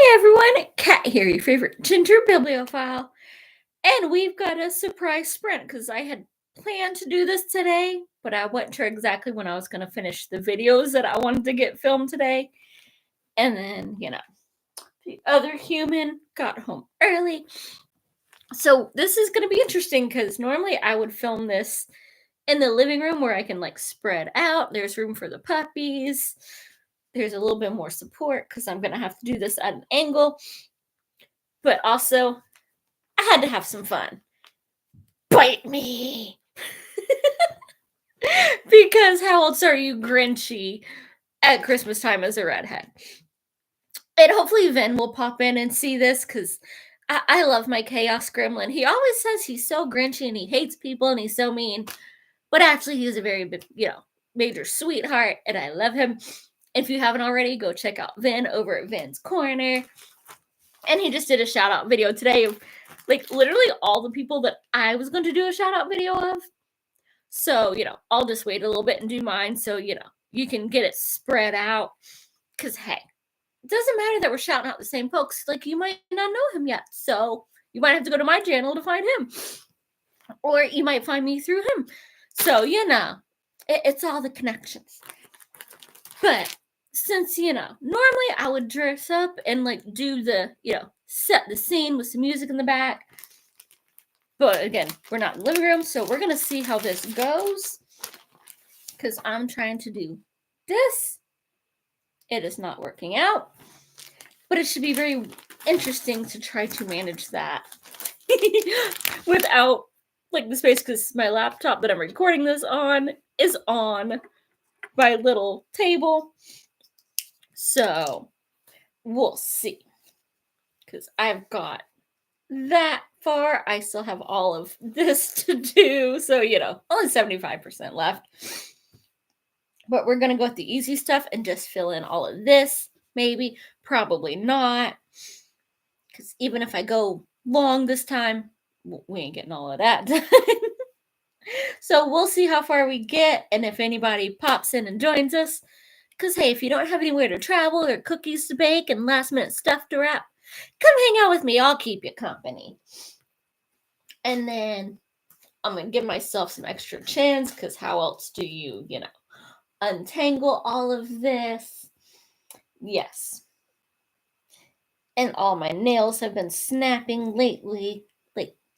Hey everyone, Kat here, your favorite ginger bibliophile. And we've got a surprise sprint because I had planned to do this today, but I wasn't sure exactly when I was going to finish the videos that I wanted to get filmed today. And then, the other human got home early. So this is going to be interesting because normally I would film this in the living room where I can spread out. There's room for the puppies. There's a little bit more support because I'm going to have to do this at an angle. But also, I had to have some fun. Bite me! Because how else are you Grinchy at Christmas time as a redhead? And hopefully Vin will pop in and see this because I love my chaos gremlin. He always says he's so Grinchy and he hates people and he's so mean. But actually, he's a very, major sweetheart and I love him. If you haven't already, go check out Vin over at Vin's Corner. And he just did a shout out video today of literally all the people that I was going to do a shout out video of. So, I'll just wait a little bit and do mine so, you can get it spread out. Because, hey, it doesn't matter that we're shouting out the same folks. You might not know him yet. So, you might have to go to my channel to find him. Or you might find me through him. So, it's all the connections. But since, normally I would dress up and do the, set the scene with some music in the back. But again, we're not in the living room, so we're going to see how this goes. Because I'm trying to do this. It is not working out. But it should be very interesting to try to manage that without the space, because my laptop that I'm recording this on is on my little table. So we'll see. Because I've got that far. I still have all of this to do. So, only 75% left. But we're going to go with the easy stuff and just fill in all of this. Maybe, probably not. Because even if I go long this time, we ain't getting all of that done. So we'll see how far we get and if anybody pops in and joins us. Because, hey, if you don't have anywhere to travel or cookies to bake and last minute stuff to wrap, come hang out with me. I'll keep you company. And then I'm going to give myself some extra chins because how else do you, untangle all of this? Yes. And all my nails have been snapping lately.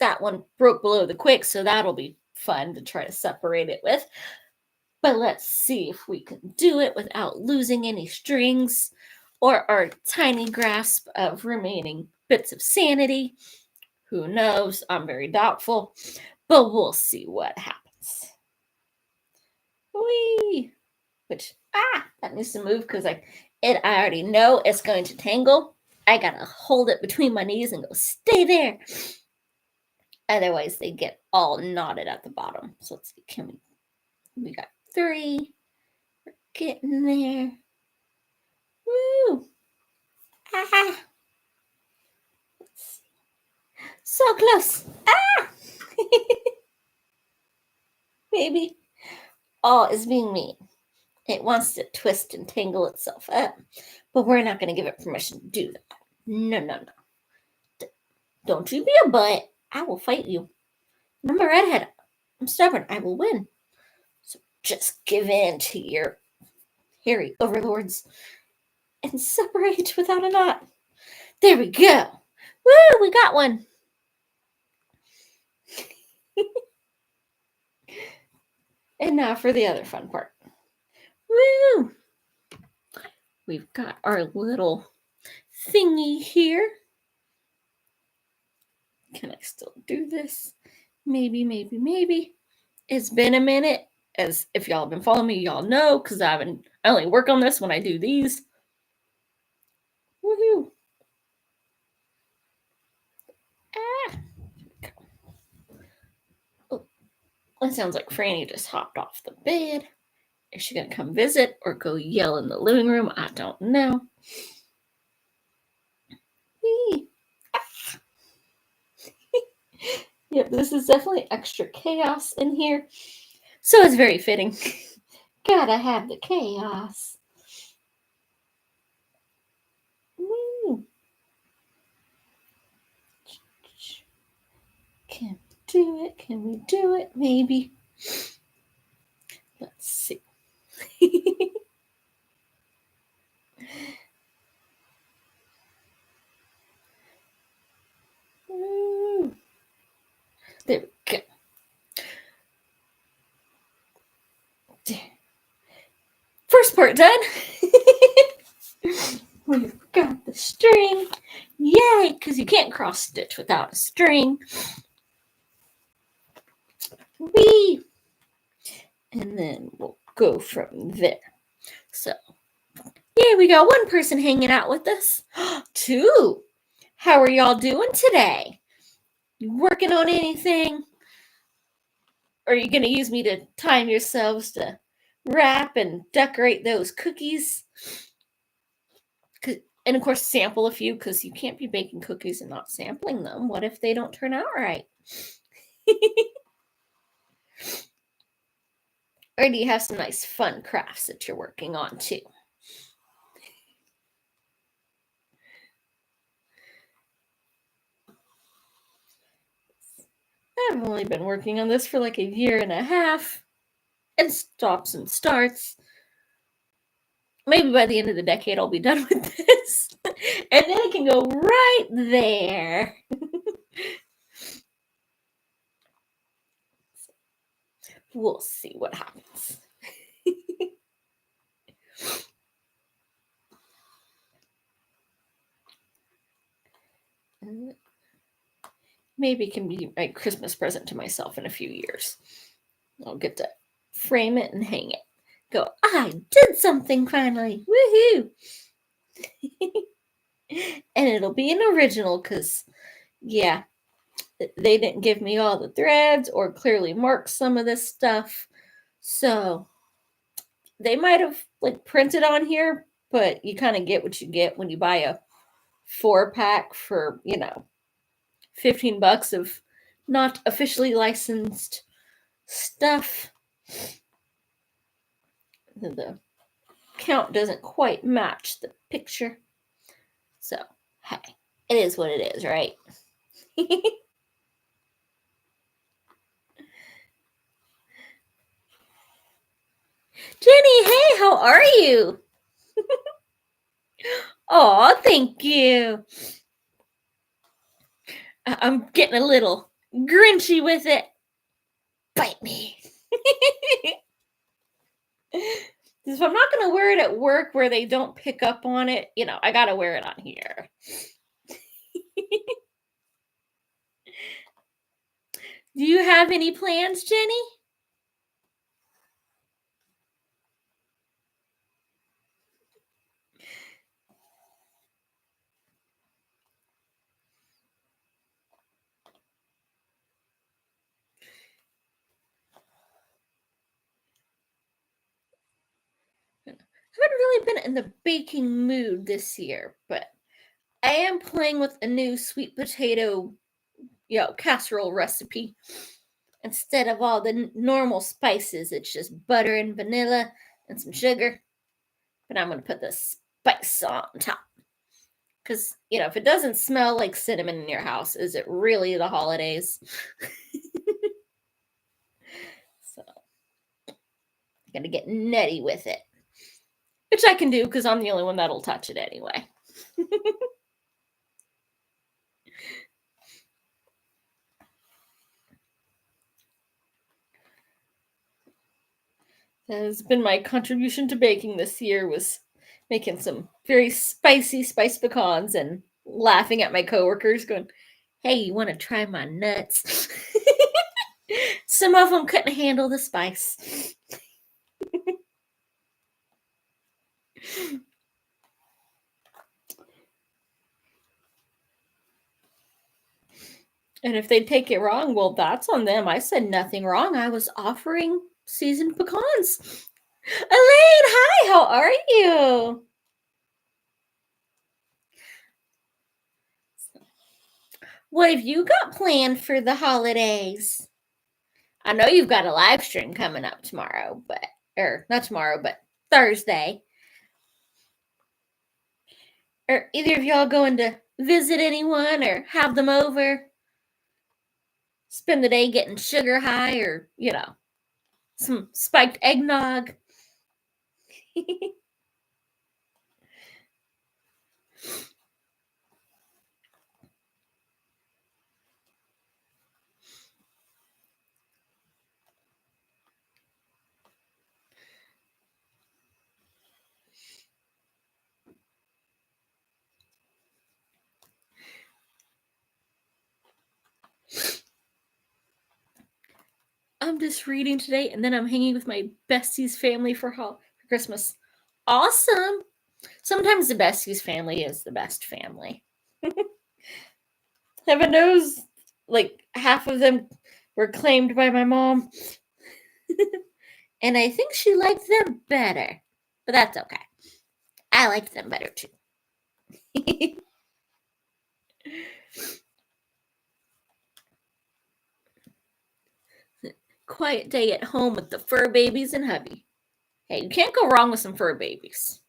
That one broke below the quick, so that'll be fun to try to separate it with. But let's see if we can do it without losing any strings or our tiny grasp of remaining bits of sanity. Who knows? I'm very doubtful, but we'll see what happens. Whee! Which, that needs to move because I already know it's going to tangle. I gotta hold it between my knees and go, stay there. Otherwise, they get all knotted at the bottom. So let's see, we got 3. We're getting there. Woo! Let's see. So close. Maybe all is being mean. It wants to twist and tangle itself up, but we're not going to give it permission to do that. No. Don't you be a butt. I will fight you. I'm a redhead. I'm stubborn. I will win. So just give in to your hairy overlords and separate without a knot. There we go. Woo, we got one. And now for the other fun part. Woo! We've got our little thingy here. Can I still do this? Maybe. It's been a minute. As if y'all have been following me, y'all know, because I only work on this when I do these. Woohoo! Oh, it sounds like Franny just hopped off the bed. Is she gonna come visit or go yell in the living room? I don't know. Yep, this is definitely extra chaos in here. So it's very fitting. Gotta have the chaos. Woo. do it? Can we do it? Maybe. Let's see. There we go. First part done. We've got the string. Yay, because you can't cross stitch without a string. Whee! And then we'll go from there. So, yay, we got one person hanging out with us. Two. How are y'all doing today? You working on anything? Or are you going to use me to time yourselves to wrap and decorate those cookies? And of course, sample a few, because you can't be baking cookies and not sampling them. What if they don't turn out right? Or do you have some nice fun crafts that you're working on too? I've only been working on this for like a year and a half, and stops and starts. Maybe by the end of the decade, I'll be done with this. And then it can go right there. We'll see what happens. Maybe it can be my Christmas present to myself in a few years. I'll get to frame it and hang it. Go, I did something finally. Woohoo! And it'll be an original because, yeah, they didn't give me all the threads or clearly mark some of this stuff. So they might have like printed on here, but you kind of get what you get when you buy a 4-pack for, $15 of not officially licensed stuff. The count doesn't quite match the picture. So, hey, it is what it is, right? Jenny, hey, how are you? Oh, thank you. I'm getting a little grinchy with it. Bite me. If I'm not going to wear it at work where they don't pick up on it, I got to wear it on here. Do you have any plans, Jenny? I haven't really been in the baking mood this year, but I am playing with a new sweet potato, casserole recipe. Instead of all the normal spices, it's just butter and vanilla and some sugar. But I'm going to put the spice on top. Because, if it doesn't smell like cinnamon in your house, is it really the holidays? So, I'm going to get nutty with it. Which I can do because I'm the only one that'll touch it anyway. That has been my contribution to baking this year, was making some very spicy spiced pecans and laughing at my coworkers going, hey, you want to try my nuts? Some of them couldn't handle the spice. And if they take it wrong, well, that's on them. I said nothing wrong. I was offering seasoned pecans. Elaine, hi, how are you? What have you got planned for the holidays? I know you've got a live stream coming up tomorrow, or not tomorrow, but Thursday. Are either of y'all going to visit anyone or have them over? spend the day getting sugar high or, some spiked eggnog. I'm just reading today, and then I'm hanging with my bestie's family for Christmas. Awesome. Sometimes the bestie's family is the best family. Heaven knows, like, half of them were claimed by my mom. And I think she liked them better. But that's okay. I liked them better too. Quiet day at home with the fur babies and hubby. Hey, you can't go wrong with some fur babies.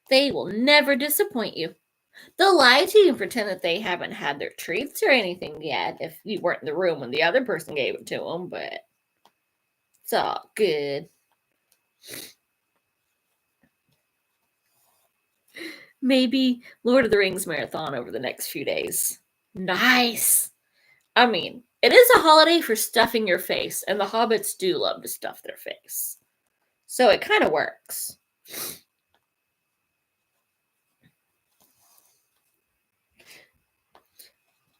They will never disappoint you. They'll lie to you and pretend that they haven't had their treats or anything yet if you weren't in the room when the other person gave it to them, but it's all good. Maybe Lord of the Rings marathon over the next few days. Nice. I mean, it is a holiday for stuffing your face, and the hobbits do love to stuff their face. So it kind of works.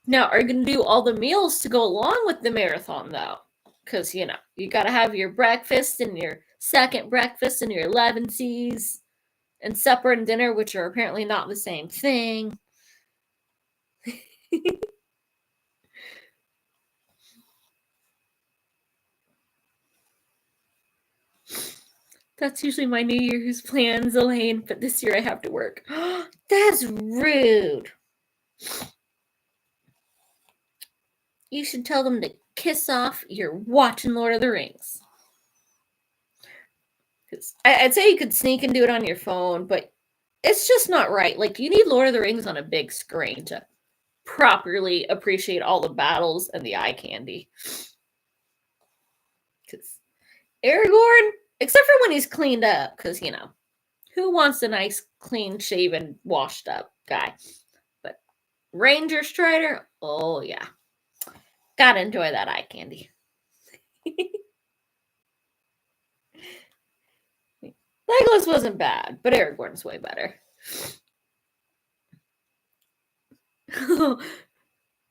Now, are you going to do all the meals to go along with the marathon, though? Because, you got to have your breakfast and your second breakfast and your 11Cs and supper and dinner, which are apparently not the same thing. That's usually my New Year's plans, Elaine, but this year I have to work. That's rude. You should tell them to kiss off. You're watching Lord of the Rings. I'd say you could sneak and do it on your phone, but it's just not right. Like, you need Lord of the Rings on a big screen to properly appreciate all the battles and the eye candy. Because Aragorn, except for when he's cleaned up, because, who wants a nice, clean shaven, washed up guy? But Ranger Strider, oh yeah. Gotta enjoy that eye candy. Legolas wasn't bad, but Aragorn's way better.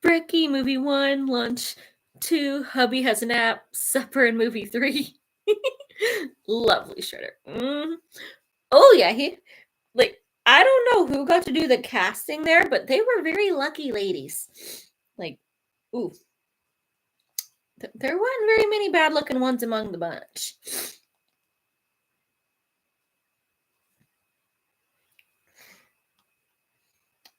Bricky, movie 1, lunch 2, hubby has a nap, supper, and movie 3. Lovely Shredder. Oh yeah, I don't know who got to do the casting there, but they were very lucky ladies. Like, ooh. There weren't very many bad-looking ones among the bunch.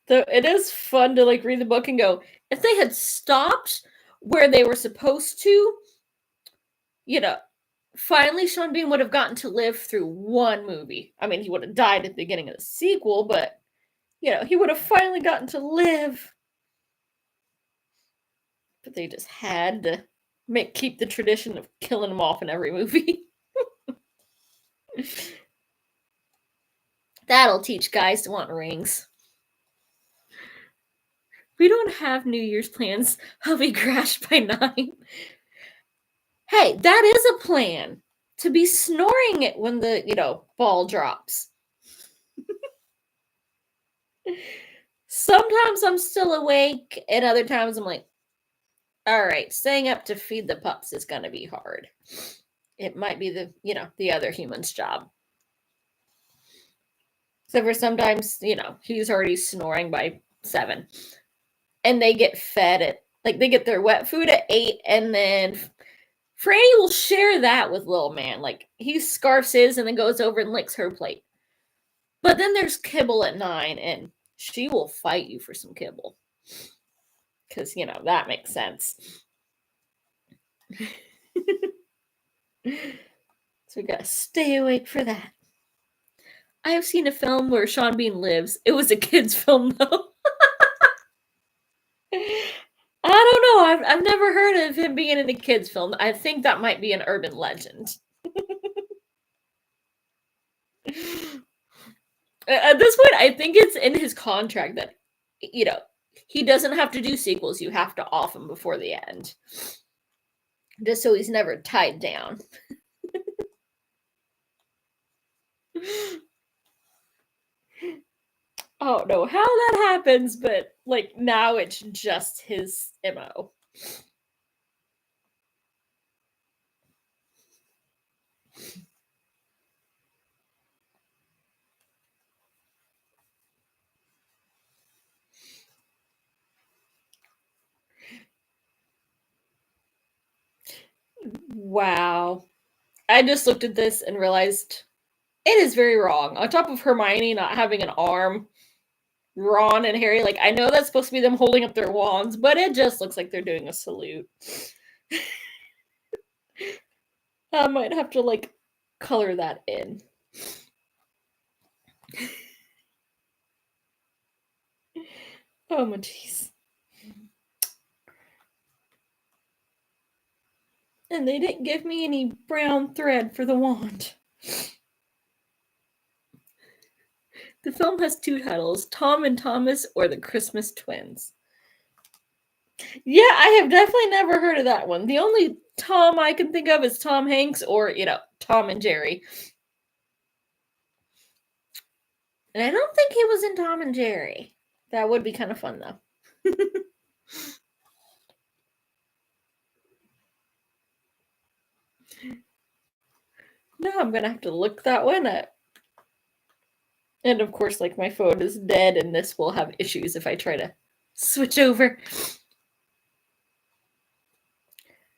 Though it is fun to read the book and go, if they had stopped where they were supposed to, finally Sean Bean would have gotten to live through one movie. I mean, he would have died at the beginning of the sequel, but he would have finally gotten to live. But they just had to keep the tradition of killing him off in every movie. That'll teach guys to want rings. We don't have New Year's plans. Hubby crashed by 9. Hey, that is a plan. To be snoring it when the, ball drops. Sometimes I'm still awake, and other times I'm like, all right, staying up to feed the pups is going to be hard. It might be the other human's job. So for sometimes, he's already snoring by 7. And they get fed at, they get their wet food at 8, and then Franny will share that with little man. He scarfs his and then goes over and licks her plate. But then there's kibble at 9, and she will fight you for some kibble. Because, that makes sense. So we gotta stay awake for that. I have seen a film where Sean Bean lives. It was a kid's film, though. I don't know. I've never heard of him being in a kids film. I think that might be an urban legend. At this point, I think it's in his contract that you know he doesn't have to do sequels. You have to off him before the end, just so he's never tied down. I don't know how that happens, but like now it's just his MO. Wow. I just looked at this and realized it is very wrong. On top of Hermione not having an arm, Ron and Harry, like, I know that's supposed to be them holding up their wands, but it just looks like they're doing a salute. I might have to, like, color that in. Oh my jeez. And they didn't give me any brown thread for the wand. The film has two titles, Tom and Thomas or the Christmas Twins. Yeah, I have definitely never heard of that one. The only Tom I can think of is Tom Hanks or, Tom and Jerry. And I don't think he was in Tom and Jerry. That would be kind of fun, though. Now I'm going to have to look that one up. And of course, like, my phone is dead, and this will have issues if I try to switch over.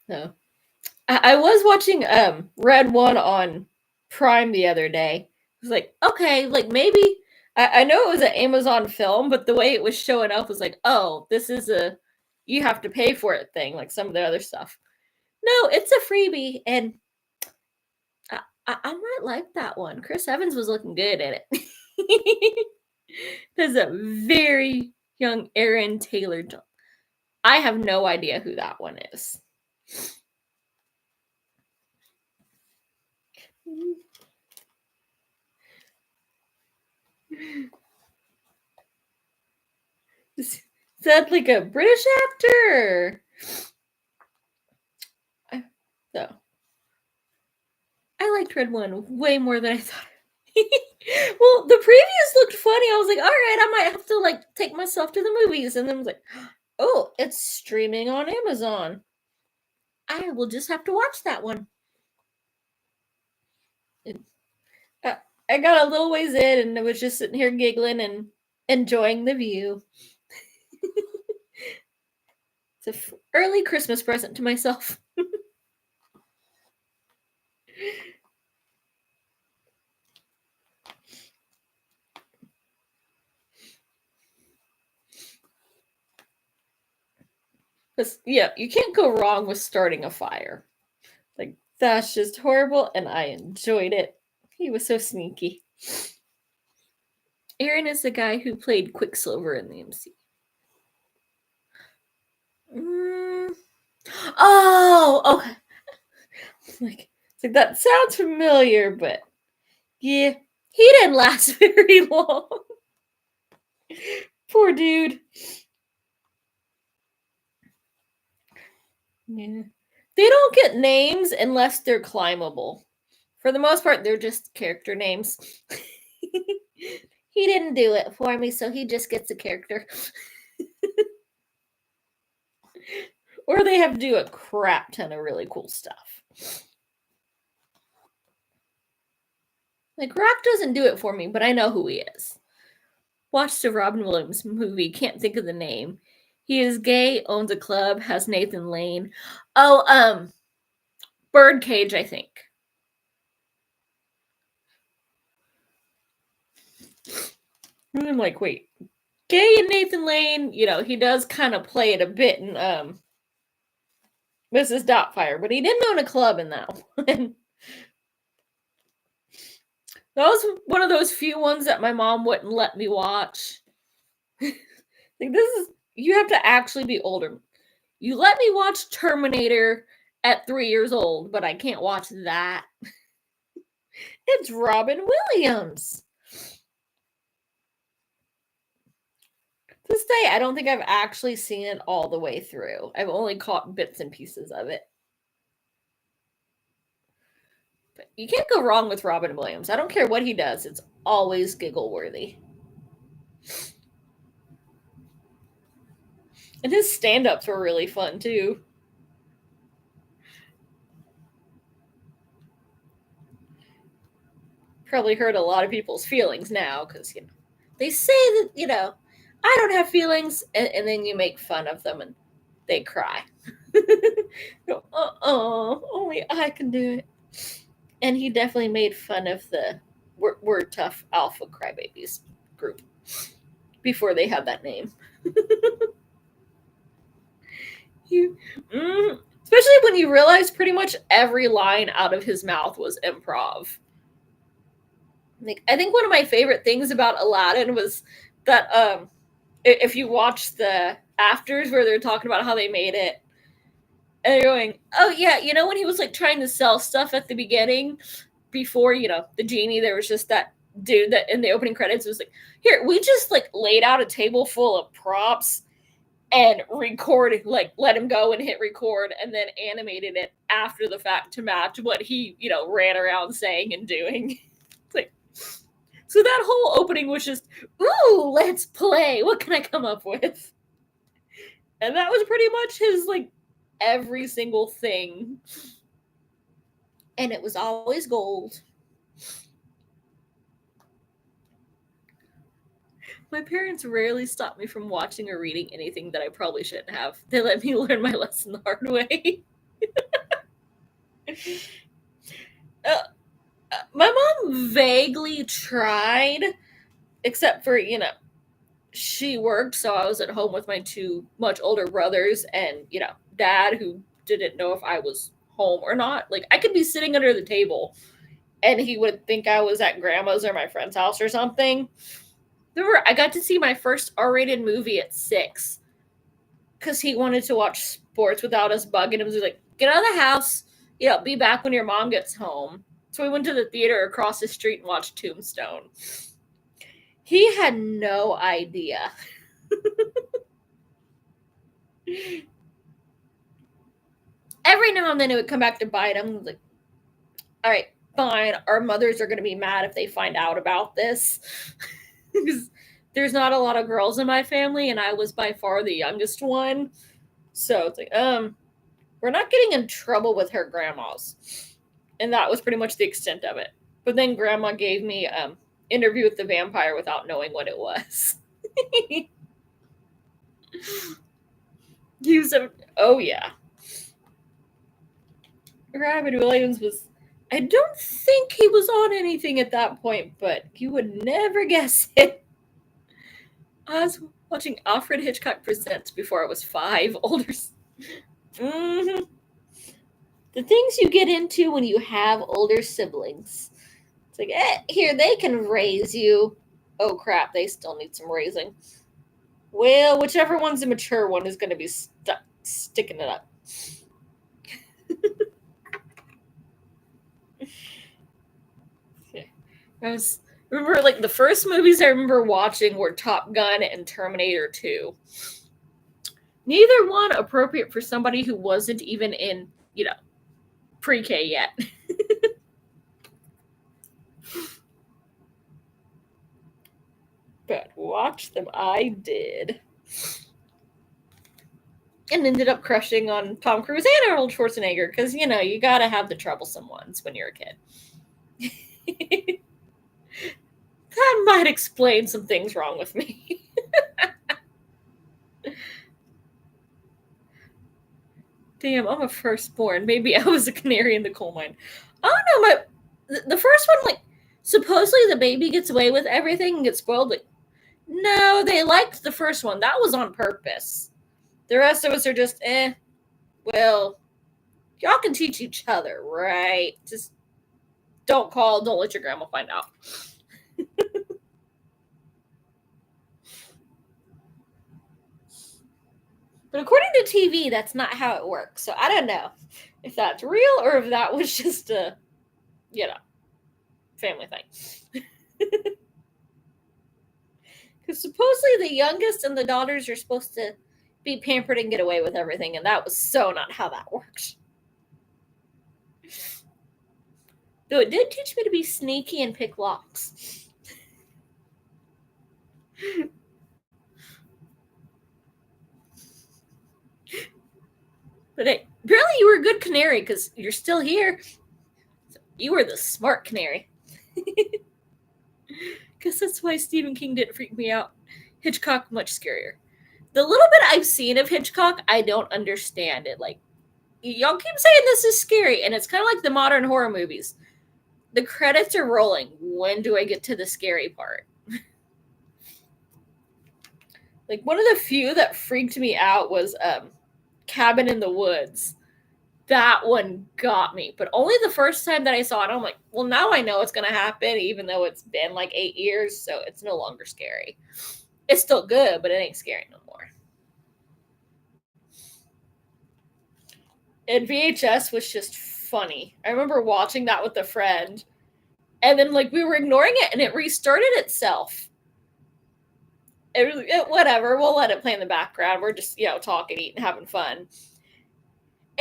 No. I was watching Red One on Prime the other day. I was like, okay, like maybe I know it was an Amazon film, but the way it was showing up was like, oh, this is a you have to pay for it thing, like some of the other stuff. No, it's a freebie, and I might like that one. Chris Evans was looking good in it. There's a very young Aaron Taylor. I have no idea who that one is. Is that like a British actor? So I liked Red One way more than I thought. Well, the previews looked funny. I was like, all right, I might have to like take myself to the movies, and then I was like, oh, it's streaming on Amazon. I will just have to watch that one. I got a little ways in, and I was just sitting here giggling and enjoying the view. It's an early Christmas present to myself. Because, yeah, you can't go wrong with starting a fire. Like, that's just horrible, and I enjoyed it. He was so sneaky. Aaron is the guy who played Quicksilver in the MCU. Oh, okay. It's like that sounds familiar, but yeah, he didn't last very long. Poor dude. Yeah. They don't get names unless they're climbable. For the most part, they're just character names. He didn't do it for me, so he just gets a character. Or they have to do a crap ton of really cool stuff. Like, Rock doesn't do it for me, but I know who he is. Watched a Robin Williams movie, can't think of the name. He is gay, owns a club, has Nathan Lane. Oh, Birdcage, I think. And I'm like, wait, gay and Nathan Lane, he does kind of play it a bit in Mrs. Doubtfire, but he didn't own a club in that one. That was one of those few ones that my mom wouldn't let me watch. Like, you have to actually be older. You let me watch Terminator at 3 years old, but I can't watch that. It's Robin Williams. To this day, I don't think I've actually seen it all the way through. I've only caught bits and pieces of it. But you can't go wrong with Robin Williams. I don't care what he does, it's always giggle worthy. And his stand ups were really fun too. Probably hurt a lot of people's feelings now because, they say that, I don't have feelings, and then you make fun of them and they cry. Only I can do it. And he definitely made fun of the we're tough alpha crybabies group before they had that name. Especially when you realize pretty much every line out of his mouth was improv. Like, I think one of my favorite things about Aladdin was that if you watch the afters where they're talking about how they made it, and they're going, oh yeah, when he was like trying to sell stuff at the beginning before, the genie, there was just that dude that in the opening credits was like, here, we just like laid out a table full of props and recorded, like let him go and hit record and then animated it after the fact to match what he, ran around saying and doing. It's like, so that whole opening was just, ooh, let's play. What can I come up with? And that was pretty much his, like, every single thing. And it was always gold. My parents rarely stopped me from watching or reading anything that I probably shouldn't have. They let me learn my lesson the hard way. My mom vaguely tried, except for, she worked, so I was at home with my two much older brothers and, dad, who didn't know if I was home or not. Like, I could be sitting under the table and he would think I was at grandma's or my friend's house or something. Remember, I got to see my first R-rated movie at 6 because he wanted to watch sports without us bugging him. He was like, get out of the house. Be back when your mom gets home. So we went to the theater across the street and watched Tombstone. He had no idea. Every now and then it would come back to bite him. I was like, all right, fine. Our mothers are going to be mad if they find out about this. Because there's not a lot of girls in my family, and I was by far the youngest one. So it's like, we're not getting in trouble with her grandmas. And that was pretty much the extent of it. But then grandma gave me Interview with the Vampire without knowing what it was. Oh yeah. Robin Williams was, I don't think he was on anything at that point, but you would never guess it. I was watching Alfred Hitchcock Presents before I was 5, older. Mm-hmm. The things you get into when you have older siblings. It's like, here, they can raise you. Oh crap, they still need some raising. Well, whichever one's a mature one is going to be sticking it up. Remember, like, the first movies I remember watching were Top Gun and Terminator 2. Neither one appropriate for somebody who wasn't even in, pre-K yet. But watch them, I did. And ended up crushing on Tom Cruise and Arnold Schwarzenegger, because, you gotta have the troublesome ones when you're a kid. That might explain some things wrong with me. Damn, I'm a firstborn. Maybe I was a canary in the coal mine. I don't know, the first one, like, supposedly the baby gets away with everything and gets spoiled. Like, no, they liked the first one. That was on purpose. The rest of us are just, well, y'all can teach each other, right? Just don't let your grandma find out. But according to TV, that's not how it works. So I don't know if that's real or if that was just a, family thing. Because supposedly the youngest and the daughters are supposed to be pampered and get away with everything, and that was so not how that worked. Though it did teach me to be sneaky and pick locks. But hey, apparently you were a good canary because you're still here. You were the smart canary. Guess that's why Stephen King didn't freak me out. Hitchcock, much scarier. The little bit I've seen of Hitchcock, I don't understand it. Like, y'all keep saying this is scary, and it's kind of like the modern horror movies. The credits are rolling. When do I get to the scary part? Like, one of the few that freaked me out was Cabin in the Woods. That one got me, but only the first time that I saw it, I'm like, well, now I know what's going to happen, even though it's been like 8 years, so it's no longer scary. It's still good, but it ain't scary no more. And VHS was just funny. I remember watching that with a friend, and then like we were ignoring it, and it restarted itself. Whatever, we'll let it play in the background. We're just, talking, eating, having fun.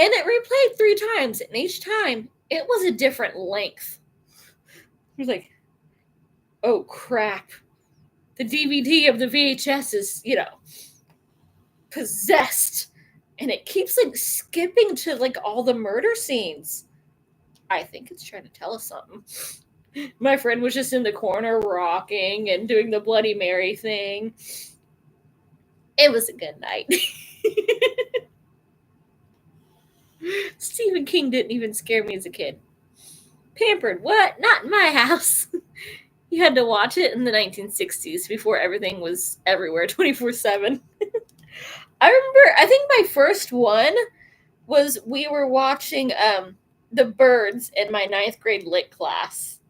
And it replayed 3 times, and each time it was a different length. I was like, oh crap. The DVD of the VHS is, possessed. And it keeps like skipping to like all the murder scenes. I think it's trying to tell us something. My friend was just in the corner rocking and doing the Bloody Mary thing. It was a good night. Stephen King didn't even scare me as a kid. Pampered? What? Not in my house. You had to watch it in the 1960s before everything was everywhere 24/7. I remember, I think my first one was we were watching The Birds in my 9th grade lit class,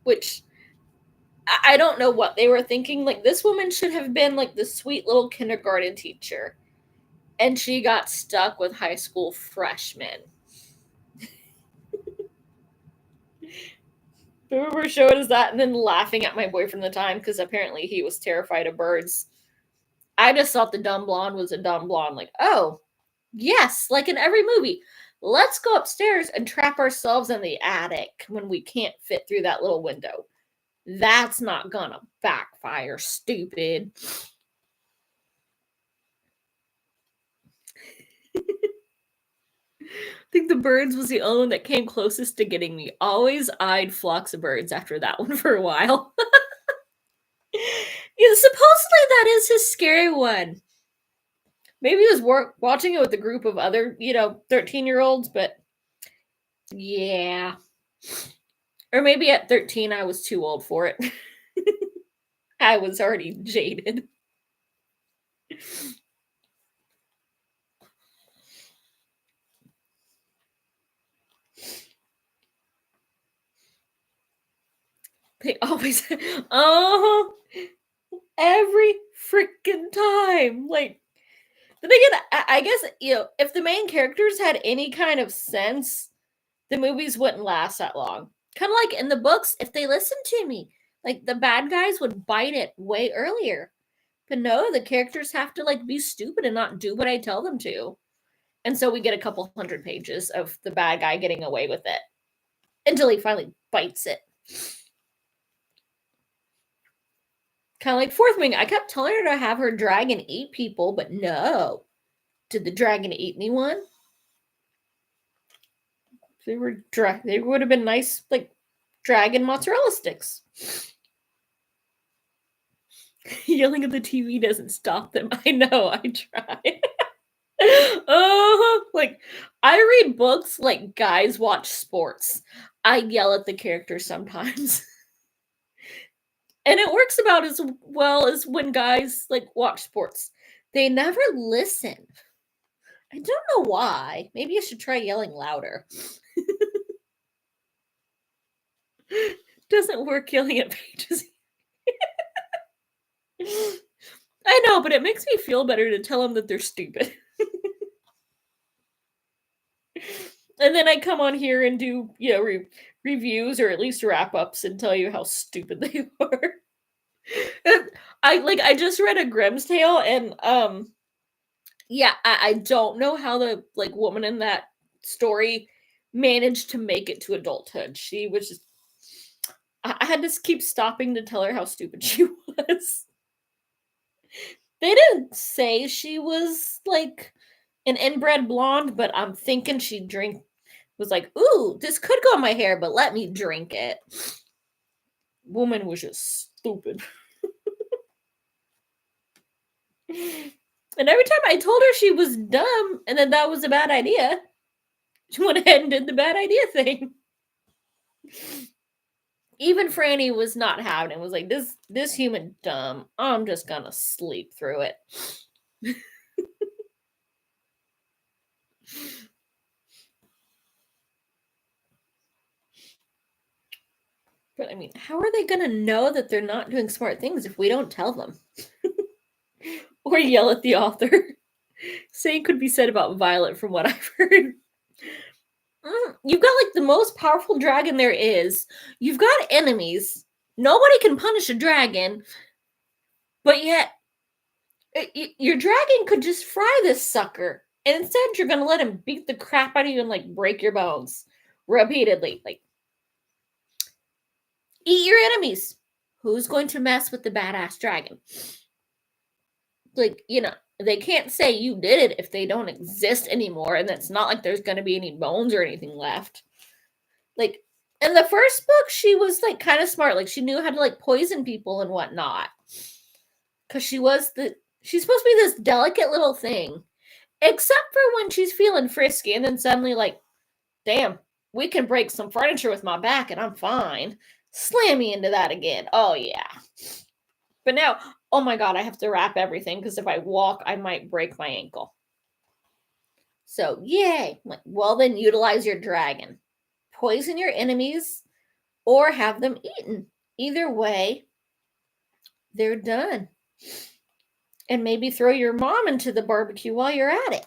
which I don't know what they were thinking. Like, this woman should have been like the sweet little kindergarten teacher, and she got stuck with high school freshmen. I remember showing us that and then laughing at my boyfriend at the time because apparently he was terrified of birds. I just thought the dumb blonde was a dumb blonde. Like, oh, yes, like in every movie. Let's go upstairs and trap ourselves in the attic when we can't fit through that little window. That's not gonna backfire, stupid. I think The Birds was the only one that came closest to getting me. Always eyed flocks of birds after that one for a while. Yeah, supposedly that is his scary one. Maybe he was watching it with a group of other, 13-year-olds, but yeah. Or maybe at 13 I was too old for it. I was already jaded. They always, every freaking time. Like, then again, I guess, if the main characters had any kind of sense, the movies wouldn't last that long. Kind of like in the books, if they listened to me, like the bad guys would bite it way earlier. But no, the characters have to like be stupid and not do what I tell them to. And so we get a couple 100 pages of the bad guy getting away with it until he finally bites it. Kind of like Fourth Wing. I kept telling her to have her dragon eat people, but no. Did the dragon eat anyone? They would have been nice, like, dragon mozzarella sticks. Yelling at the TV doesn't stop them. I know, I try. Like, I read books like guys watch sports. I yell at the characters sometimes. And it works about as well as when guys like watch sports. They never listen. I don't know why. Maybe I should try yelling louder. Doesn't work yelling at pages. I know, but it makes me feel better to tell them that they're stupid. And then I come on here and do, reviews or at least wrap ups and tell you how stupid they are. I just read a Grimm's tale and yeah, I don't know how the woman in that story managed to make it to adulthood. She was just I had to keep stopping to tell her how stupid she was. They didn't say she was like an inbred blonde, but I'm thinking she was like, ooh, this could go in my hair, but let me drink it. Woman was just stupid. And every time I told her she was dumb and that was a bad idea, she went ahead and did the bad idea thing. Even Franny was not having it. Was like, this human dumb. I'm just gonna sleep through it. But I mean, how are they gonna know that they're not doing smart things if we don't tell them? Or yell at the author. Same could be said about Violet from what I've heard. You've got the most powerful dragon there is. You've got enemies. Nobody can punish a dragon. But yet, your dragon could just fry this sucker. And instead, you're going to let him beat the crap out of you and break your bones repeatedly. Eat your enemies. Who's going to mess with the badass dragon? They can't say you did it if they don't exist anymore, and it's not like there's going to be any bones or anything left. In the first book, she was kind of smart. She knew how to poison people and whatnot. Because she's supposed to be this delicate little thing. Except for when she's feeling frisky, and then suddenly damn, we can break some furniture with my back and I'm fine. Slam me into that again. Oh yeah. But now, oh my god, I have to wrap everything because if I walk, I might break my ankle. So, yay. Well, then utilize your dragon. Poison your enemies or have them eaten. Either way, they're done. And maybe throw your mom into the barbecue while you're at it.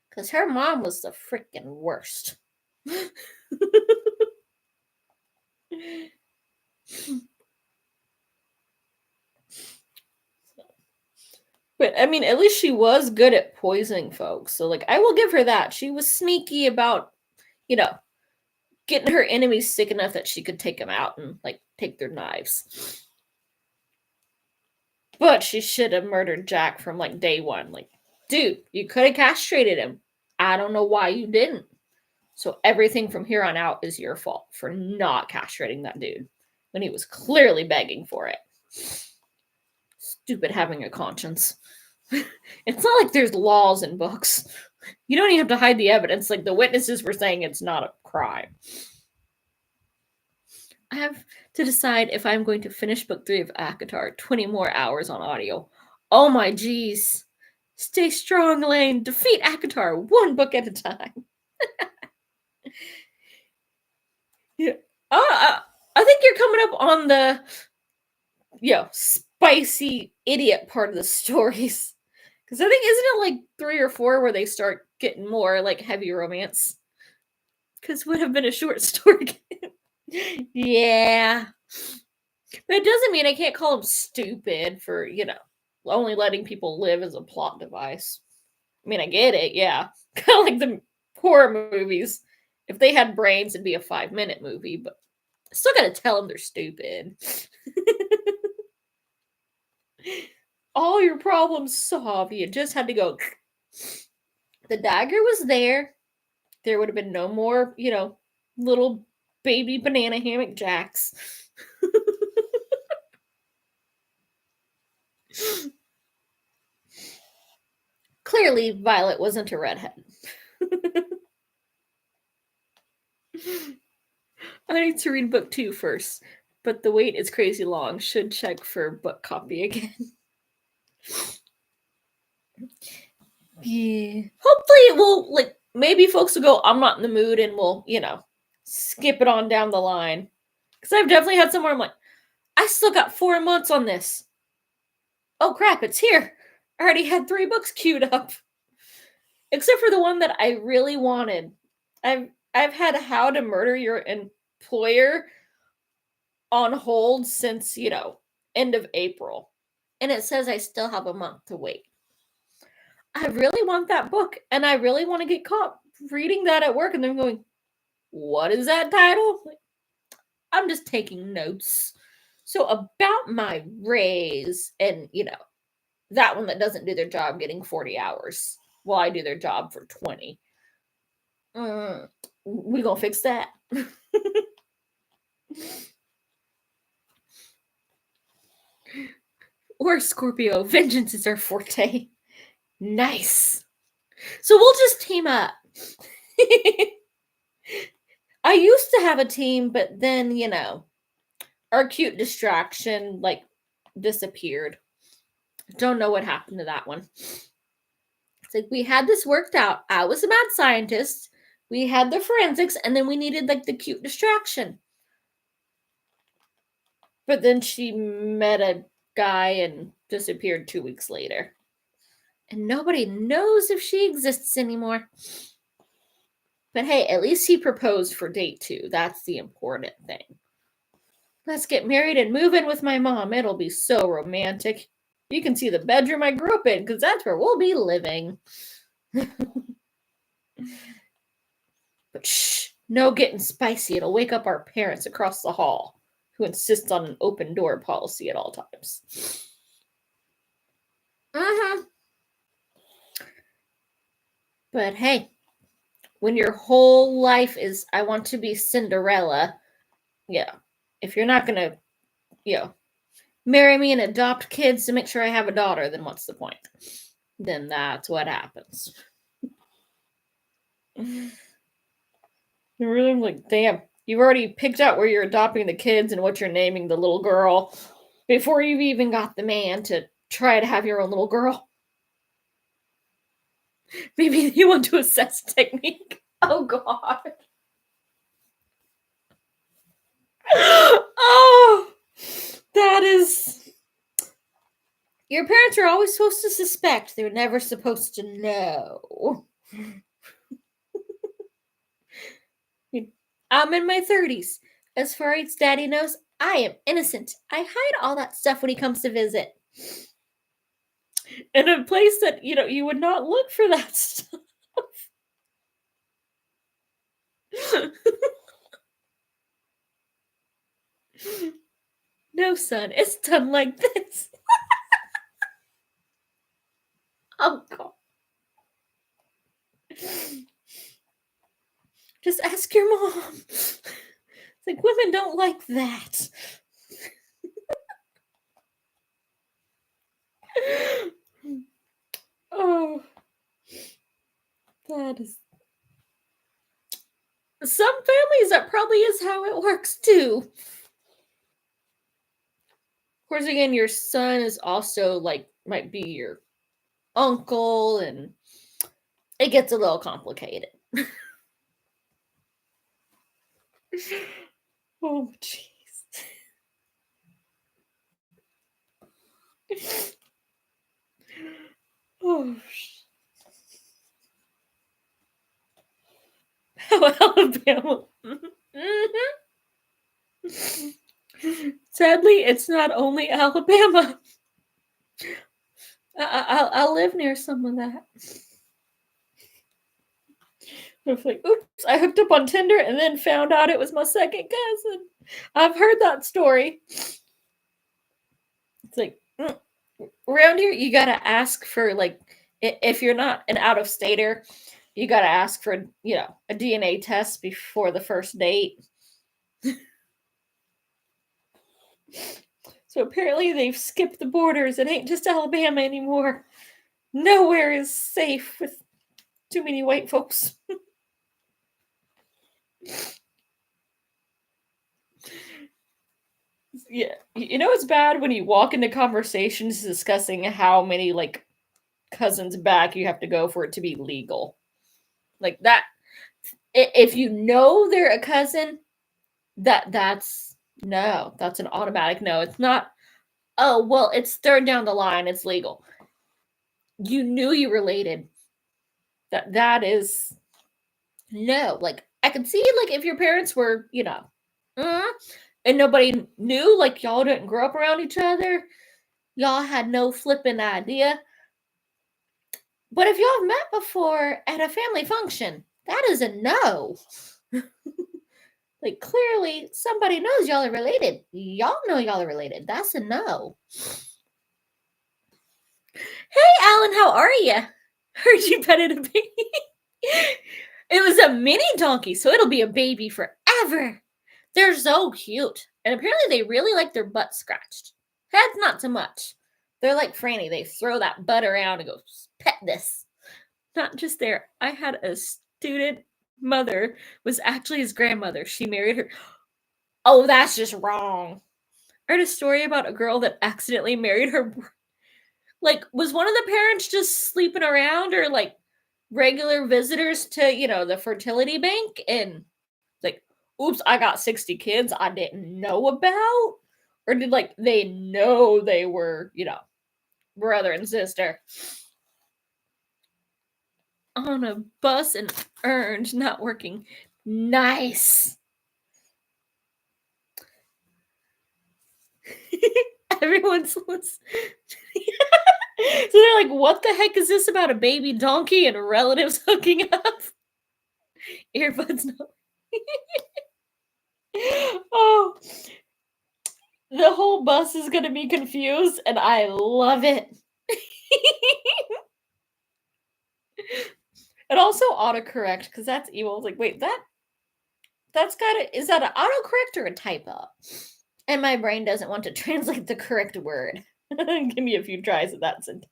Because her mom was the freaking worst. But I mean, at least she was good at poisoning folks. So I will give her that. She was sneaky about, getting her enemies sick enough that she could take them out and take their knives. But she should have murdered Jack from day one. Dude, you could have castrated him. I don't know why you didn't. So everything from here on out is your fault for not castrating that dude when he was clearly begging for it. Stupid having a conscience. It's not like there's laws in books. You don't even have to hide the evidence. The witnesses were saying it's not a crime. I have to decide if I'm going to finish book 3 of ACOTAR. 20 more hours on audio. Oh my geez. Stay strong, Elaine. Defeat ACOTAR one book at a time. Yeah. I think you're coming up on the spicy idiot part of the stories. Because I think, isn't it 3 or 4 where they start getting more heavy romance? Because would have been a short story. Yeah. But it doesn't mean I can't call them stupid for, only letting people live as a plot device. I mean, I get it, yeah. Kind of like the horror movies. If they had brains, it'd be a 5-minute movie, but I still gotta tell them they're stupid. All your problems solved. You just had to go. The dagger was there. There would have been no more, little baby banana hammock jacks. Clearly, Violet wasn't a redhead. I need to read book 2 first, but the wait is crazy long. Should check for book copy again. Yeah. Hopefully it will, maybe folks will go, I'm not in the mood, and we'll, skip it on down the line. Because I've definitely had somewhere I'm like, I still got 4 months on this. Oh crap, it's here. I already had 3 books queued up. Except for the one that I really wanted. I've had How to Murder Your Employer on hold since, end of April. And it says I still have a month to wait. I really want that book, and I really want to get caught reading that at work, and then going, what is that title? I'm just taking notes. So about my raise, and, that one that doesn't do their job getting 40 hours while I do their job for 20. We gonna fix that. Or Scorpio, vengeance is our forte. Nice. So we'll just team up. I used to have a team, but then, our cute distraction, disappeared. Don't know what happened to that one. It's like we had this worked out. I was a mad scientist. We had the forensics, and then we needed, the cute distraction. But then she met a guy and disappeared 2 weeks later. And nobody knows if she exists anymore. But hey, at least he proposed for date 2. That's the important thing. Let's get married and move in with my mom. It'll be so romantic. You can see the bedroom I grew up in, because that's where we'll be living. But shh, no getting spicy. It'll wake up our parents across the hall, who insist on an open door policy at all times. But hey, when your whole life is, I want to be Cinderella, if you're not going to, marry me and adopt kids to make sure I have a daughter, then what's the point? Then that's what happens. Really, like, damn, you've already picked out where you're adopting the kids and what you're naming the little girl before you've even got the man to try to have your own little girl. Maybe you want to assess technique. Oh, God. Oh, that is... Your parents are always supposed to suspect. They're never supposed to know. I'm in my 30s. As far as Daddy knows, I am innocent. I hide all that stuff when he comes to visit. In a place that, you would not look for that stuff. No, son, it's done like this. Oh, God. Just ask your mom. It's like, women don't like that. Oh, that is... Some families, that probably is how it works, too. Of course, again, your son is also, might be your uncle, and it gets a little complicated. Oh, jeez. Oh, Alabama. Sadly, it's not only Alabama. I'll live near some of that. It's like, oops, I hooked up on Tinder and then found out it was my second cousin. I've heard that story. It's like, around here, you gotta ask for, if you're not an out-of-stater, you gotta ask for, a DNA test before the first date. So apparently they've skipped the borders. It ain't just Alabama anymore. Nowhere is safe with too many white folks. Yeah, it's bad when you walk into conversations discussing how many cousins back you have to go for it to be legal. Like that, if you know they're a cousin, that's an automatic no. It's not, oh well, it's third down the line, it's legal. you knew you related. That is no. Like I could see like if your parents were, and nobody knew, like y'all didn't grow up around each other, y'all had no flipping idea. But if y'all have met before at a family function, that is a no. Like clearly somebody knows y'all are related. Y'all know y'all are related. That's a no. Hey Alan, how are you? Heard you petted a baby. It was a mini donkey, so it'll be a baby forever. They're so cute. And apparently they really like their butt scratched. Heads not so much. They're like Franny. They throw that butt around and go, pet this. Not just there. I had a student mother was actually his grandmother. She married her. Oh, that's just wrong. I heard a story about a girl that accidentally married her. Like, was one of the parents just sleeping around or like regular visitors to, the fertility bank? And like, oops, I got 60 kids I didn't know about? Or did like they know they were, brother and sister? On a bus and earned, not working. Nice. Everyone's so they're like, what the heck is this about a baby donkey and relatives hooking up? Earbuds no. Oh, the whole bus is gonna be confused, and I love it. And also autocorrect, because that's evil. It's like, wait, that's gotta, is that an autocorrect or a typo? And my brain doesn't want to translate the correct word. Give me a few tries of that sentence.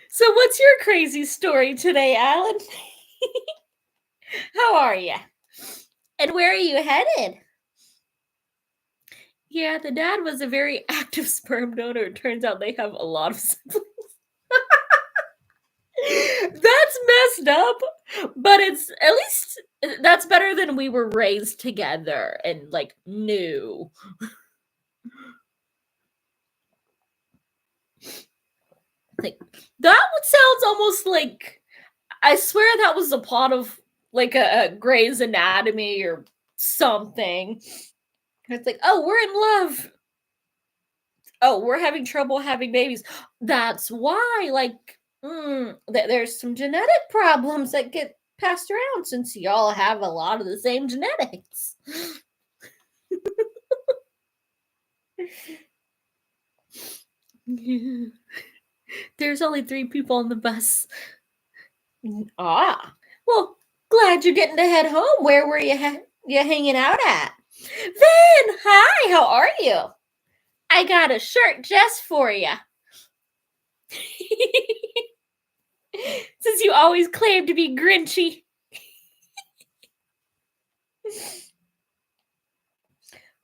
So what's your crazy story today, Alan? How are you? And where are you headed? Yeah, the dad was a very active sperm donor. It turns out they have a lot of siblings. That's messed up, but it's at least that's better than we were raised together and like knew. Like that sounds almost like, I swear that was the plot of like a Grey's Anatomy or something. It's like, oh, we're in love. Oh, we're having trouble having babies. That's why, like, there's some genetic problems that get passed around since y'all have a lot of the same genetics. There's only 3 people on the bus. Ah, well, glad you're getting to head home. Where were you hanging out at? Vin, hi, how are you? I got a shirt just for you. Since you always claim to be Grinchy.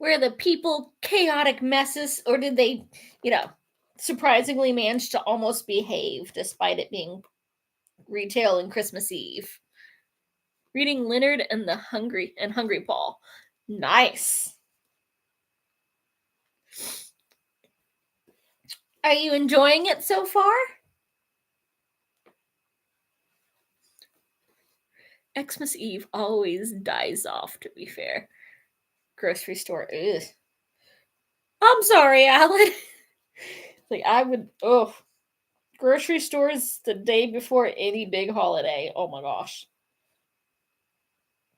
Were the people chaotic messes, or did they, surprisingly manage to almost behave despite it being retail and Christmas Eve? Reading Leonard and the Hungry Paul. Nice. Are you enjoying it so far? Xmas Eve always dies off, to be fair. Grocery store. Ugh. I'm sorry, Alan. Like I would grocery stores the day before any big holiday. Oh my gosh.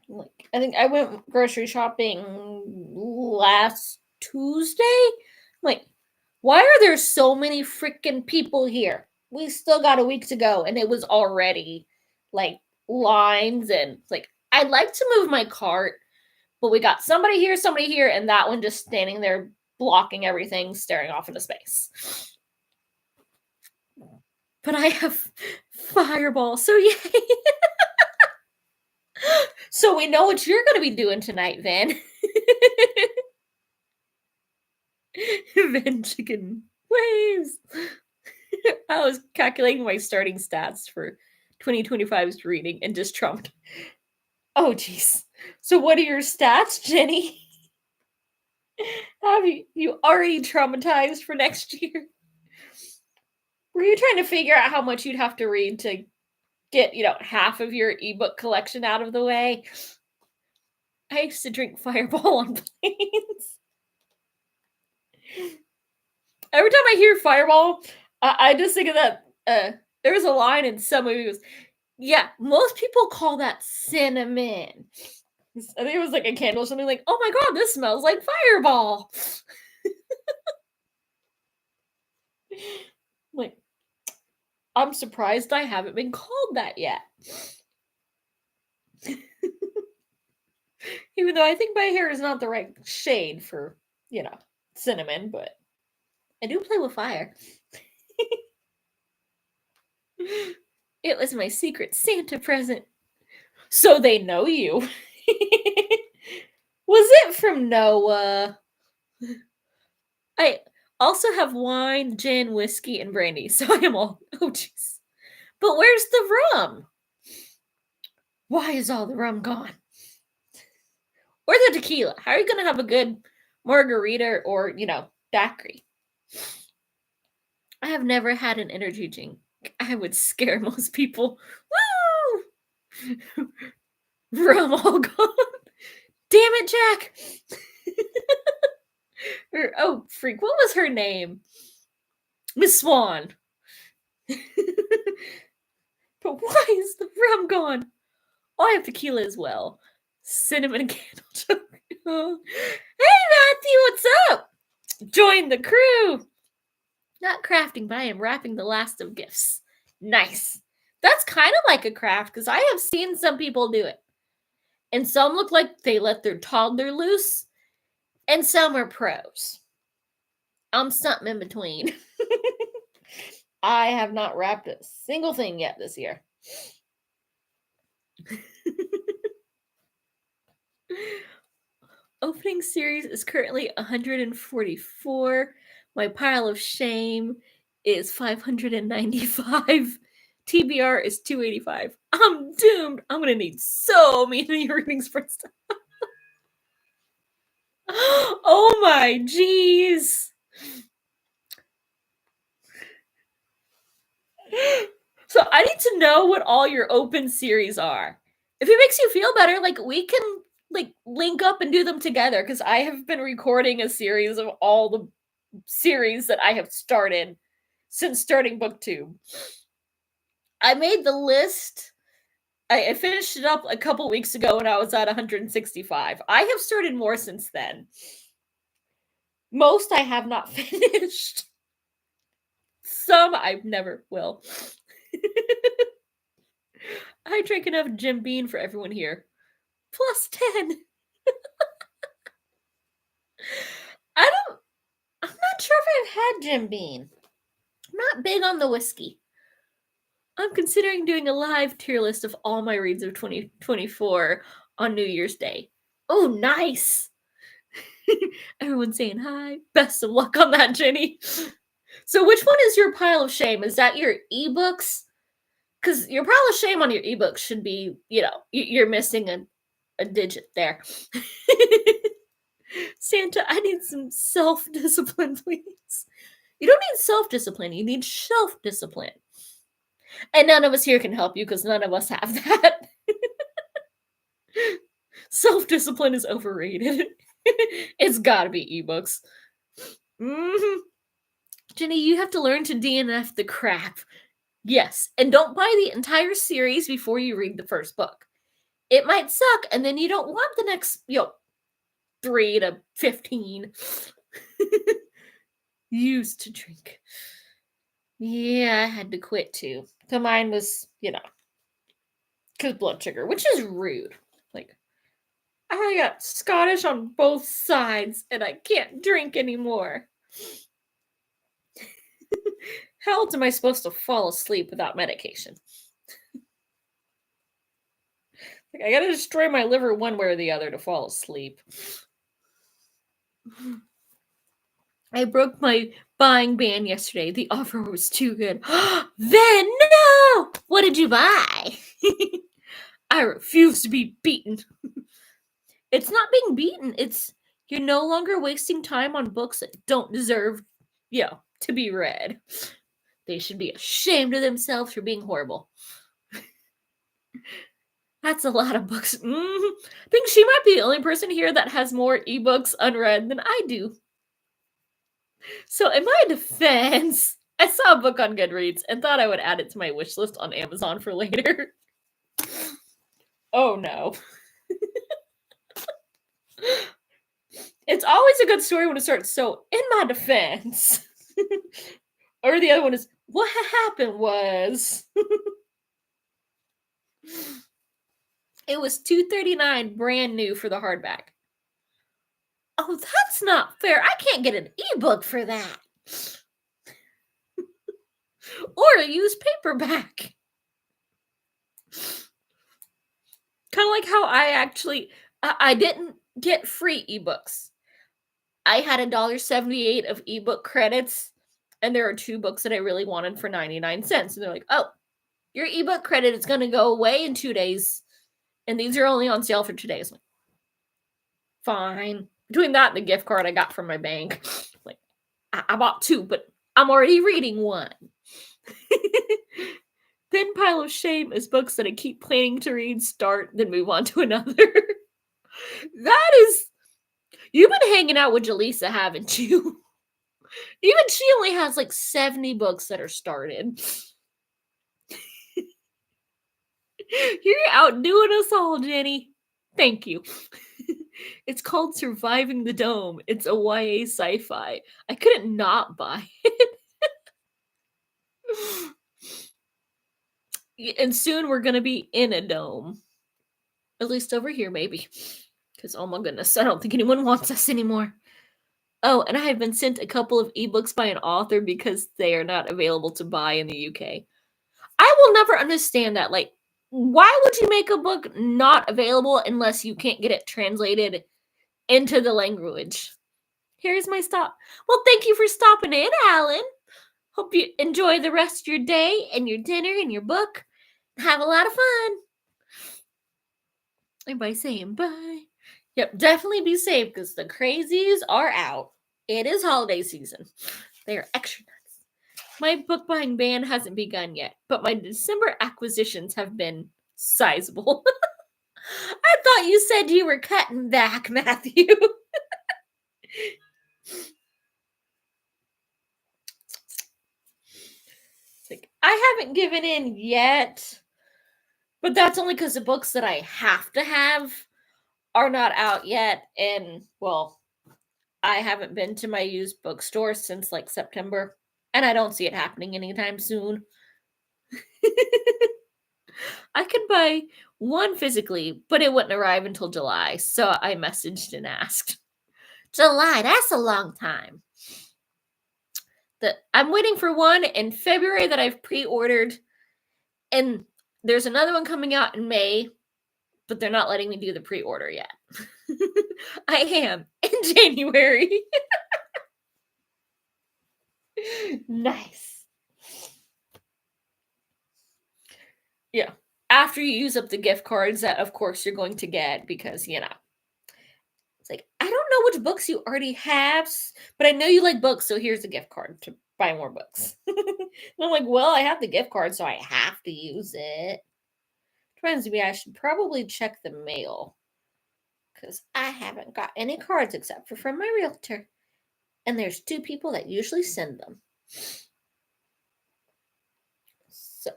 Like I think I went grocery shopping last Tuesday. Like, why are there so many freaking people here? We still got a week to go, and it was already like lines and like I'd like to move my cart, but we got somebody here, and that one just standing there blocking everything, staring off into space. But I have Fireball, so yay! So we know what you're going to be doing tonight, Van. Van chicken waves. I was calculating my starting stats for 2025's reading and just trumped. Oh, jeez. So what are your stats, Jenny? Have you already traumatized for next year? Were you trying to figure out how much you'd have to read to get, half of your ebook collection out of the way? I used to drink Fireball on planes. Every time I hear Fireball, I just think of that. There was a line in some movies. Yeah, most people call that cinnamon. I think it was like a candle or something like, oh my god, this smells like Fireball. Like, I'm surprised I haven't been called that yet. Even though I think my hair is not the right shade for, cinnamon, but I do play with fire. It was my secret Santa present. So they know you. Was it from Noah? I also have wine, gin, whiskey, and brandy, so I am all. Oh, jeez. But where's the rum? Why is all the rum gone? Or the tequila? How are you going to have a good margarita or, daiquiri? I have never had an energy drink. I would scare most people. Woo! Rum all gone. Damn it, Jack! Oh, freak. What was her name? Miss Swan. But why is the rum gone? Oh, I have tequila as well. Cinnamon candle choke. Hey, Matthew, what's up? Join the crew. Not crafting, but I am wrapping the last of gifts. Nice. That's kind of like a craft, because I have seen some people do it. And some look like they let their toddler loose, and some are pros. I'm something in between. I have not wrapped a single thing yet this year. Opening series is currently 144. My pile of shame is 595. TBR is 285. I'm doomed. I'm gonna need so many readings for stuff. Oh my jeez. So I need to know what all your open series are. If it makes you feel better, we can link up and do them together, because I have been recording a series of all the series that I have started since starting BookTube. I made the list. I finished it up a couple weeks ago and I was at 165. I have started more since then. Most I have not finished. Some I never will. I drank enough Jim Beam for everyone here. Plus 10. I'm not sure if I've had Jim Beam. I'm not big on the whiskey. I'm considering doing a live tier list of all my reads of 2024 on New Year's Day. Oh, nice. Everyone's saying hi. Best of luck on that, Jenny. So which one is your pile of shame? Is that your ebooks? Because your pile of shame on your ebooks should be, you're missing a digit there. Santa, I need some self-discipline, please. You don't need self-discipline. You need shelf-discipline. And none of us here can help you because none of us have that. Self-discipline is overrated. It's gotta be ebooks. Mm-hmm. Jenny, you have to learn to DNF the crap. Yes, and don't buy the entire series before you read the first book. It might suck, and then you don't want the next, 3 to 15. Used to drink. Yeah, I had to quit too. So mine was, because blood sugar, which is rude. I got Scottish on both sides, and I can't drink anymore. How else am I supposed to fall asleep without medication? I gotta destroy my liver one way or the other to fall asleep. I broke my buying ban yesterday. The offer was too good. Then no! What did you buy? I refuse to be beaten. It's not being beaten. It's you're no longer wasting time on books that don't deserve, to be read. They should be ashamed of themselves for being horrible. That's a lot of books. I think she might be the only person here that has more ebooks unread than I do. So, in my defense, I saw a book on Goodreads and thought I would add it to my wish list on Amazon for later. Oh no. It's always a good story when it starts, so, in my defense. Or the other one is, what happened was. It was $2.39 brand new for the hardback. Oh, that's not fair. I can't get an ebook for that. Or a used paperback. Kind of like how I didn't get free ebooks. I had $1.78 of ebook credits, and there are 2 books that I really wanted for 99 cents. And they're like, oh, your ebook credit is going to go away in 2 days, and these are only on sale for 2 days. Like, fine. Between that and the gift card I got from my bank, like, I bought 2, but I'm already reading 1. Thin pile of shame is books that I keep planning to read, start, then move on to another. That is... You've been hanging out with Jaleesa, haven't you? Even she only has like 70 books that are started. You're outdoing us all, Jenny. Thank you. It's called Surviving the Dome. It's a YA sci-fi. I couldn't not buy it. And soon we're going to be in a dome. At least over here, maybe. Because, oh my goodness, I don't think anyone wants us anymore. Oh, and I have been sent a couple of ebooks by an author because they are not available to buy in the UK. I will never understand that. Like, why would you make a book not available unless you can't get it translated into the language? Here's my stop. Well, thank you for stopping in, Alan. Hope you enjoy the rest of your day and your dinner and your book. Have a lot of fun. Everybody saying bye. Yep, definitely be safe because the crazies are out. It is holiday season. They are extra nuts. My book buying ban hasn't begun yet, but my December acquisitions have been sizable. I thought you said you were cutting back, Matthew. Like, I haven't given in yet, but that's only because the books that I have to have are not out yet. And, well, I haven't been to my used bookstore since like September, and I don't see it happening anytime soon. I could buy one physically, but it wouldn't arrive until July, so I messaged and asked. July, that's a long time. I'm waiting for one in February that I've pre-ordered, and there's another one coming out in May, but they're not letting me do the pre-order yet. I am in January. Nice. Yeah. After you use up the gift cards that, of course, you're going to get because, it's like, I don't know which books you already have, but I know you like books, so here's a gift card to buy more books. And I'm like, well, I have the gift card, so I have to use it. Reminds me, I should probably check the mail because I haven't got any cards except for from my realtor. And there's 2 people that usually send them. So,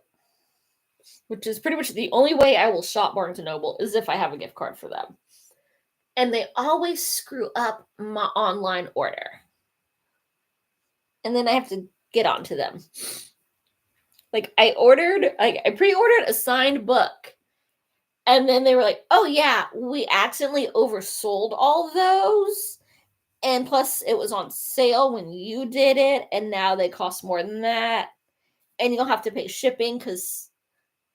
which is pretty much the only way I will shop Barnes & Noble is if I have a gift card for them. And they always screw up my online order. And then I have to get onto them. Like, I pre-ordered a signed book. And then they were like, oh yeah, we accidentally oversold all those. And plus, it was on sale when you did it. And now they cost more than that. And you'll have to pay shipping because,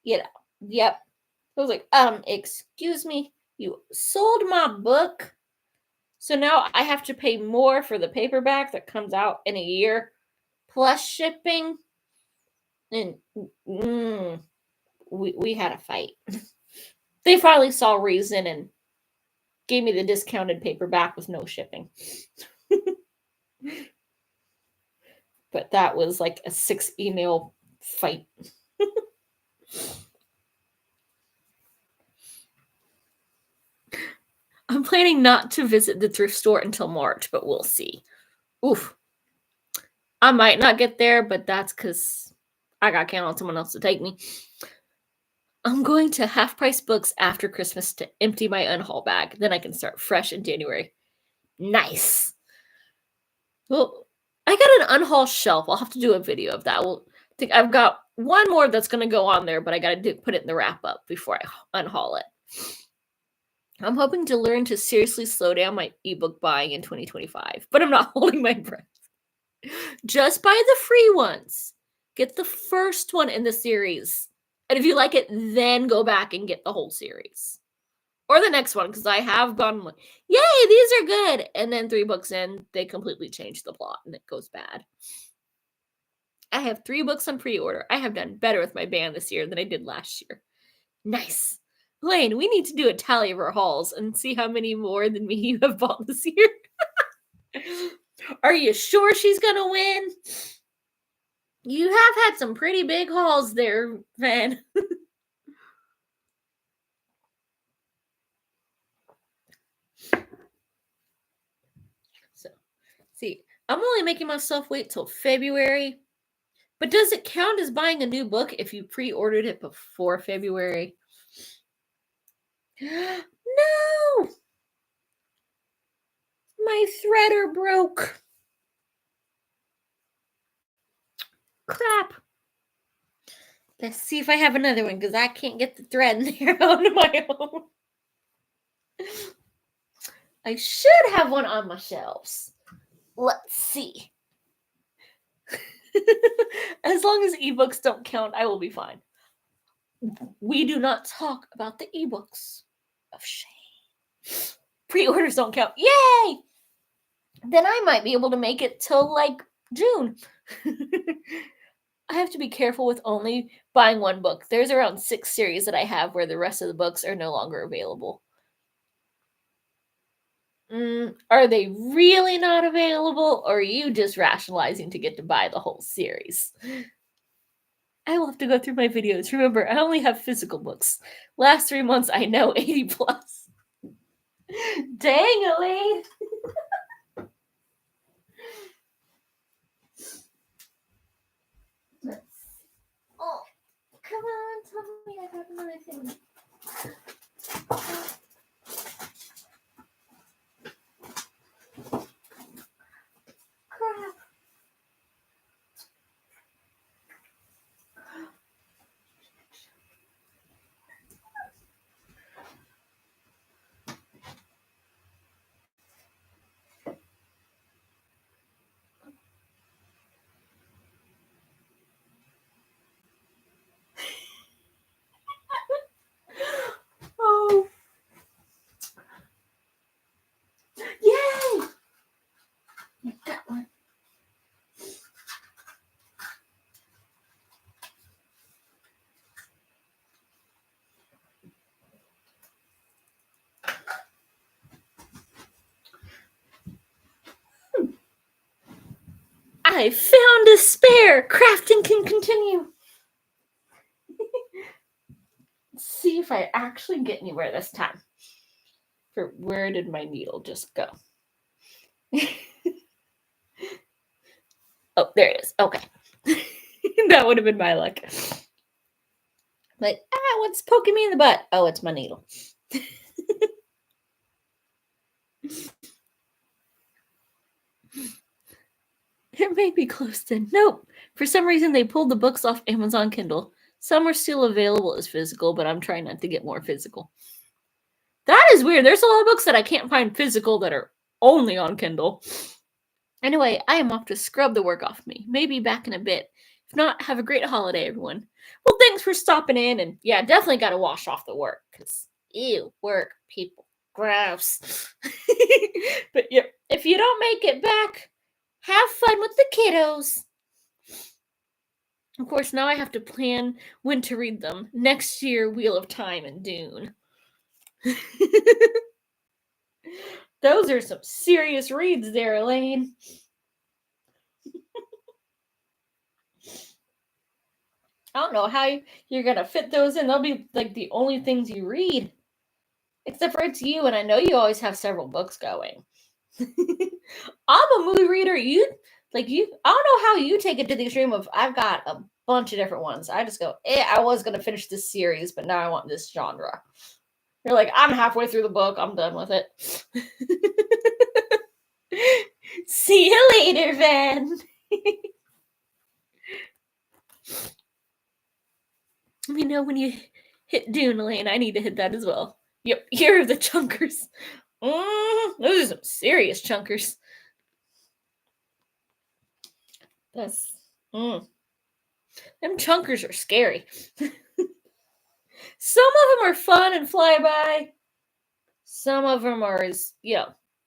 yep. I was like, excuse me, you sold my book. So now I have to pay more for the paperback that comes out in a year, plus shipping. And we had a fight. They finally saw reason and gave me the discounted paperback with no shipping. But that was like a 6 email fight. I'm planning not to visit the thrift store until March, but we'll see. Oof. I might not get there, but that's because I got to count on someone else to take me. I'm going to Half Price Books after Christmas to empty my unhaul bag. Then I can start fresh in January. Nice. Well, I got an unhaul shelf. I'll have to do a video of that. I think I've got one more that's going to go on there, but I got to put it in the wrap up before I unhaul it. I'm hoping to learn to seriously slow down my ebook buying in 2025, but I'm not holding my breath. Just buy the free ones. Get the first one in the series. And if you like it, then go back and get the whole series. Or the next one, because I have gone like, yay, these are good. And then 3 books in, they completely change the plot and it goes bad. I have 3 books on pre-order. I have done better with my band this year than I did last year. Nice. Lane, we need to do a tally of our hauls and see how many more than me you have bought this year. Are you sure she's gonna win? You have had some pretty big hauls there, Van. So, see, I'm only making myself wait till February. But does it count as buying a new book if you pre-ordered it before February? No! My threader broke. Crap. Let's see if I have another one, because I can't get the thread in there on my own. I should have one on my shelves. Let's see. As long as ebooks don't count, I will be fine. We do not talk about the ebooks of shame. Pre-orders don't count. Yay! Then I might be able to make it till like June. I have to be careful with only buying one book. There's around 6 series that I have where the rest of the books are no longer available. Are they really not available, or are you just rationalizing to get to buy the whole series? I will have to go through my videos. Remember, I only have physical books. Last 3 months, I know 80 plus. Dang, Elaine. Oh, come on, tell me I have another thing. Crap. Oh. Yay! That one. I found a spare. Crafting can continue. Let's see if I actually get anywhere this time. Where did my needle just go? Oh, there it is. Okay. That would have been my luck. Like, what's poking me in the butt? Oh, it's my needle. It may be close to. Nope. For some reason, they pulled the books off Amazon Kindle. Some are still available as physical, but I'm trying not to get more physical. That is weird. There's a lot of books that I can't find physical that are only on Kindle. Anyway, I am off to scrub the work off me. Maybe back in a bit. If not, have a great holiday, everyone. Well, thanks for stopping in. And yeah, definitely got to wash off the work. Because, ew, work, people. Gross. But yeah, if you don't make it back, have fun with the kiddos. Of course, now I have to plan when to read them. Next year, Wheel of Time and Dune. Those are some serious reads there, Elaine. I don't know how you're gonna fit those in. They'll be like the only things you read. Except for it's you, and I know you always have several books going. I'm a movie reader. I don't know how you take it to the extreme of I've got a bunch of different ones. I just go, I was gonna finish this series, but now I want this genre. You're like, I'm halfway through the book, I'm done with it. See you later, Van. Let me know when you hit Dune, Elaine. I need to hit that as well. Yep, here are the chunkers. Those are some serious chunkers. That's them chunkers are scary. Some of them are fun and fly by. Some of them are as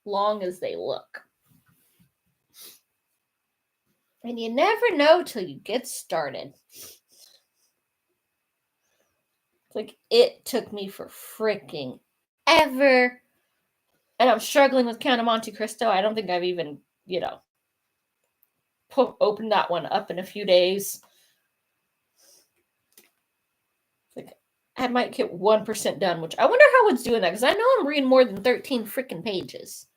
long as they look. And you never know till you get started. It's like it took me for freaking ever. And I'm struggling with Count of Monte Cristo. I don't think I've even, opened that one up in a few days. It's like I might get 1% done, which I wonder how it's doing that, because I know I'm reading more than 13 freaking pages.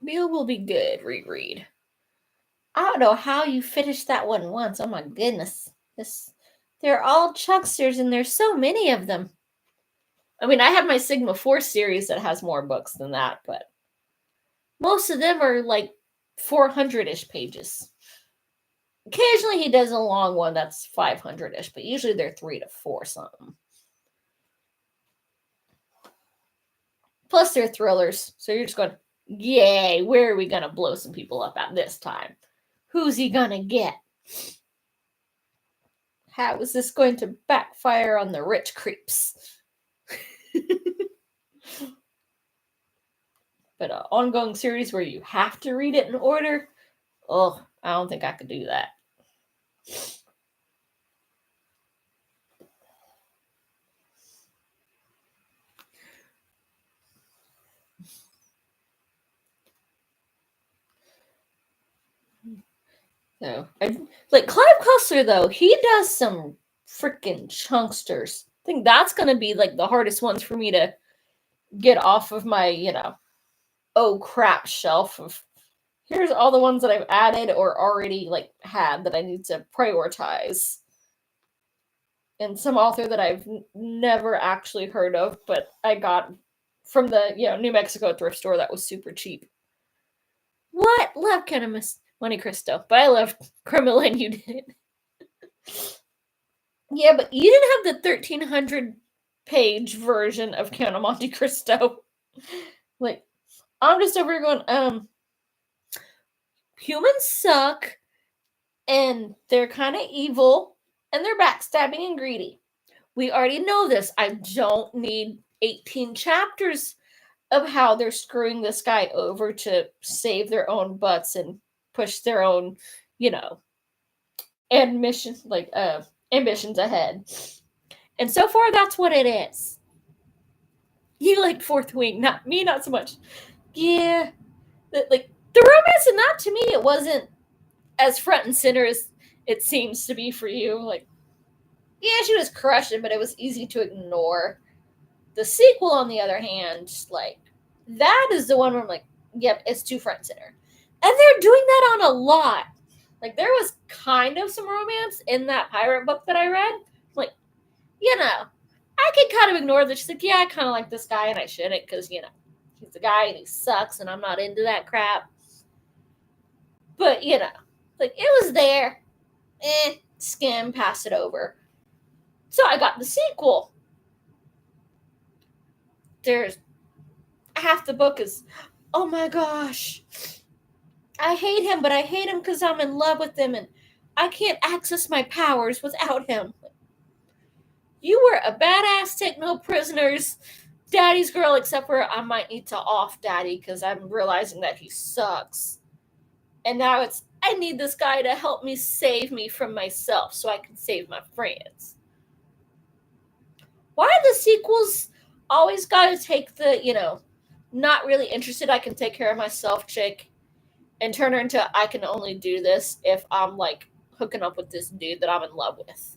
Meal will be good, reread. I don't know how you finished that one once. Oh my goodness. They're all chucksters, and there's so many of them. I mean, I have my Sigma 4 series that has more books than that, but most of them are like 400-ish pages. Occasionally he does a long one that's 500-ish, but usually they're 3 to 4 something. Plus they're thrillers, so you're just going, yay, where are we going to blow some people up at this time? Who's he going to get? How is this going to backfire on the rich creeps? But an ongoing series where you have to read it in order, I don't think I could do that. So, like Clive Cussler, though, he does some freaking chunksters. I think that's going to be like the hardest ones for me to get off of my, oh crap shelf of here's all the ones that I've added or already like had that I need to prioritize. And some author that I've never actually heard of, but I got from the New Mexico thrift store that was super cheap. What? Love kind of Miss Monte Cristo, but I love Criminal and you did. Yeah, but you didn't have the 1,300 page version of Count of Monte Cristo. Like, I'm just over here going, humans suck, and they're kind of evil, and they're backstabbing and greedy. We already know this. I don't need 18 chapters of how they're screwing this guy over to save their own butts and push their own, ambitions ahead. And so far, that's what it is. You like Fourth Wing, not me, not so much. Yeah, the romance in that, to me, it wasn't as front and center as it seems to be for you. Like, yeah, she was crushing, but it was easy to ignore. The sequel, on the other hand, like, that is the one where I'm like, yep, it's too front and center. And they're doing that on a lot. Like, there was kind of some romance in that pirate book that I read. Like, I could kind of ignore that. She's like, yeah, I kind of like this guy, and I shouldn't, because, he's the guy, and he sucks, and I'm not into that crap. But, like, it was there. Skim, pass it over. So I got the sequel. There's half the book is, oh my gosh, I hate him, but I hate him because I'm in love with him, and I can't access my powers without him. You were a badass, take no prisoners, daddy's girl, except for I might need to off daddy because I'm realizing that he sucks. And now it's, I need this guy to help me save me from myself so I can save my friends. Why are the sequels always gotta take the, not really interested, I can take care of myself chick and turn her into I can only do this if I'm like hooking up with this dude that I'm in love with?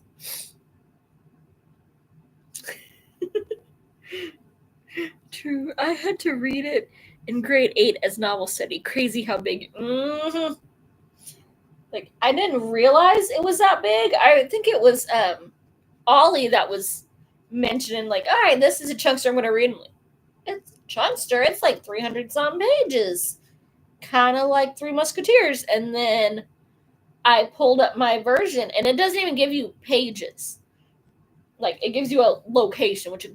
True. I had to read it in grade 8 as novel study. Crazy how big. Like, I didn't realize it was that big. I think it was Ollie that was mentioning, like, all right, this is a chunkster I'm going to read. I'm like, it's chunkster. It's like 300 some pages. Kind of like Three Musketeers. And then I pulled up my version, and it doesn't even give you pages. Like, it gives you a location, which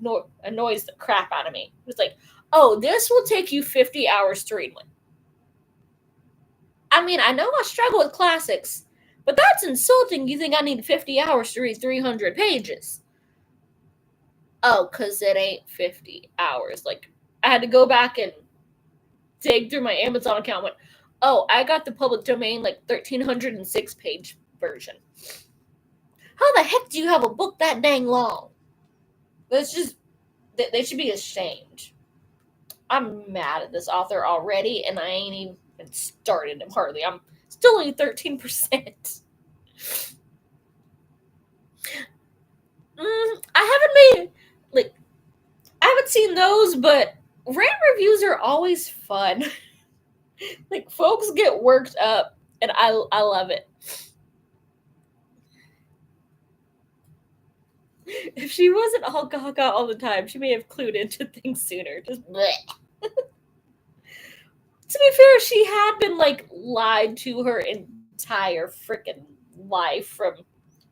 annoys the crap out of me. It's like, oh, this will take you 50 hours to read one. I mean, I know I struggle with classics, but that's insulting. You think I need 50 hours to read 300 pages? Oh, because it ain't 50 hours. Like, I had to go back and dig through my Amazon account. Went, oh, I got the public domain, like, 1,306 page version. How the heck do you have a book that dang long? That's just, they should be ashamed. I'm mad at this author already, and I ain't even started him hardly. I'm still only 13%. I haven't made, like, I haven't seen those, but rant reviews are always fun. Like, folks get worked up, and I love it. If she wasn't all gaga all the time, she may have clued into things sooner. Just bleh. To be fair, she had been, like, lied to her entire freaking life from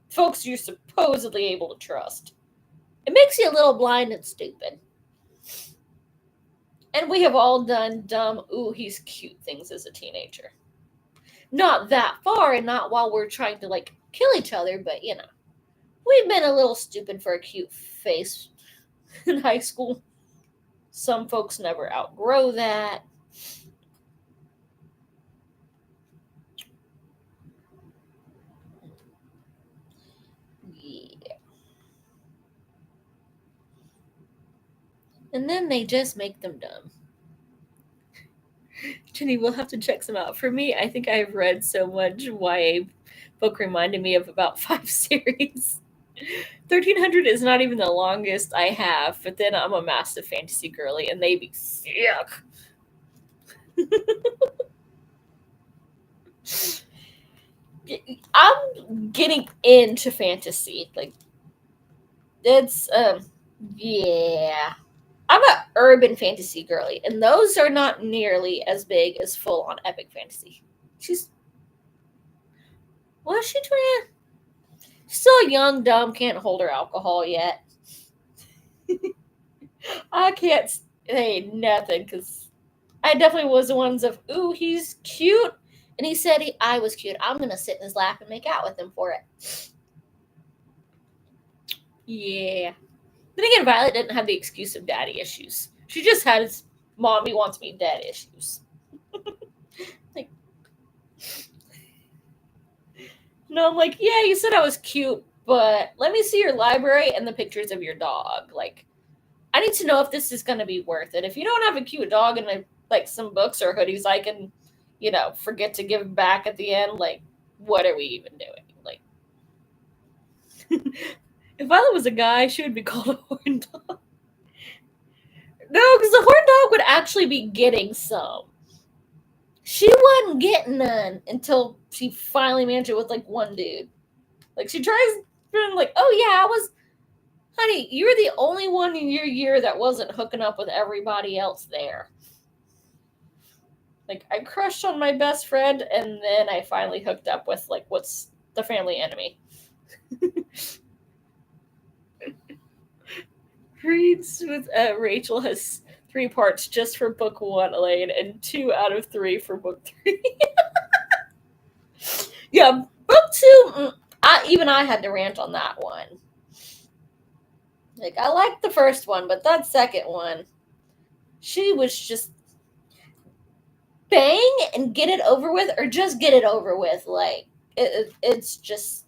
folks you're supposedly able to trust. It makes you a little blind and stupid. And we have all done dumb, ooh, he's cute things as a teenager. Not that far, and not while we're trying to, like, kill each other, but, we've been a little stupid for a cute face in high school. Some folks never outgrow that. Yeah. And then they just make them dumb. Jenny, we'll have to check some out. For me, I think I've read so much YA book reminded me of about 5 series. 1,300 is not even the longest I have, but then I'm a massive fantasy girly, and they be sick. I'm getting into fantasy. Like, it's, yeah. I'm a urban fantasy girly, and those are not nearly as big as full on epic fantasy. What's she doing? Still young, dumb, can't hold her alcohol yet. I can't say nothing because I definitely was the ones of, ooh, he's cute. And he said I was cute. I'm going to sit in his lap and make out with him for it. Yeah. Then again, Violet didn't have the excuse of daddy issues. She just had his mommy wants me dead issues. Like, no, I'm like, yeah, you said I was cute, but let me see your library and the pictures of your dog. Like, I need to know if this is going to be worth it. If you don't have a cute dog and like some books or hoodies I can, forget to give back at the end, like, what are we even doing? Like, if Violet was a guy, she would be called a horn dog. No, because the horn dog would actually be getting some. She wasn't getting none until she finally managed it with like one dude. Like, she tries, like, oh yeah, honey, you're the only one in your year that wasn't hooking up with everybody else there. Like, I crushed on my best friend, and then I finally hooked up with, like, what's the family enemy. Reads with Rachel has 3 parts just for book 1, Elaine, and 2 out of 3 for book 3. Yeah, book 2, I had to rant on that one. Like, I liked the first one, but that second one, she was just bang and get it over with, or just get it over with. Like, it's just,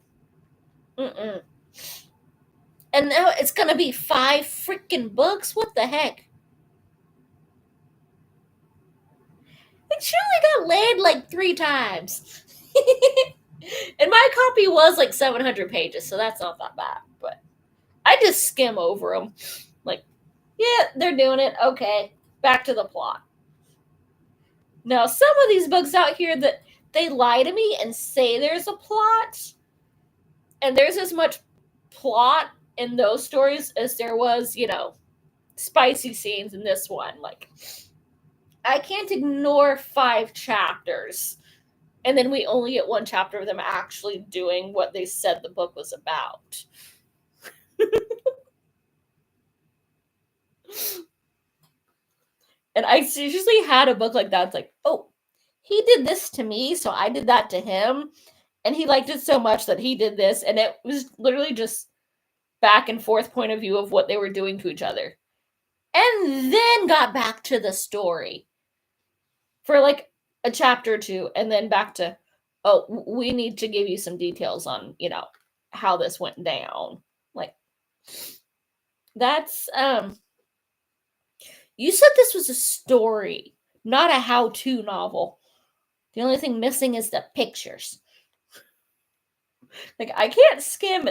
And now it's gonna be 5 freaking books? What the heck? Like, she only got laid like 3 times. And my copy was like 700 pages, so that's not that bad. But I just skim over them. Like, yeah, they're doing it. Okay, back to the plot. Now, some of these books out here that they lie to me and say there's a plot, and there's as much plot in those stories as there was, spicy scenes in this one. Like, I can't ignore 5 chapters, and then we only get 1 chapter of them actually doing what they said the book was about. And I seriously had a book like that. It's like, oh, he did this to me, so I did that to him. And he liked it so much that he did this. And it was literally just back and forth point of view of what they were doing to each other. And then got back to the story for like a chapter or 2. And then back to, oh, we need to give you some details on, how this went down. Like, that's, you said this was a story, not a how-to novel. The only thing missing is the pictures. Like, I can't skim,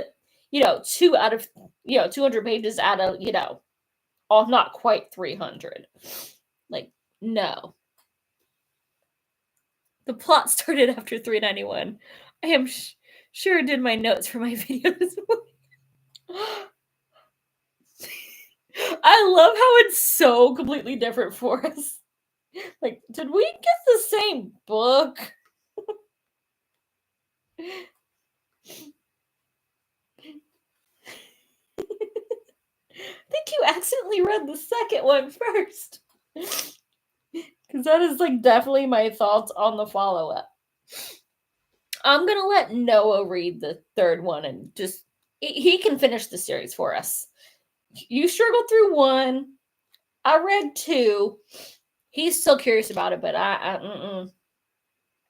2 out of, 200 pages out of, not quite 300. Like, no. The plot started after 391. I am sure I did my notes for my video this morning. I love how it's so completely different for us. Like, did we get the same book? I think you accidentally read the second one first. Because that is like definitely my thoughts on the follow-up. I'm gonna let Noah read the third one and just he can finish the series for us. You struggled through 1. I read 2. He's still curious about it, but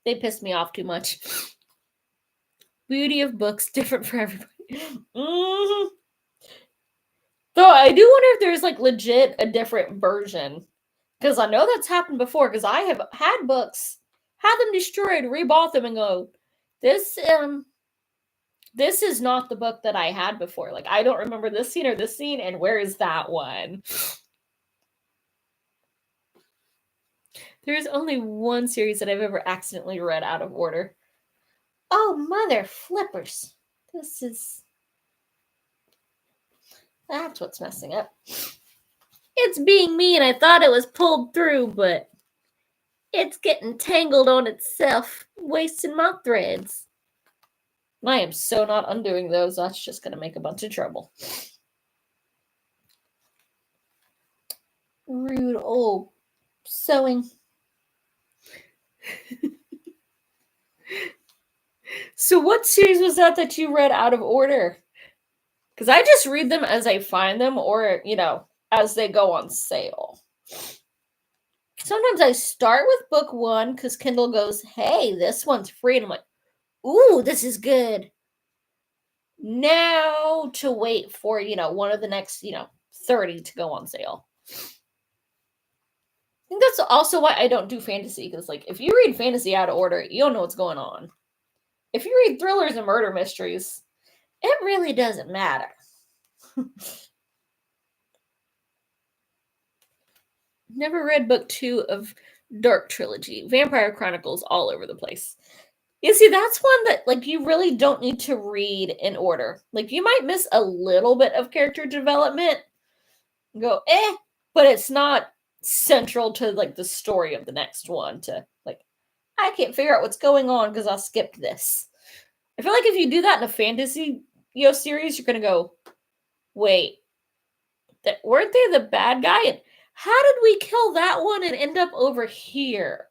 they pissed me off too much. Beauty of books, different for everybody. Mm-hmm. Though I do wonder if there's like legit a different version. Because I know that's happened before, because I have had books, had them destroyed, rebought them, and go, this is not the book that I had before. Like, I don't remember this scene or this scene, and where is that one? There's only 1 series that I've ever accidentally read out of order. Oh, mother flippers. That's what's messing up. It's being me, and I thought it was pulled through, but it's getting tangled on itself, wasting my threads. I am so not undoing those. That's just going to make a bunch of trouble. Rude old sewing. So what series was that you read out of order? Because I just read them as I find them or, as they go on sale. Sometimes I start with book 1 because Kindle goes, hey, this one's free. And I'm like, ooh, this is good. Now to wait for, one of the next, 30 to go on sale. I think that's also why I don't do fantasy. Because, like, if you read fantasy out of order, you don't know what's going on. If you read thrillers and murder mysteries, it really doesn't matter. Never read book 2 of Dark Trilogy. Vampire Chronicles all over the place. You see, that's one that, like, you really don't need to read in order. Like, you might miss a little bit of character development. Go, but it's not central to, like, the story of the next one to, like, I can't figure out what's going on because I skipped this. I feel like if you do that in a fantasy, series, you're going to go, wait, weren't they the bad guy? And how did we kill that one and end up over here?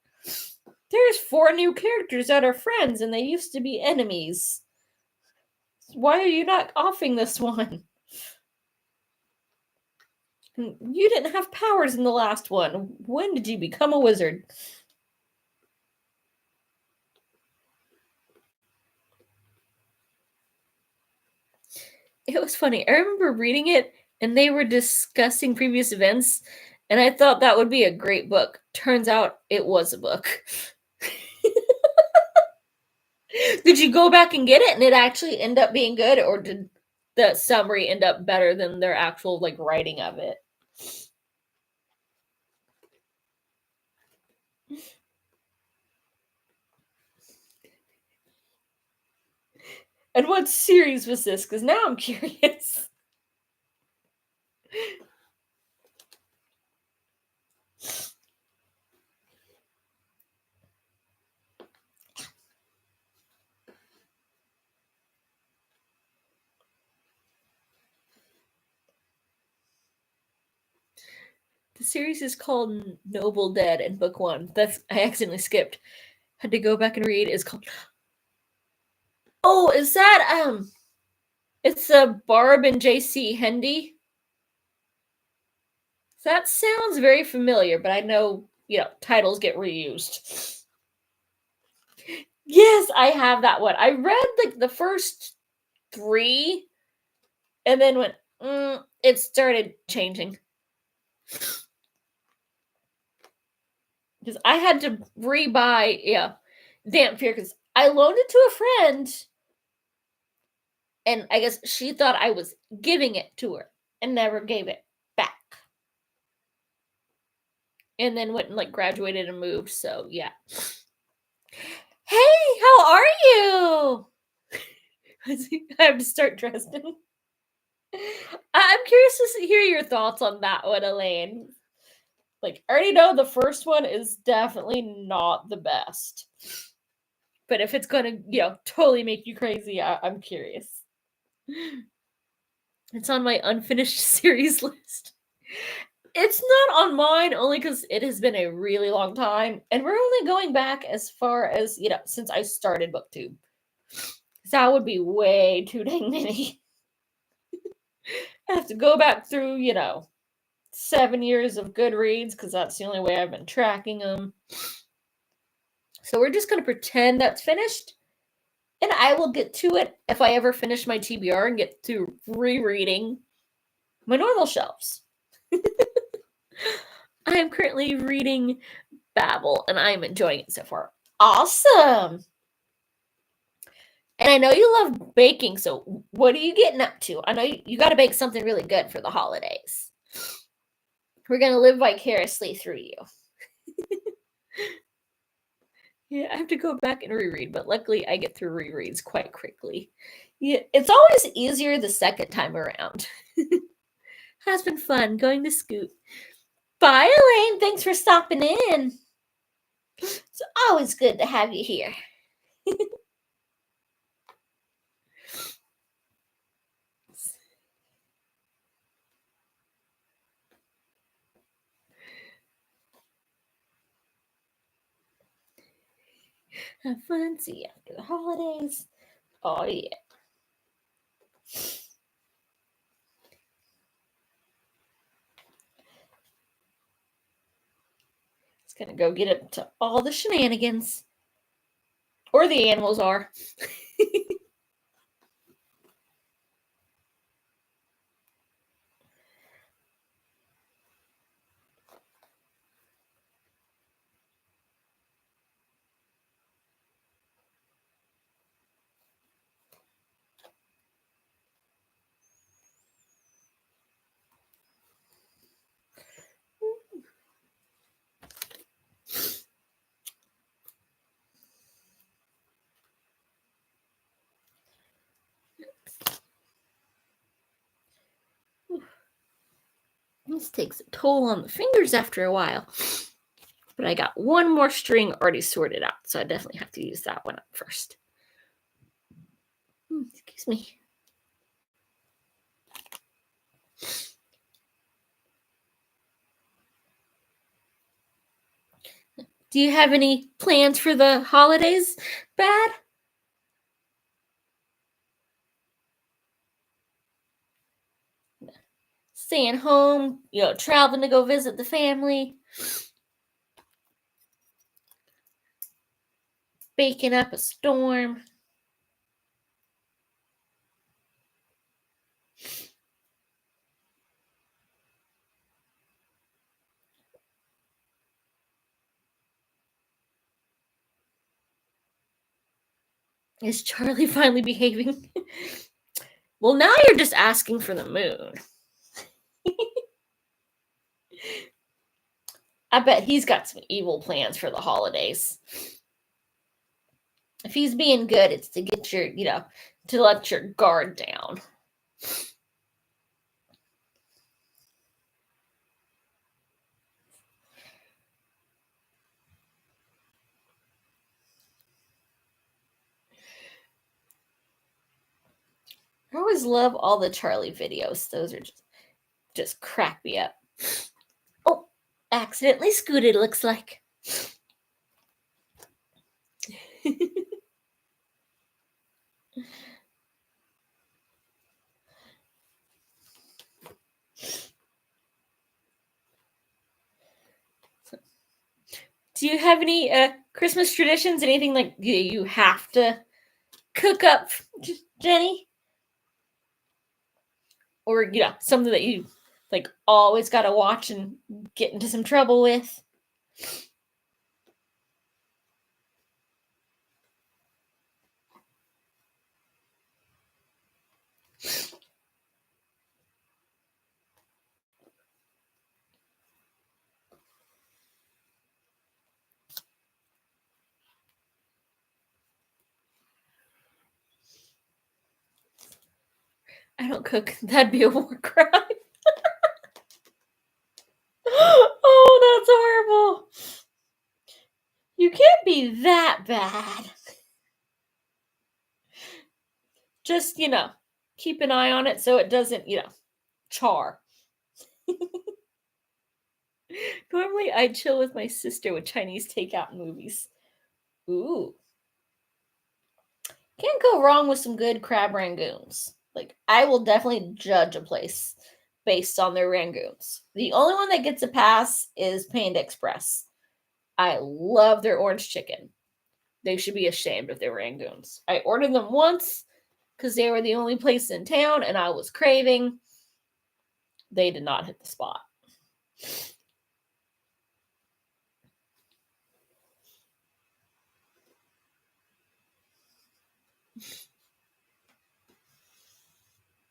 There's 4 new characters that are friends and they used to be enemies. Why are you not offing this one? You didn't have powers in the last one. When did you become a wizard? It was funny. I remember reading it, and they were discussing previous events, and I thought that would be a great book. Turns out it was a book. Did you go back and get it, and it actually end up being good, or did the summary end up better than their actual like writing of it? And what series was this? Because now I'm curious. The series is called Noble Dead in book one. That's I accidentally skipped. Had to go back and read. It's called. Oh, is that It's a Barb and J.C. Hendy. That sounds very familiar, but I know titles get reused. Yes, I have that one. I read like the first 3, and then went. It started changing. Because I had to rebuy, Damp Fear, because I loaned it to a friend, and I guess she thought I was giving it to her and never gave it back. And then went and like graduated and moved, so yeah. Hey, how are you? I have to start Dresden. I'm curious to hear your thoughts on that one, Elaine. Like, I already know the first one is definitely not the best. But if it's gonna, totally make you crazy, I'm curious. It's on my unfinished series list. It's not on mine only because it has been a really long time, and we're only going back as far as, since I started BookTube. That would be way too dang many. I have to go back through, 7 years of Goodreads, because that's the only way I've been tracking them. So we're just going to pretend that's finished, and I will get to it if I ever finish my TBR and get to rereading my normal shelves. I am currently reading Babel, and I am enjoying it so far. Awesome! And I know you love baking, so what are you getting up to? I know you got to bake something really good for the holidays. We're going to live vicariously through you. Yeah, I have to go back and reread, but luckily I get through rereads quite quickly. Yeah, it's always easier the second time around. Has been fun going to Scoot. Bye, Elaine. Thanks for stopping in. It's always good to have you here. Have fun. See you after the holidays. Oh, yeah. It's gonna go get up to all the shenanigans. Or the animals are. This takes a toll on the fingers after a while. But I got one more string already sorted out, so I definitely have to use that one up first. Excuse me. Do you have any plans for the holidays, Bad? Staying home, traveling to go visit the family, baking up a storm. Is Charlie finally behaving? Well, now you're just asking for the moon. I bet he's got some evil plans for the holidays. If he's being good, it's to get your, to let your guard down. I always love all the Charlie videos. Those are just crack me up. Oh, accidentally scooted, looks like. Do you have any Christmas traditions? Anything like you have to cook up, Jenny? Or something that you like always got to watch and get into some trouble with? I don't cook. That'd be a war crime. Oh, that's horrible. You can't be that bad. Just, keep an eye on it so it doesn't, char. Normally, I chill with my sister with Chinese takeout movies. Ooh. Can't go wrong with some good crab rangoons. Like, I will definitely judge a place based on their rangoons. The only one that gets a pass is Panda Express. I love their orange chicken. They should be ashamed of their rangoons. I ordered them once because they were the only place in town and I was craving. They did not hit the spot.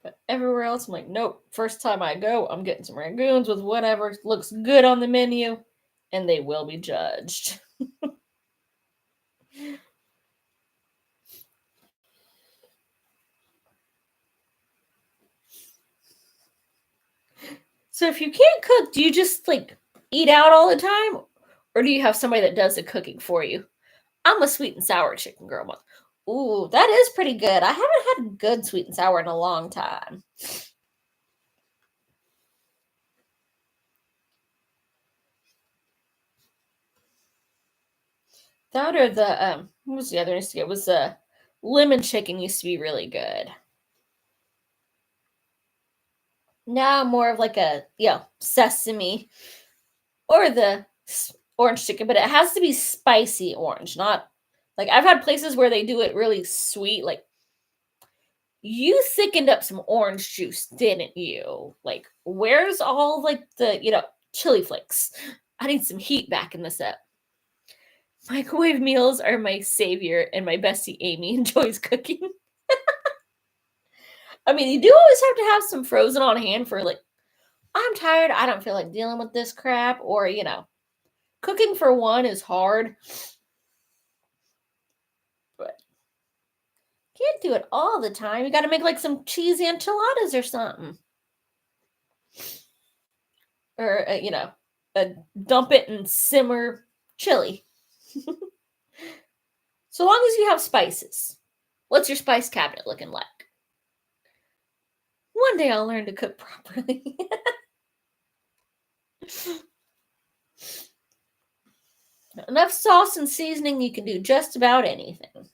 But everywhere else, I'm like, nope. First time I go, I'm getting some rangoons with whatever looks good on the menu, and they will be judged. So if you can't cook, do you just like eat out all the time? Or do you have somebody that does the cooking for you? I'm a sweet and sour chicken girl. Ooh, that is pretty good. I haven't had good sweet and sour in a long time. That or the what was the other one? It was lemon chicken used to be really good. Now more of like a sesame or the orange chicken, but it has to be spicy orange, not like I've had places where they do it really sweet. Like you thickened up some orange juice, didn't you? Like where's all like the chili flakes? I need some heat back in this up. Microwave meals are my savior, and my bestie Amy enjoys cooking. I mean, you do always have to have some frozen on hand for like, I'm tired, I don't feel like dealing with this crap, or cooking for one is hard, but can't do it all the time. You got to make like some cheesy enchiladas or something, or a dump it and simmer chili. So long as you have spices. What's your spice cabinet looking like? One day I'll learn to cook properly. Enough sauce and seasoning, you can do just about anything.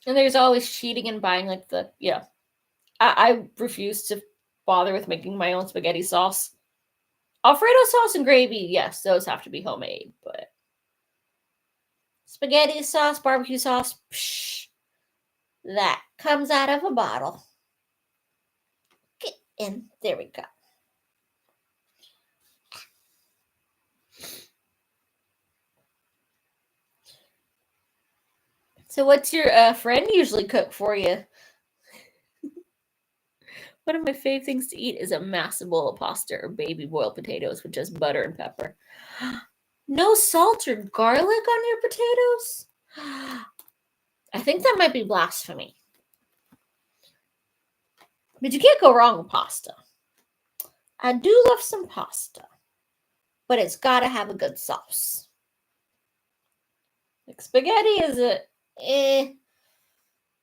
And there's always cheating and buying like I refuse to bother with making my own spaghetti sauce. Alfredo sauce and gravy, yes, those have to be homemade, but spaghetti sauce, barbecue sauce, psh, that comes out of a bottle. Get in. There we go. So what's your friend usually cook for you? One of my fave things to eat is a massive bowl of pasta or baby boiled potatoes with just butter and pepper. No salt or garlic on your potatoes? I think that might be blasphemy. But you can't go wrong with pasta. I do love some pasta, but it's gotta have a good sauce. Like spaghetti is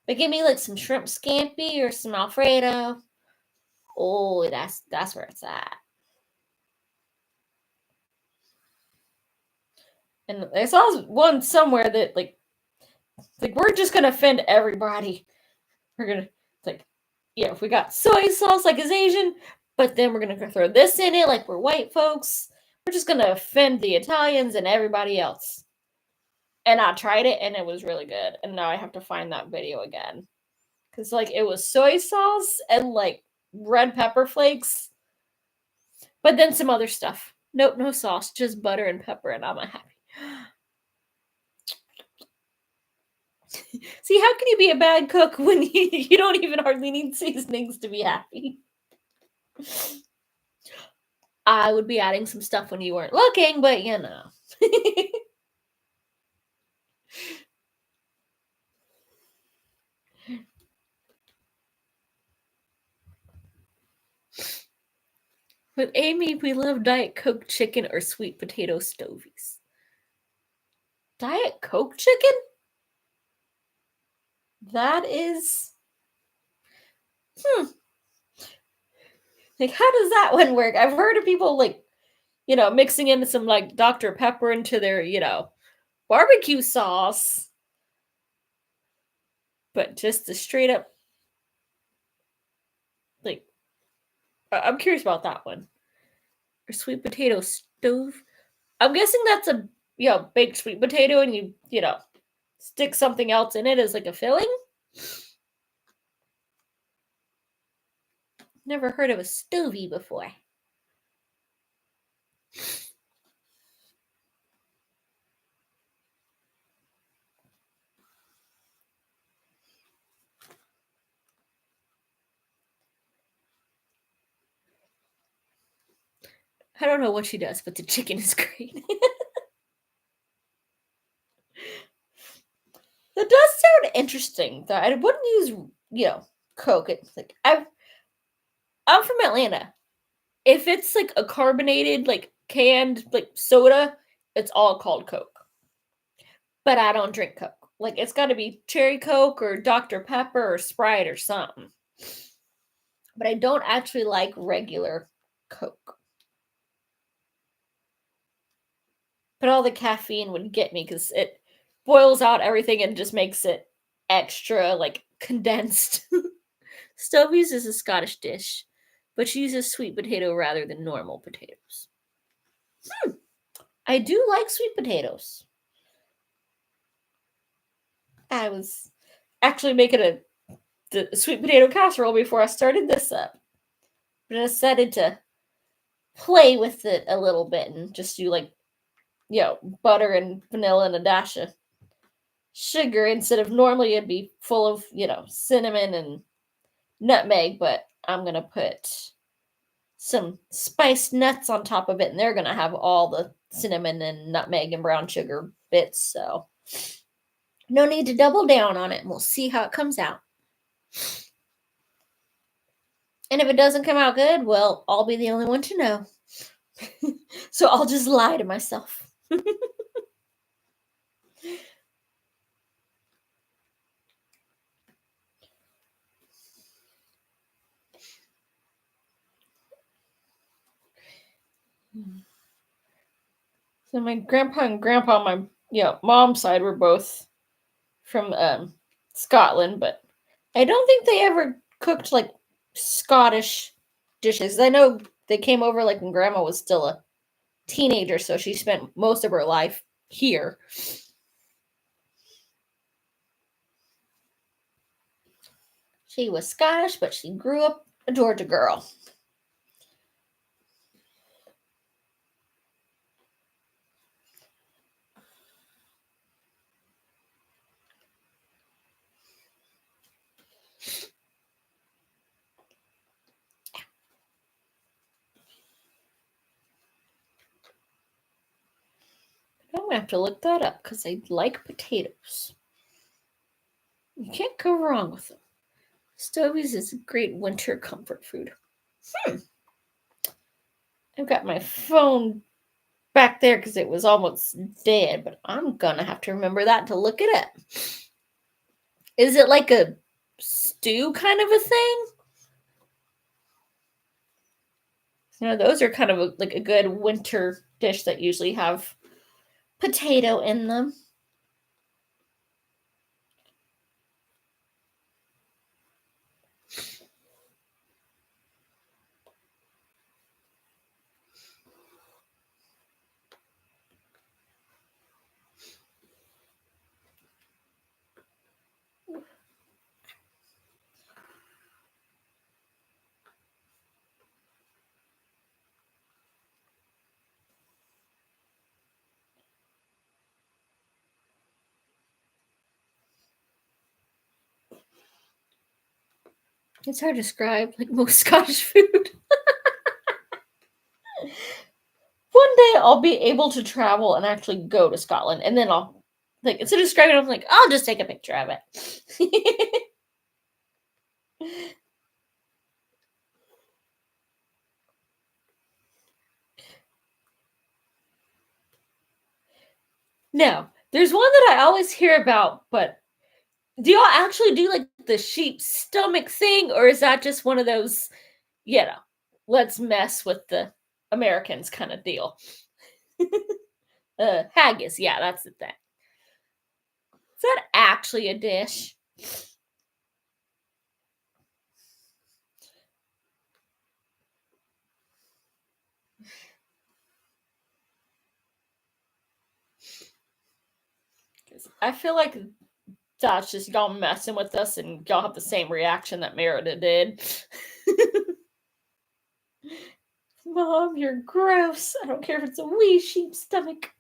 but give me like some shrimp scampi or some Alfredo. Oh, that's where it's at. And I saw one somewhere that like we're just gonna offend everybody. We're gonna like, yeah, if we got soy sauce like is Asian, but then we're gonna throw this in it like we're white folks. We're just gonna offend the Italians and everybody else. And I tried it and it was really good. And now I have to find that video again. Cause like it was soy sauce and like red pepper flakes, but then some other stuff. Nope, no sauce, just butter and pepper, and I'm happy. See, how can you be a bad cook when you don't even hardly need seasonings to be happy? I would be adding some stuff when you weren't looking, but you know. With Amy, we love Diet Coke chicken or sweet potato stovies. Diet Coke chicken? That is. Like, how does that one work? I've heard of people, like, mixing in some, like, Dr. Pepper into their, barbecue sauce. But just the straight up, like, I'm curious about that one. Or sweet potato stove. I'm guessing that's a, baked sweet potato and you stick something else in it as, like, a filling? Never heard of a stovey before. I don't know what she does, but the chicken is great. That does sound interesting. Though I wouldn't use, Coke. It's like I'm from Atlanta. If it's like a carbonated, like canned, like soda, it's all called Coke. But I don't drink Coke. Like it's got to be cherry Coke or Dr. Pepper or Sprite or something. But I don't actually like regular Coke. But all the caffeine would get me because it boils out everything and just makes it extra, like condensed. Stovies is a Scottish dish, but she uses sweet potato rather than normal potatoes. I do like sweet potatoes. I was actually making the sweet potato casserole before I started this up. But I decided to play with it a little bit and just do like, butter and vanilla and a dash of sugar instead of normally it'd be full of, cinnamon and nutmeg, but I'm going to put some spiced nuts on top of it and they're going to have all the cinnamon and nutmeg and brown sugar bits. So no need to double down on it and we'll see how it comes out. And if it doesn't come out good, well, I'll be the only one to know. So I'll just lie to myself. So my grandpa and grandpa on my mom's side were both from Scotland, but I don't think they ever cooked like Scottish dishes. I know they came over like when grandma was still a teenager, so she spent most of her life here. She was Scottish, but she grew up a Georgia girl. gonna have to look that up because I like potatoes. You can't go wrong with them. Stovies is a great winter comfort food. I've got my phone back there because it was almost dead, but I'm gonna have to remember that to look it up. Is it like a stew kind of a thing? Those are kind of like a good winter dish that usually have potato in them. It's hard to describe, like most Scottish food. One day I'll be able to travel and actually go to Scotland, and then I'll, like, instead of describing it, I'm like, I'll just take a picture of it. Now, there's one that I always hear about, but do y'all actually do like the sheep stomach thing, or is that just one of those, let's mess with the Americans kind of deal? Haggis, yeah, that's the thing. Is that actually a dish? I feel like that's just y'all messing with us, and y'all have the same reaction that Merida did. Mom, you're gross. I don't care if it's a wee sheep stomach.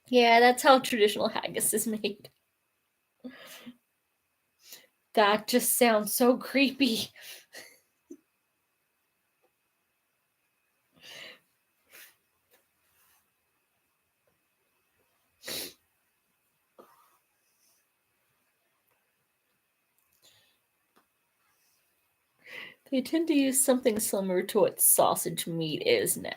Yeah, that's how traditional haggis is made. That just sounds so creepy. They tend to use something similar to what sausage meat is now.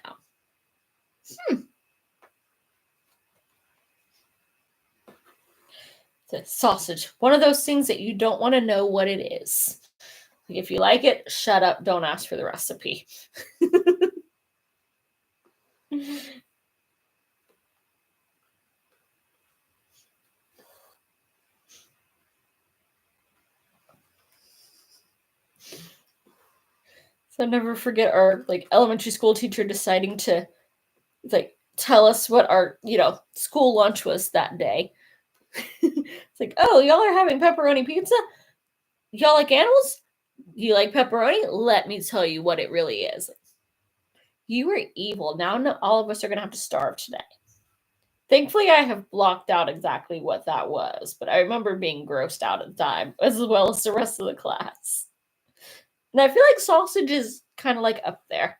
The sausage, one of those things that you don't want to know what it is. If you like it, shut up. Don't ask for the recipe. So I'll never forget our elementary school teacher deciding to tell us what our school lunch was that day. It's like, oh, y'all are having pepperoni pizza? Y'all like animals? You like pepperoni? Let me tell you what it really is. You were evil. Now all of us are going to have to starve today. Thankfully, I have blocked out exactly what that was, but I remember being grossed out at the time, as well as the rest of the class. And I feel like sausage is kind of like up there,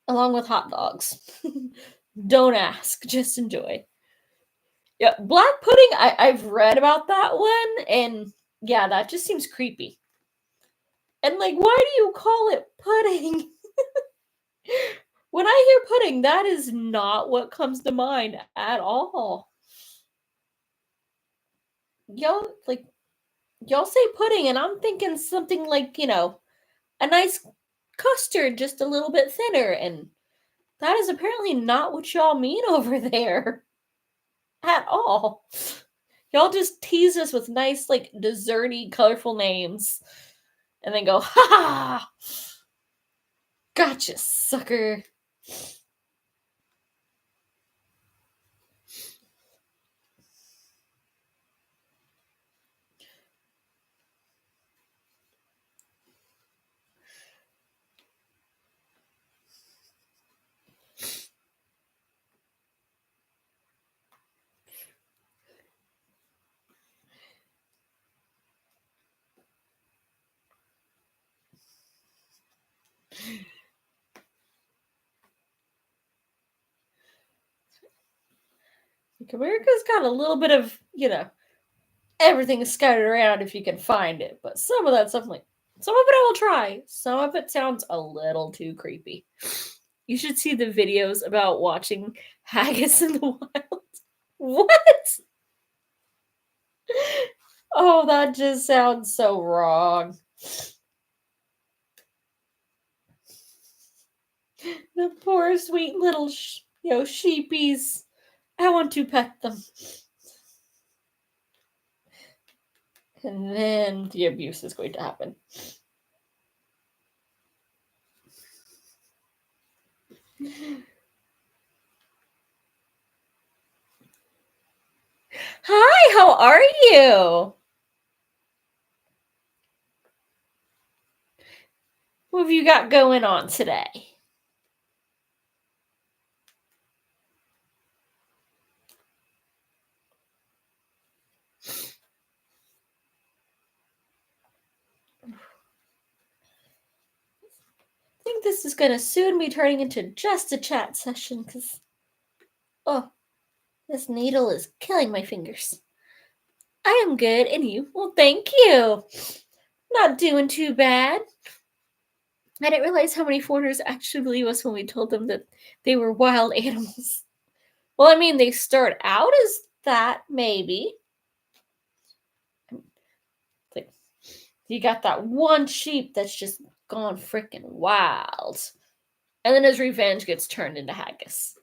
along with hot dogs. Don't ask, just enjoy. Yeah, black pudding, I've read about that one, and yeah, that just seems creepy. And why do you call it pudding? When I hear pudding, that is not what comes to mind at all. Y'all y'all say pudding, and I'm thinking something like, a nice custard, just a little bit thinner, and that is apparently not what y'all mean over there at all. Y'all just tease us with nice, desserty, colorful names, and then go, ha ha! Gotcha, sucker. America's got a little bit of, everything is scattered around if you can find it. But some of that stuff, some of it I will try. Some of it sounds a little too creepy. You should see the videos about watching haggis in the wild. What? Oh, that just sounds so wrong. The poor sweet little sheepies. I want to pet them. And then the abuse is going to happen. Hi, how are you? What have you got going on today? I think this is going to soon be turning into just a chat session because, this needle is killing my fingers. I am good, and you? Well, thank you. Not doing too bad. I didn't realize how many foreigners actually believe us when we told them that they were wild animals. Well, I mean, they start out as that, maybe. You got that one sheep that's just gone freaking wild. And then his revenge gets turned into haggis.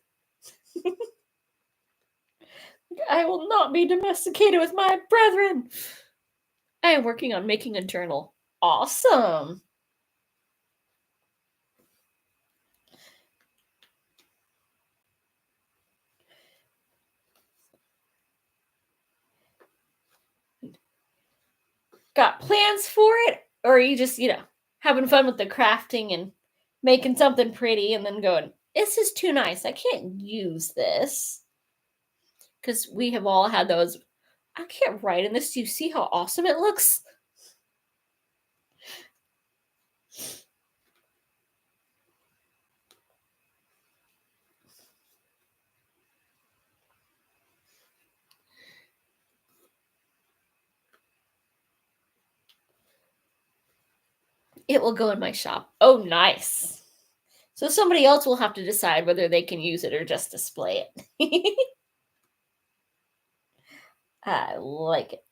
I will not be domesticated with my brethren. I am working on making a journal. Awesome. Got plans for it? Or are you just, having fun with the crafting and making something pretty and then going, this is too nice. I can't use this. Because we have all had those. I can't write in this. Do you see how awesome it looks? It will go in my shop. Oh, nice. So somebody else will have to decide whether they can use it or just display it. I like it.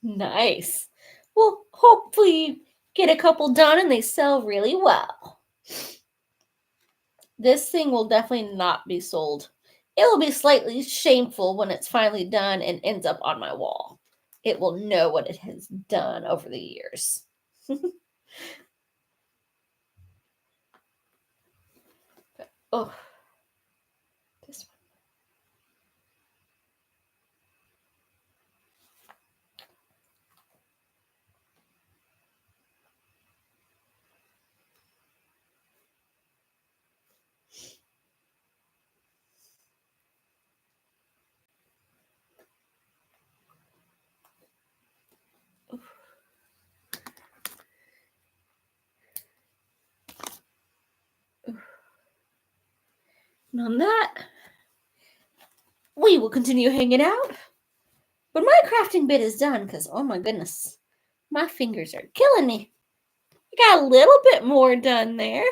Nice. Well, hopefully you get a couple done and they sell really well. This thing will definitely not be sold. It will be slightly shameful when it's finally done and ends up on my wall. It will know what it has done over the years. Oh, this one. And on that, we will continue hanging out. But my crafting bit is done because, oh my goodness, my fingers are killing me. I got a little bit more done there.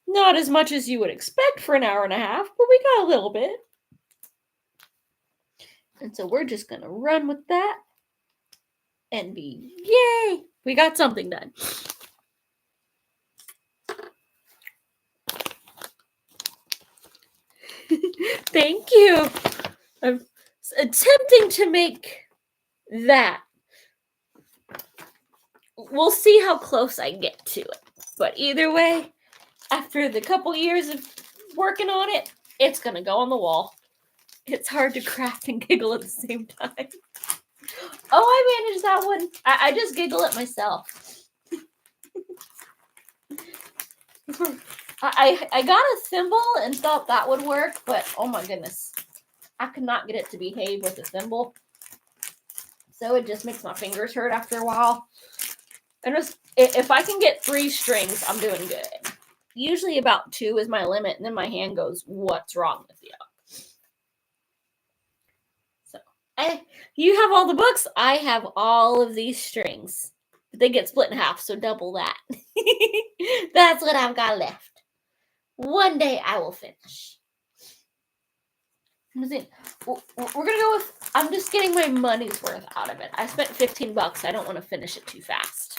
Not as much as you would expect for an hour and a half, but we got a little bit. And so we're just going to run with that and be, yay, we got something done. Thank you. I'm attempting to make that. We'll see how close I get to it. But either way, after the couple years of working on it, it's going to go on the wall. It's hard to craft and giggle at the same time. Oh, I managed that one. I just giggle at myself. I got a thimble and thought that would work, but oh my goodness. I could not get it to behave with a thimble. So it just makes my fingers hurt after a while. And if I can get 3 strings, I'm doing good. Usually about 2 is my limit, and then my hand goes, what's wrong with you? So, you have all the books. I have all of these strings. But they get split in half, so double that. That's what I've got left. One day I will finish. We're going to go with, I'm just getting my money's worth out of it. I spent $15. I don't want to finish it too fast.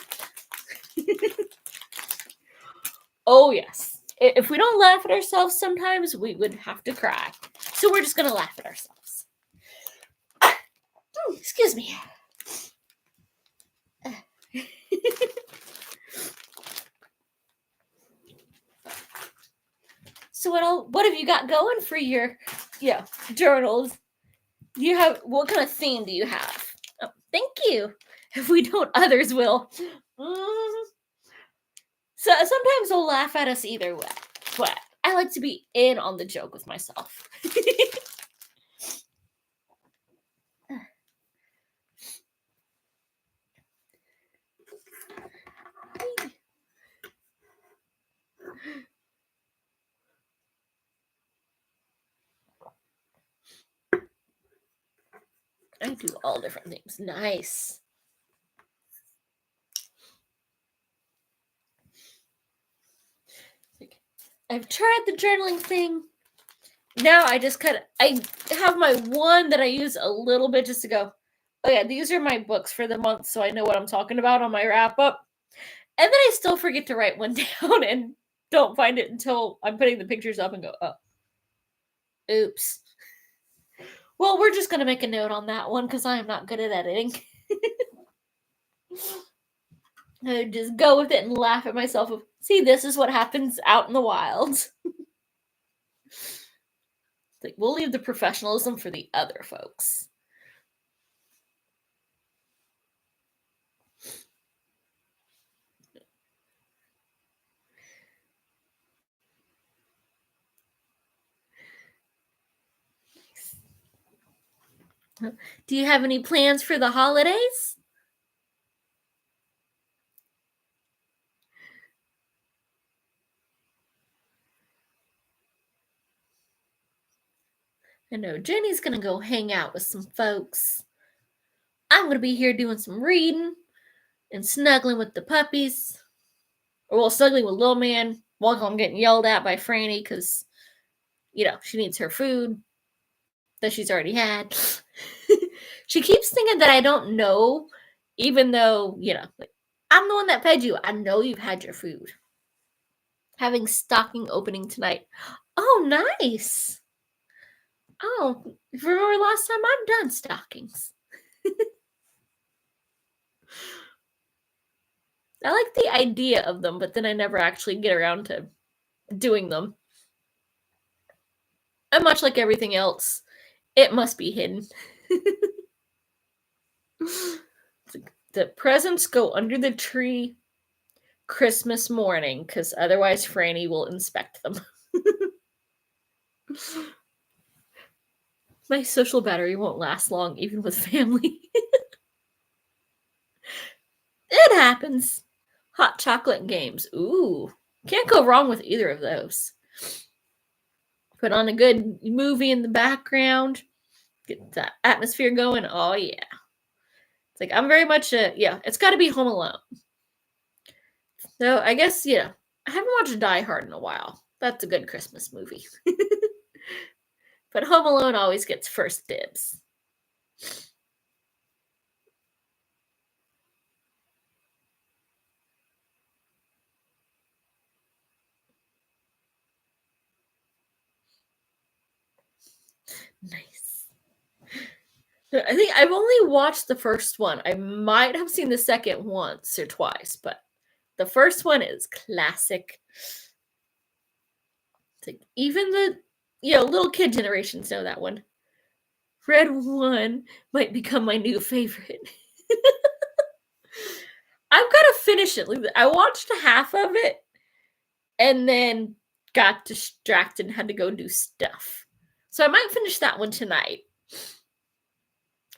Oh, yes. If we don't laugh at ourselves sometimes, we would have to cry. So we're just going to laugh at ourselves. Excuse me. So what have you got going for your journals? What kind of theme do you have? Oh, thank you. If we don't, others will. So sometimes they'll laugh at us either way. But I like to be in on the joke with myself. I do all different things. Nice. I've tried the journaling thing. Now I just I have my one that I use a little bit just to go, oh yeah, these are my books for the month, so I know what I'm talking about on my wrap up. And then I still forget to write one down and don't find it until I'm putting the pictures up and go, oh, oops. Well, we're just going to make a note on that one because I am not good at editing. I just go with it and laugh at myself. See, this is what happens out in the wild. Like, we'll leave the professionalism for the other folks. Do you have any plans for the holidays? I know Jenny's going to go hang out with some folks. I'm going to be here doing some reading and snuggling with the puppies. Or, snuggling with Lil Man while I'm getting yelled at by Franny because, she needs her food that she's already had. She keeps thinking that I don't know, even though, I'm the one that fed you. I know you've had your food. Having stocking opening tonight. Oh, nice. Oh, remember last time I've done stockings. I like the idea of them, but then I never actually get around to doing them. And much like everything else, it must be hidden. The presents go under the tree Christmas morning, because otherwise Franny will inspect them. My social battery won't last long, even with family. It happens. Hot chocolate games. Ooh. Can't go wrong with either of those. Put on a good movie in the background. Get that atmosphere going. Oh, yeah. It's like, I'm very much it's got to be Home Alone. So, I guess, I haven't watched Die Hard in a while. That's a good Christmas movie. But Home Alone always gets first dibs. Nice. I think I've only watched the first one. I might have seen the second once or twice, but the first one is classic. It's like even the little kid generations know that one. Red One might become my new favorite. I've got to finish it. I watched half of it, and then got distracted and had to go do stuff. So I might finish that one tonight.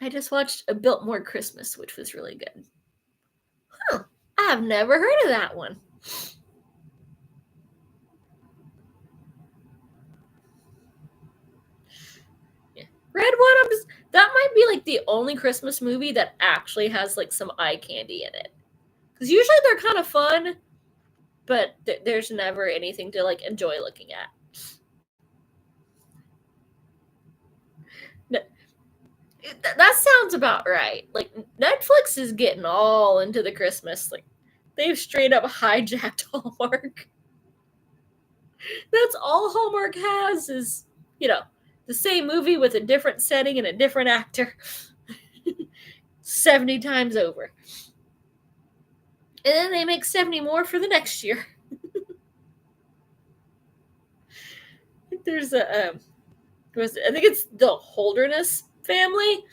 I just watched A Biltmore Christmas, which was really good. Huh. I have never heard of that one. Yeah. Red Bottoms, that might be like the only Christmas movie that actually has like some eye candy in it. Because usually they're kind of fun, but there's never anything to like enjoy looking at. That sounds about right. Like Netflix is getting all into the Christmas. Like they've straight up hijacked Hallmark. That's all Hallmark has is, the same movie with a different setting and a different actor 70 times over. And then they make 70 more for the next year. There's I think it's the Holderness family,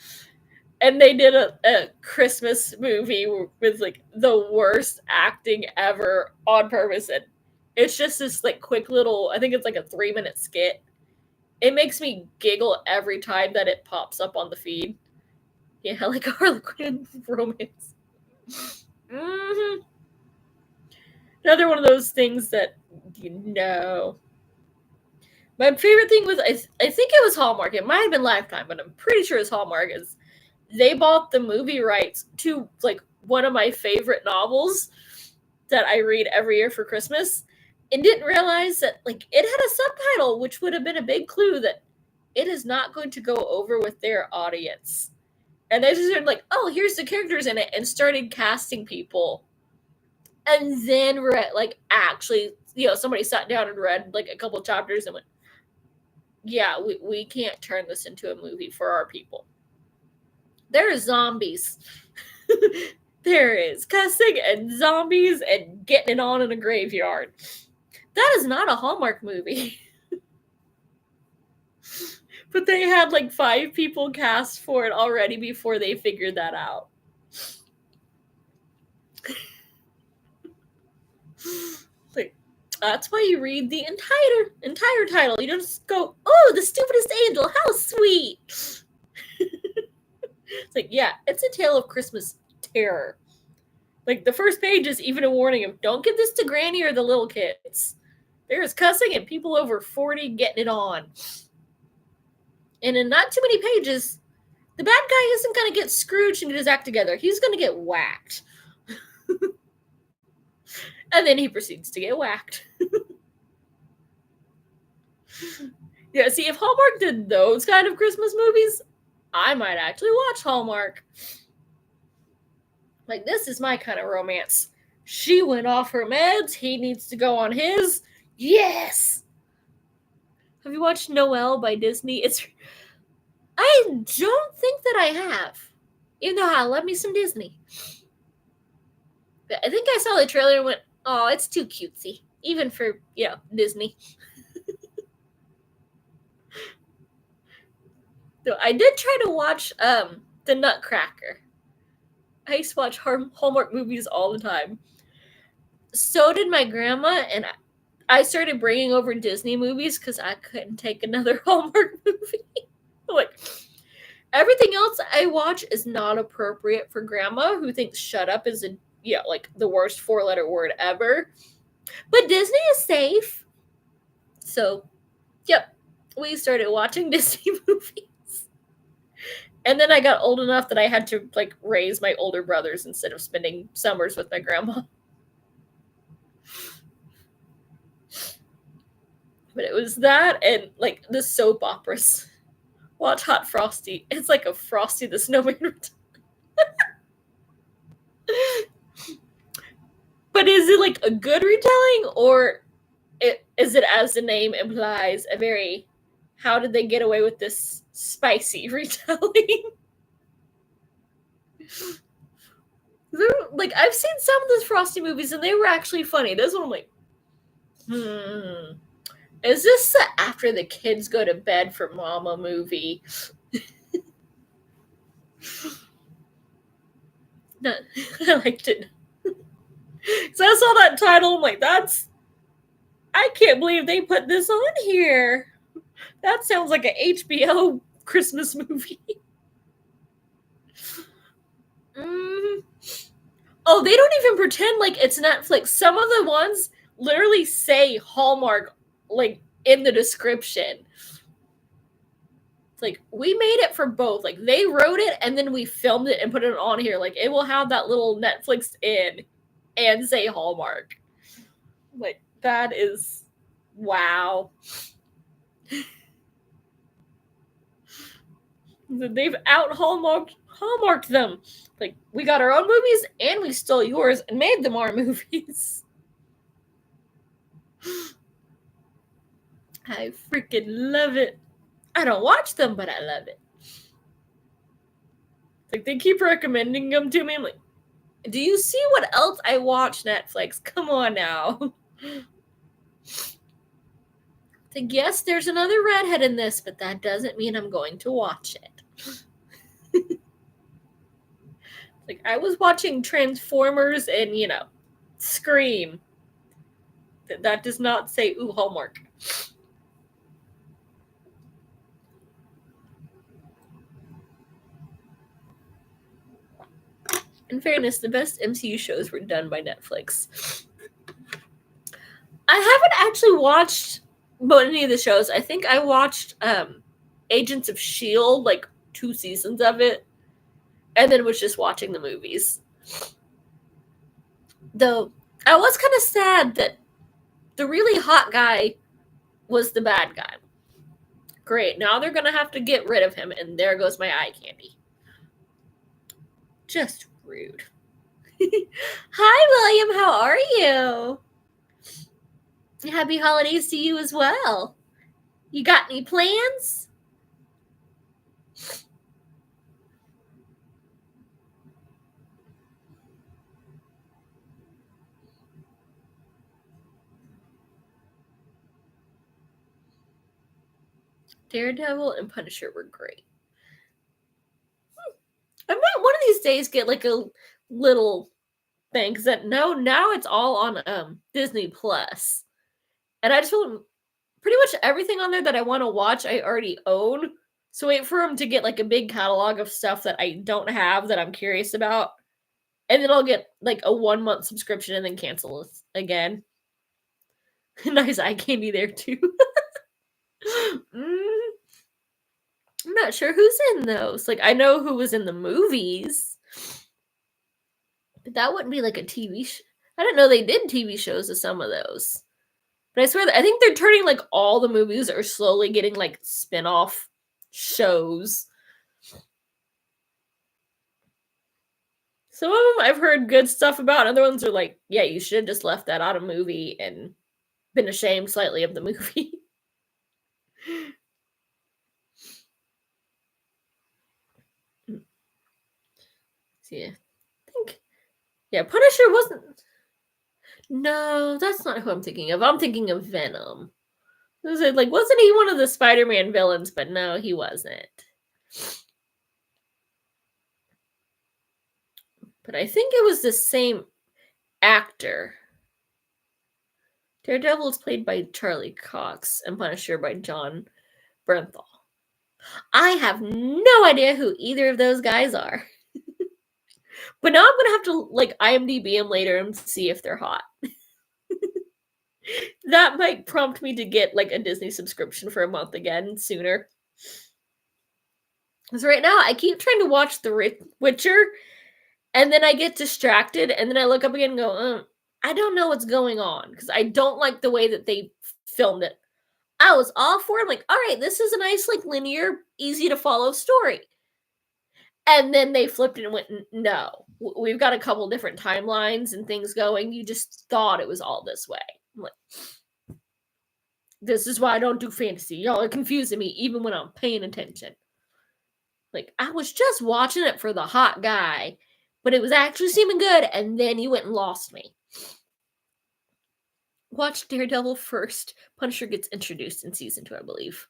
and they did a Christmas movie with like the worst acting ever on purpose. And it's just this like quick little, I think it's like a 3-minute skit. It makes me giggle every time that it pops up on the feed. Yeah, like a Harlequin romance. Mm-hmm. Another one of those things that, My favorite thing was, I think it was Hallmark. It might have been Lifetime, but I'm pretty sure it's Hallmark. Is they bought the movie rights to like one of my favorite novels that I read every year for Christmas, and didn't realize that like it had a subtitle, which would have been a big clue that it is not going to go over with their audience. And they just started like, oh, here's the characters in it, and started casting people. And then read, like, actually, somebody sat down and read like a couple chapters and went, yeah, we can't turn this into a movie for our people. There are zombies. There is cussing and zombies and getting it on in a graveyard. That is not a Hallmark movie. But they had like 5 people cast for it already before they figured that out. Like, that's why you read the entire title. You don't just go, oh, the stupidest angel, how sweet. It's like, yeah, it's a tale of Christmas terror. Like, the first page is even a warning of, don't give this to Granny or the little kids. There's cussing and people over 40 getting it on. And in not too many pages, the bad guy isn't going to get Scrooged and get his act together. He's going to get whacked. And then he proceeds to get whacked. Yeah, see, if Hallmark did those kind of Christmas movies, I might actually watch Hallmark. Like, this is my kind of romance. She went off her meds. He needs to go on his. Yes! Have you watched Noelle by Disney? I don't think that I have. Even though I love me some Disney. But I think I saw the trailer and went, oh, it's too cutesy. Even for, Disney. So I did try to watch The Nutcracker. I used to watch Hallmark movies all the time. So did my grandma, and I started bringing over Disney movies because I couldn't take another Hallmark movie. Like, everything else I watch is not appropriate for grandma, who thinks shut up is like the worst 4-letter word ever. But Disney is safe. So, yep, we started watching Disney movies. And then I got old enough that I had to like raise my older brothers instead of spending summers with my grandma. But it was that and like the soap operas. Watch Hot Frosty. It's like a Frosty the Snowman. But is it like a good retelling, or is it, as the name implies, a very how did they get away with this spicy retelling? Like, I've seen some of those Frosty movies and they were actually funny. This one I'm like, is this the after the kids go to bed for mama movie? No, I liked it. So I saw that title, I'm like, that's I can't believe they put this on here. That sounds like an HBO Christmas movie. Mm. Oh, they don't even pretend like it's Netflix. Some of the ones literally say Hallmark like in the description. It's like we made it for both. Like they wrote it and then we filmed it and put it on here. Like it will have that little Netflix in and say Hallmark. Like that is wow. They've out hallmarked them. Like we got our own movies and we stole yours and made them our movies. I freaking love it. I don't watch them, but I love it. Like they keep recommending them to me. I'm like, do you see what else I watch Netflix? Come on now. Like, yes, there's another redhead in this, but that doesn't mean I'm going to watch it. Like I was watching Transformers and Scream. That does not say ooh Hallmark. In fairness, the best MCU shows were done by Netflix. I haven't actually watched any of the shows. I think I watched Agents of S.H.I.E.L.D., like 2 seasons of it, and then was just watching the movies. Though, I was kind of sad that the really hot guy was the bad guy. Great, now they're going to have to get rid of him, and there goes my eye candy. Just rude. Hi, William, how are you? Happy holidays to you as well. You got any plans? Daredevil and Punisher were great. I might one of these days get like a little thing because now it's all on Disney Plus, and I just feel pretty much everything on there that I want to watch I already own. So wait for them to get like a big catalog of stuff that I don't have that I'm curious about, and then I'll get like a 1 month subscription and then cancel it again. Nice eye candy there too. I'm not sure who's in those. Like I know who was in the movies. But that wouldn't be like a TV show. I didn't know they did TV shows of some of those. But I swear that I think they're turning like all the movies are slowly getting like spin-off shows. Some of them I've heard good stuff about. Other ones are like, yeah, you should have just left that out of movie and been ashamed slightly of the movie. So, yeah. I think Punisher wasn't. No, that's not who I'm thinking of. I'm thinking of Venom. Was it like wasn't he one of the Spider-Man villains? But no, he wasn't. But I think it was the same actor. Daredevil is played by Charlie Cox and Punisher by John Bernthal. I have no idea who either of those guys are. But now I'm gonna have to like IMDb them later and see if they're hot. That might prompt me to get like a Disney subscription for a month again sooner. Because right now I keep trying to watch The Witcher, and then I get distracted, and then I look up again and go, I don't know what's going on because I don't like the way that they filmed it. I was all for it. I'm like, all right, this is a nice, like, linear, easy to follow story. And then they flipped it and went, no, we've got a couple different timelines and things going. You just thought it was all this way. I'm like, this is why I don't do fantasy. Y'all are confusing me even when I'm paying attention. Like, I was just watching it for the hot guy, but it was actually seeming good, and then you went and lost me. Watch Daredevil first. Punisher gets introduced in season 2, I believe.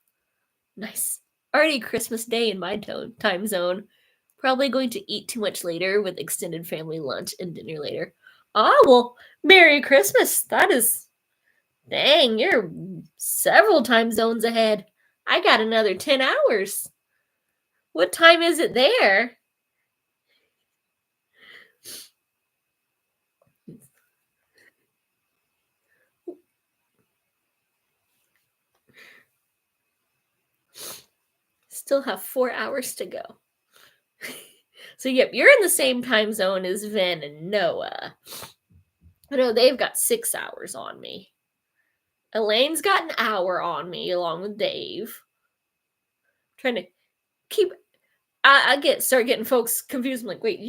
Nice. Already Christmas Day in my time zone. Probably going to eat too much later with extended family lunch and dinner later. Ah, well, Merry Christmas. That is Dang, you're several time zones ahead. I got another 10 hours. What time is it there? Still have 4 hours to go. So, yep, you're in the same time zone as Vin and Noah. I know they've got 6 hours on me. Elaine's got an hour on me along with Dave. Trying to keep I start getting folks confused. I'm like, wait,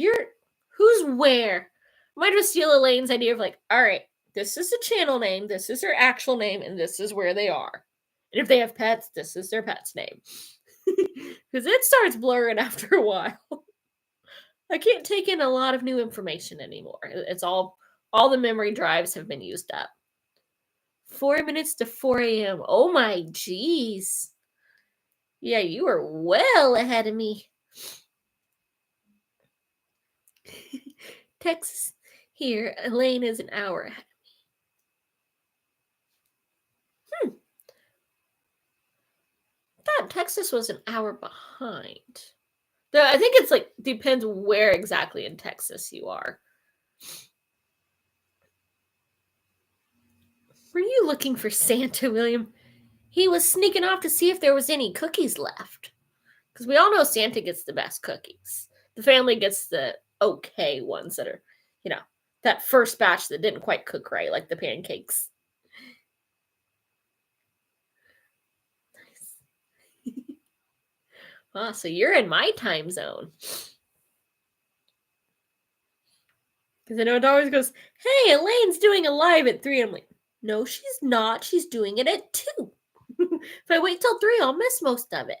who's where? Might just steal Elaine's idea of like, all right, this is the channel name, this is their actual name, and this is where they are. And if they have pets, this is their pet's name. Because it starts blurring after a while. I can't take in a lot of new information anymore. It's all the memory drives have been used up. 4 minutes to 4 a.m. Oh my jeez. Yeah, you are well ahead of me. Texas. Here, Elaine is an hour ahead. Thought Texas was an hour behind. Though I think it's like depends where exactly in Texas you are. Were you looking for Santa, William? He was sneaking off to see if there was any cookies left. Because we all know Santa gets the best cookies. The family gets the okay ones that are, that first batch that didn't quite cook right, like the pancakes. Nice. Ah, so you're in my time zone. Because I know it always goes, hey, Elaine's doing a live at 3. I'm like, no, she's not. She's doing it at 2. If I wait till 3, I'll miss most of it.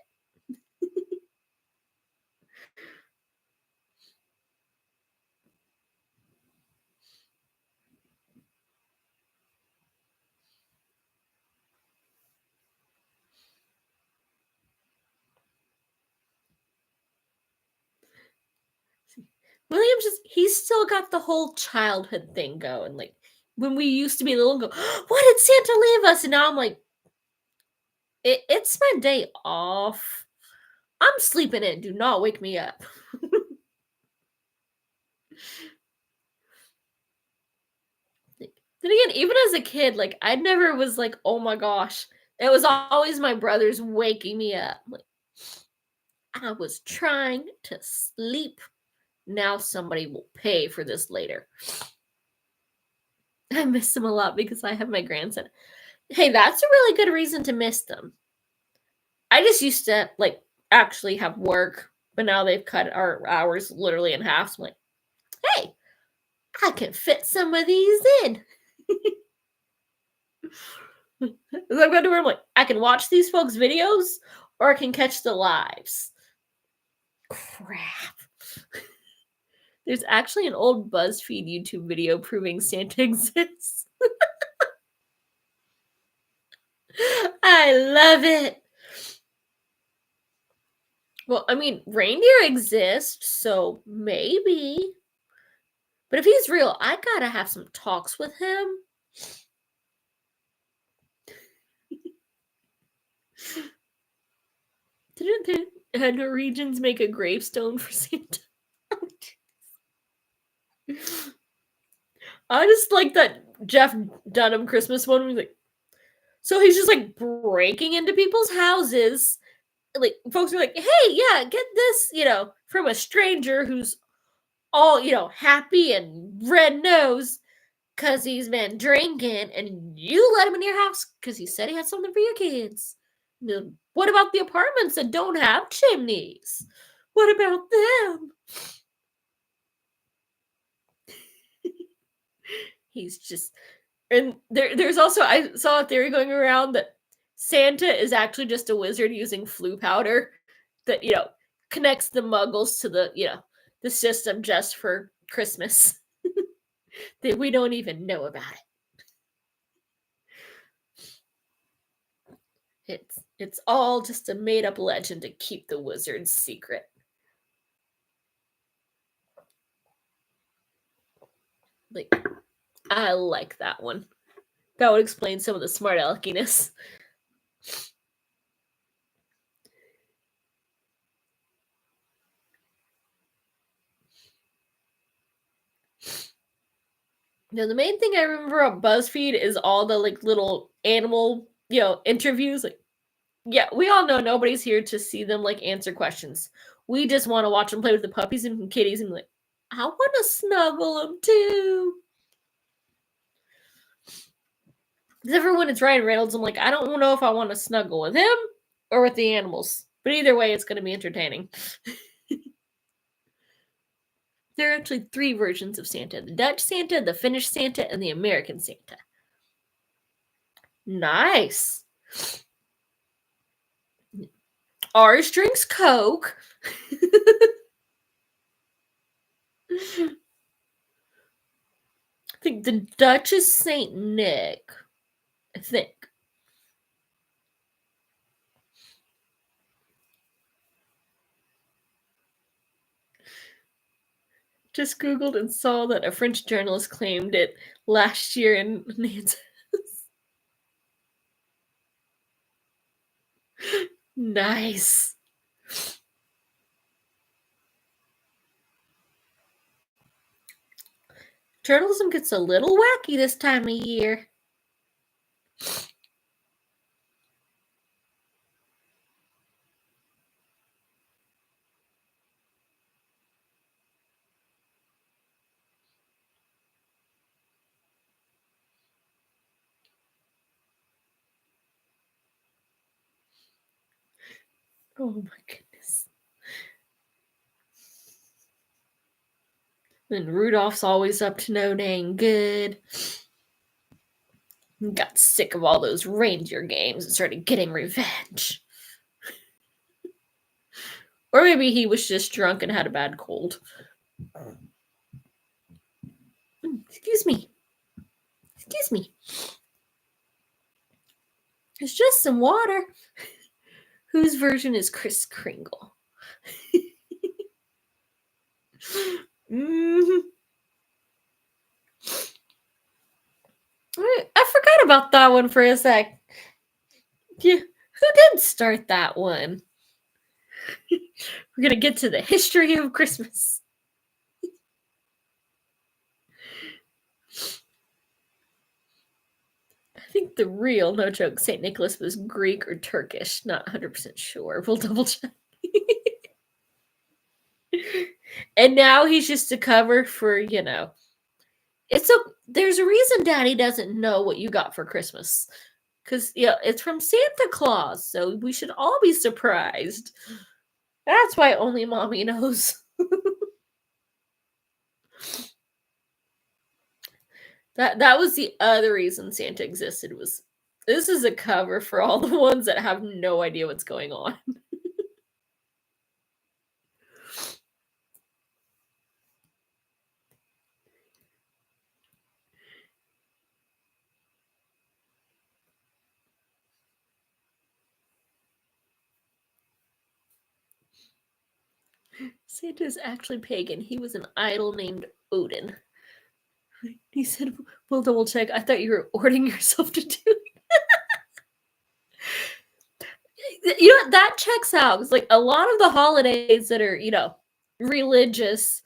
William's he's still got the whole childhood thing going. Like, when we used to be little and go, what did Santa leave us? And now I'm like, it's my day off. I'm sleeping in. Do not wake me up. Then again, even as a kid, like, I never was like, oh my gosh. It was always my brothers waking me up. Like, I was trying to sleep. Now somebody will pay for this later. I miss them a lot because I have my grandson. Hey, that's a really good reason to miss them. I just used to like actually have work, but now they've cut our hours literally in half. So I'm like, hey, I can fit some of these in. So I've got to where I'm like, I can watch these folks' videos or I can catch the lives. Crap. There's actually an old BuzzFeed YouTube video proving Santa exists. I love it. Well, I mean, reindeer exist, so maybe. But if he's real, I gotta have some talks with him. Didn't the Norwegians make a gravestone for Santa? I just like that Jeff Dunham Christmas one. He's like, so he's just like breaking into people's houses. Like, folks are like, hey, yeah, get this, from a stranger who's all, happy and red nose because he's been drinking, and you let him in your house because he said he had something for your kids. What about the apartments that don't have chimneys? What about them? He's just, and there's also, I saw a theory going around that Santa is actually just a wizard using flu powder that, connects the muggles to the system just for Christmas. That we don't even know about it. It's all just a made up legend to keep the wizards secret. Like, I like that one. That would explain some of the smart aleckiness. Now, the main thing I remember on BuzzFeed is all the like little animal, interviews. Like, yeah, we all know nobody's here to see them like answer questions. We just want to watch them play with the puppies and kitties and be like, I want to snuggle them too. Because everyone it's Ryan Reynolds, I'm like, I don't know if I want to snuggle with him or with the animals. But either way, it's going to be entertaining. There are actually 3 versions of Santa: the Dutch Santa, the Finnish Santa, and the American Santa. Nice. Ours drinks Coke. I think the Dutch is Saint Nick. I think. Just Googled and saw that a French journalist claimed it last year in Nantes. Nice. Journalism gets a little wacky this time of year. Oh my goodness. And Rudolph's always up to no dang good. He got sick of all those reindeer games and started getting revenge. Or maybe he was just drunk and had a bad cold. Excuse me. Excuse me. It's just some water. Whose version is Kris Kringle? Mm-hmm. I forgot about that one for a sec. Yeah, who did start that one? We're gonna get to the history of Christmas. I think the real, no joke, St. Nicholas was Greek or Turkish. Not 100% sure. We'll double check. And now he's just a cover for, there's a reason Daddy doesn't know what you got for Christmas. Because, it's from Santa Claus, so we should all be surprised. That's why only Mommy knows. That was the other reason Santa existed, was this is a cover for all the ones that have no idea what's going on. Santa is actually pagan. He was an idol named Odin. He said, we'll double check. I thought you were ordering yourself to do it. That checks out. It's like a lot of the holidays that are, religious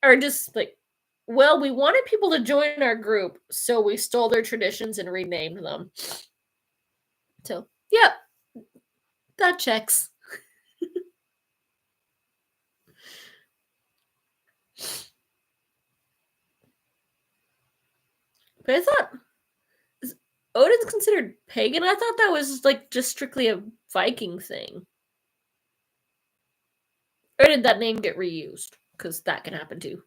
are just like, well, we wanted people to join our group, so we stole their traditions and renamed them. So, yeah, that checks. But I thought Odin's considered pagan. I thought that was like just strictly a Viking thing. Or did that name get reused? Because that can happen too.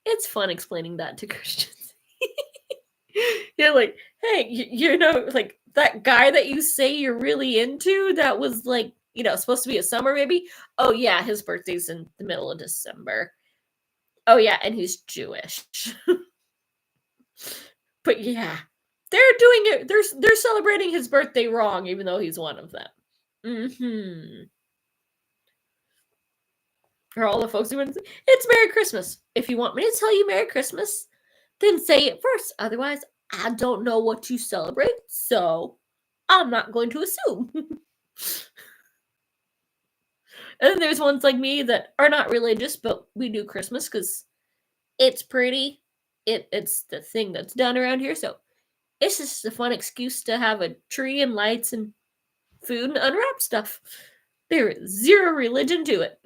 It's fun explaining that to Christians. You're like, hey, like that guy that you say you're really into that was like, supposed to be a summer maybe? Oh, yeah, his birthday's in the middle of December. Oh, yeah, and he's Jewish. But yeah, they're doing it. They're celebrating his birthday wrong, even though he's one of them. Mm-hmm. Or all the folks who went, it's Merry Christmas. If you want me to tell you Merry Christmas, then say it first. Otherwise, I don't know what you celebrate, so I'm not going to assume. And then there's ones like me that are not religious, but we do Christmas because it's pretty. It's the thing that's done around here, so it's just a fun excuse to have a tree and lights and food and unwrap stuff. There is zero religion to it.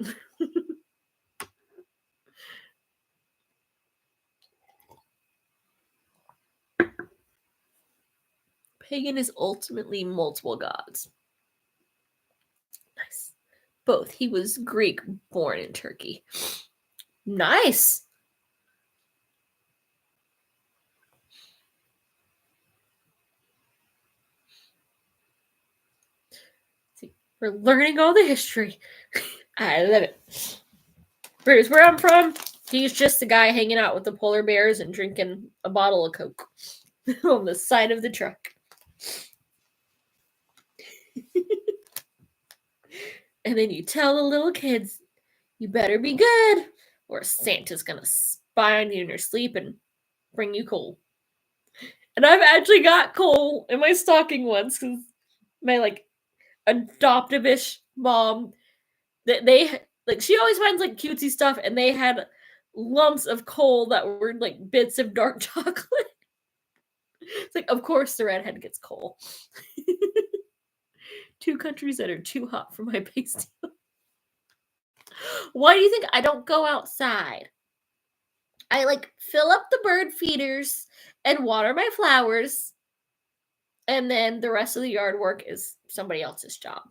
Pagan is ultimately multiple gods. Nice. Both. He was Greek, born in Turkey. Nice. See, we're learning all the history. I love it. Bruce, where I'm from, he's just a guy hanging out with the polar bears and drinking a bottle of Coke on the side of the truck. And then you tell the little kids, you better be good, or Santa's gonna spy on you in your sleep and bring you coal. And I've actually got coal in my stocking once because my adoptive-ish mom, they like she always finds like cutesy stuff, and they had lumps of coal that were like bits of dark chocolate. It's like, of course the redhead gets coal. Two countries that are too hot for my pasty. Why do you think I don't go outside? I fill up the bird feeders and water my flowers, and then the rest of the yard work is somebody else's job.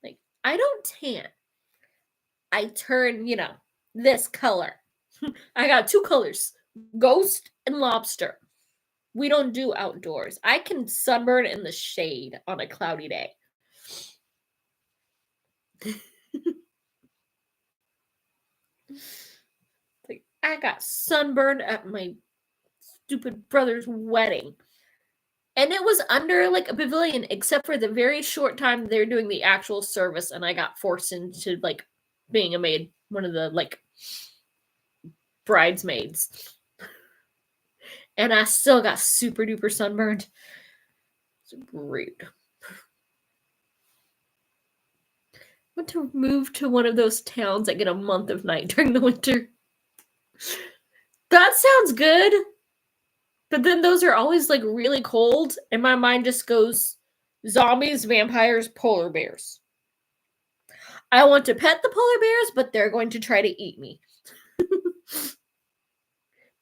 Like, I don't tan. I turn, this color. I got two colors, ghost and lobster. We don't do outdoors. I can sunburn in the shade on a cloudy day. Like, I got sunburned at my stupid brother's wedding. And it was under like a pavilion, except for the very short time they're doing the actual service, and I got forced into like being a maid, one of the like bridesmaids. And I still got super duper sunburned. It's rude. I want to move to one of those towns that get a month of night during the winter. That sounds good. But then those are always like really cold, and my mind just goes zombies, vampires, polar bears. I want to pet the polar bears, but they're going to try to eat me.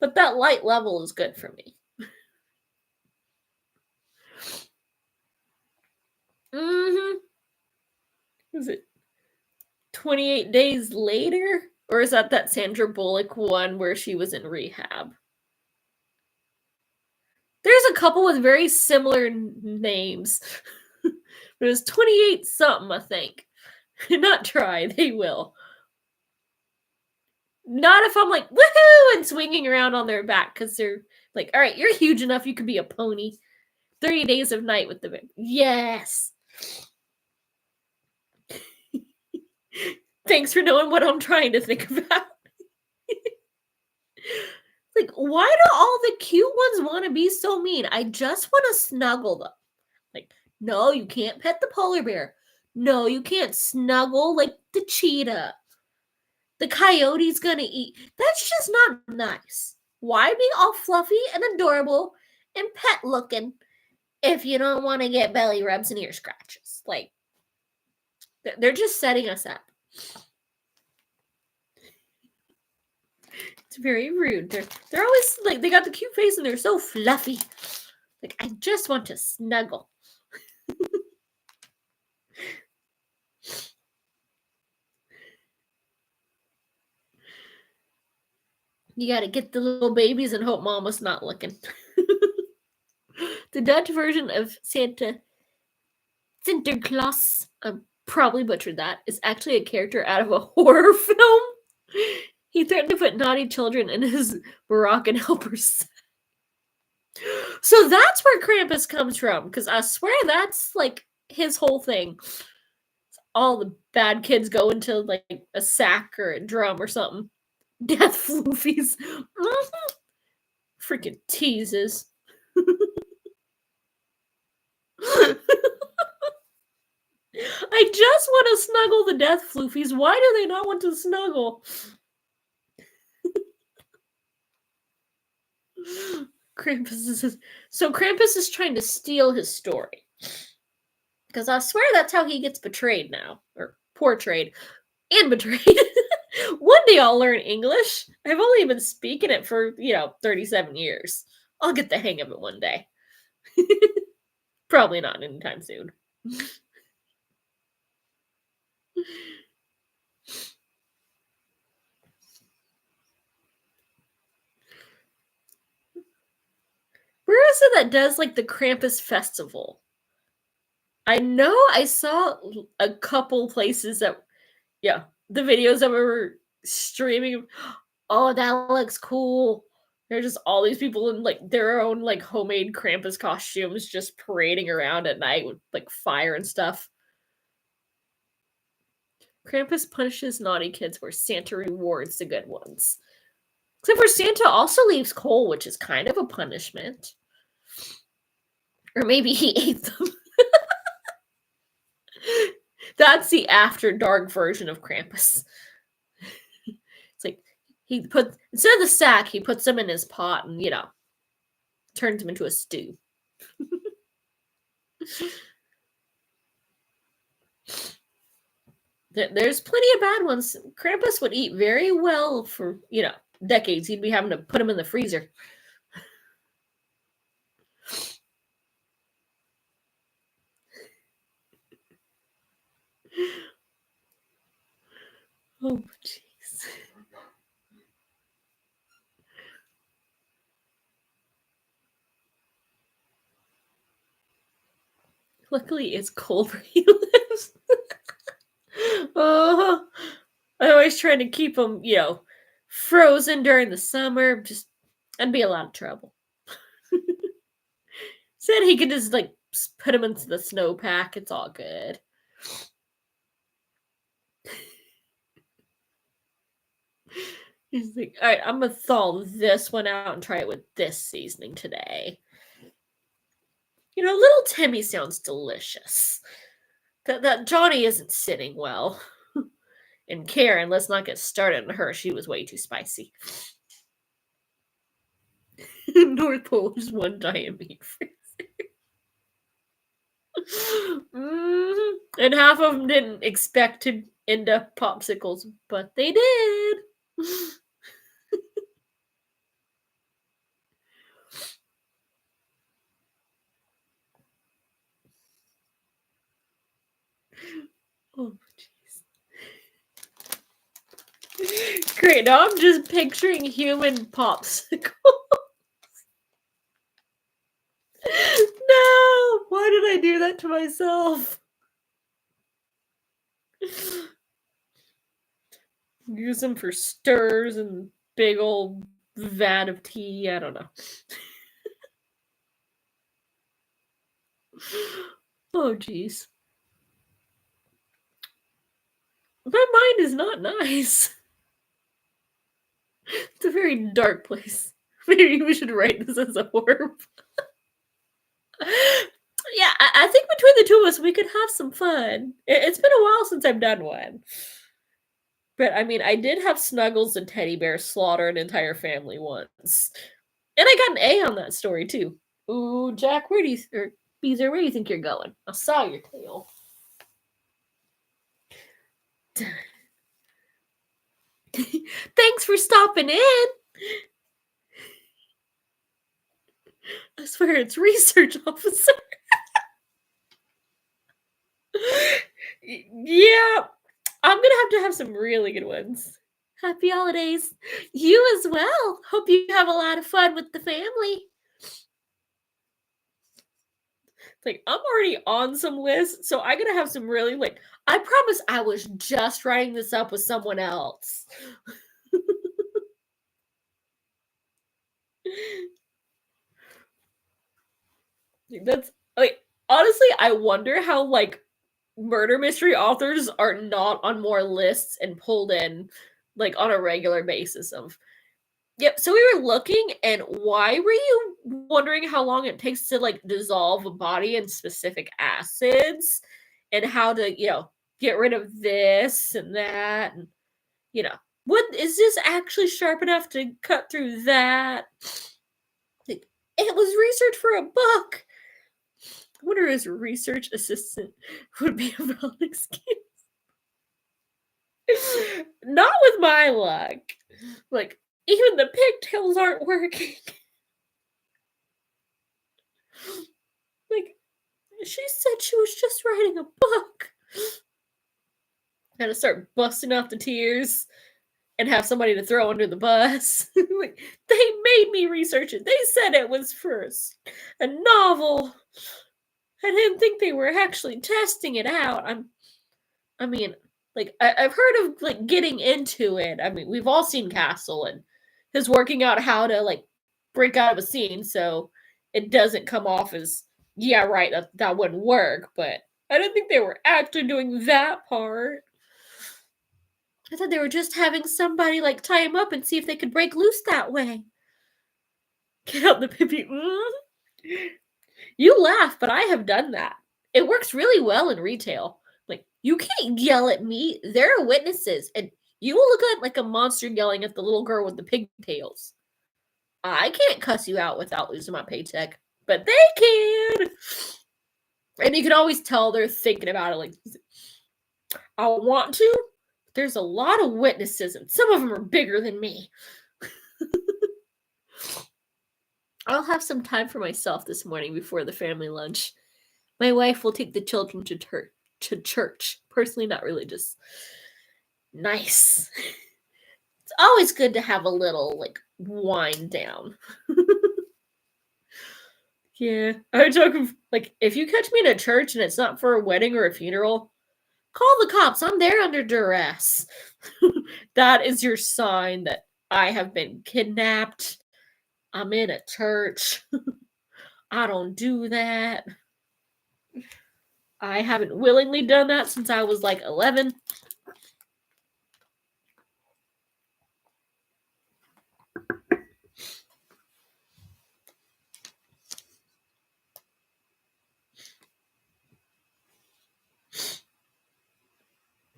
But that light level is good for me. Is it 28 days later? Or is that Sandra Bullock one where she was in rehab? There's a couple with very similar names. But it was 28 something, I think. Not try, they will. Not if I'm like, woohoo, and swinging around on their back, because they're like, all right, you're huge enough, you could be a pony. 30 Days of Night with the... Yes! Thanks for knowing what I'm trying to think about. Like, why do all the cute ones want to be so mean? I just want to snuggle them. Like, no, you can't pet the polar bear. No, you can't snuggle like the cheetah. The coyote's gonna eat. That's just not nice. Why be all fluffy and adorable and pet looking if you don't want to get belly rubs and ear scratches? Like, they're just setting us up. It's very rude. They're always like, they got the cute face and they're so fluffy. Like, I just want to snuggle. You gotta get the little babies and hope mama's not looking. The Dutch version of Sinterklaas, I probably butchered that, is actually a character out of a horror film. He threatened to put naughty children in his Moroccan helpers. So that's where Krampus comes from, because I swear that's like his whole thing. All the bad kids go into like a sack or a drum or something. Death floofies. Freaking teases. I just want to snuggle the death floofies. Why do they not want to snuggle? Krampus is trying to steal his story. Because I swear that's how he gets betrayed now. Or portrayed. And betrayed. When do y'all learn English? I've only been speaking it for, 37 years. I'll get the hang of it one day. Probably not anytime soon. Where is it that does like the Krampus festival? I know I saw a couple places that, the videos that were streaming. Oh, that looks cool. There's just all these people in like their own like homemade Krampus costumes just parading around at night with like fire and stuff. Krampus punishes naughty kids where Santa rewards the good ones. Except for Santa also leaves coal, which is kind of a punishment. Or maybe he ate them. That's the after dark version of Krampus. It's like instead of the sack, he puts them in his pot and, turns them into a stew. There's plenty of bad ones. Krampus would eat very well for, decades. He'd be having to put them in the freezer. Oh, jeez. Luckily, it's cold where he lives. Oh, I always try to keep him, frozen during the summer. That'd be a lot of trouble. Said he could just like put him into the snowpack. It's all good. He's like, all right, I'm gonna thaw this one out and try it with this seasoning today. Little Timmy sounds delicious. That Johnny isn't sitting well. And Karen, let's not get started on her. She was way too spicy. North Pole is one giant meat freezer. And half of them didn't expect to end up popsicles, but they did. Oh, jeez. Great, now I'm just picturing human popsicles. No! Why did I do that to myself? Use them for stirs and big old vat of tea. I don't know. Oh, jeez. My mind is not nice. It's a very dark place. Maybe we should write this as a horror. Yeah, I think between the two of us, we could have some fun. It's been a while since I've done one. But I mean, I did have Snuggles and Teddy Bear slaughter an entire family once. And I got an A on that story, too. Ooh, Jack, Beezer, where do you think you're going? I saw your tail. Thanks for stopping in. I swear it's research officer. Yeah, I'm gonna have some really good ones. Happy holidays. You as well. Hope you have a lot of fun with the family. Like, I'm already on some lists, so I'm gonna have some really I promise I was just writing this up with someone else. That's honestly, I wonder how murder mystery authors are not on more lists and pulled in on a regular basis of Yep, so we were looking, and why were you wondering how long it takes to, like, dissolve a body in specific acids, and how to, get rid of this and that, and, you know, what is this actually sharp enough to cut through that? Like, it was research for a book. I wonder his research assistant would be a valid excuse. Not with my luck. Like, even the pigtails aren't working. Like, she said she was just writing a book. Had to start busting out the tears and have somebody to throw under the bus. Like, they made me research it. They said it was for a novel. I didn't think they were actually testing it out. I mean, like, I've heard of, like, getting into it. I mean, we've all seen Castle and his working out how to, like, break out of a scene so it doesn't come off as, yeah, right, that wouldn't work, but I didn't think they were actually doing that part. I thought they were just having somebody, like, tie him up and see if they could break loose that way. Get out the pippy. You laugh, but I have done that. It works really well in retail. Like, you can't yell at me. There are witnesses, and you will look like a monster yelling at the little girl with the pigtails. I can't cuss you out without losing my paycheck, but they can. And you can always tell they're thinking about it. Like, I want to. There's a lot of witnesses, and some of them are bigger than me. I'll have some time for myself this morning before the family lunch. My wife will take the children to church. Personally, not religious. Nice. It's always good to have a little, like, wind down. Yeah. I joke, like, if you catch me in a church and it's not for a wedding or a funeral, call the cops. I'm there under duress. That is your sign that I have been kidnapped. I'm in a church. I don't do that. I haven't willingly done that since I was like 11.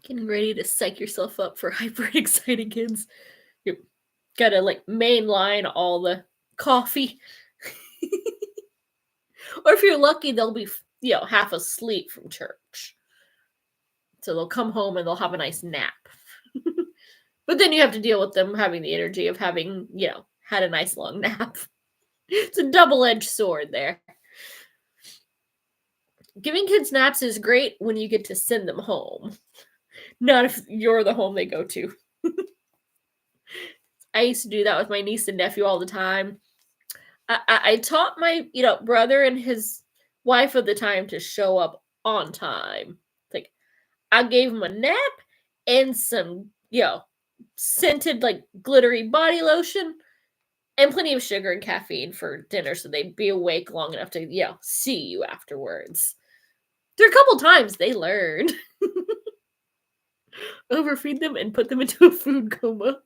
Getting ready to psych yourself up for hyper excited kids. You gotta, like, mainline all the coffee. Or if you're lucky, they'll be, half asleep from church. So they'll come home and they'll have a nice nap. But then you have to deal with them having the energy of having, had a nice long nap. It's a double-edged sword there. Giving kids naps is great when you get to send them home. Not if you're the home they go to. I used to do that with my niece and nephew all the time. I taught my, brother and his wife at the time to show up on time. Like, I gave him a nap and some, scented, like, glittery body lotion and plenty of sugar and caffeine for dinner so they'd be awake long enough to, see you afterwards. There are a couple times they learned. Overfeed them and put them into a food coma.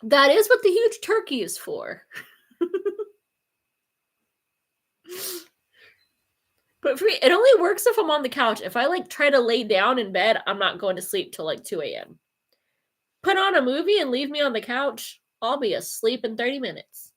That is what the huge turkey is for. But for me, it only works if I'm on the couch. If I, like, try to lay down in bed, I'm not going to sleep till like 2 a.m. Put on a movie and leave me on the couch, I'll be asleep in 30 minutes.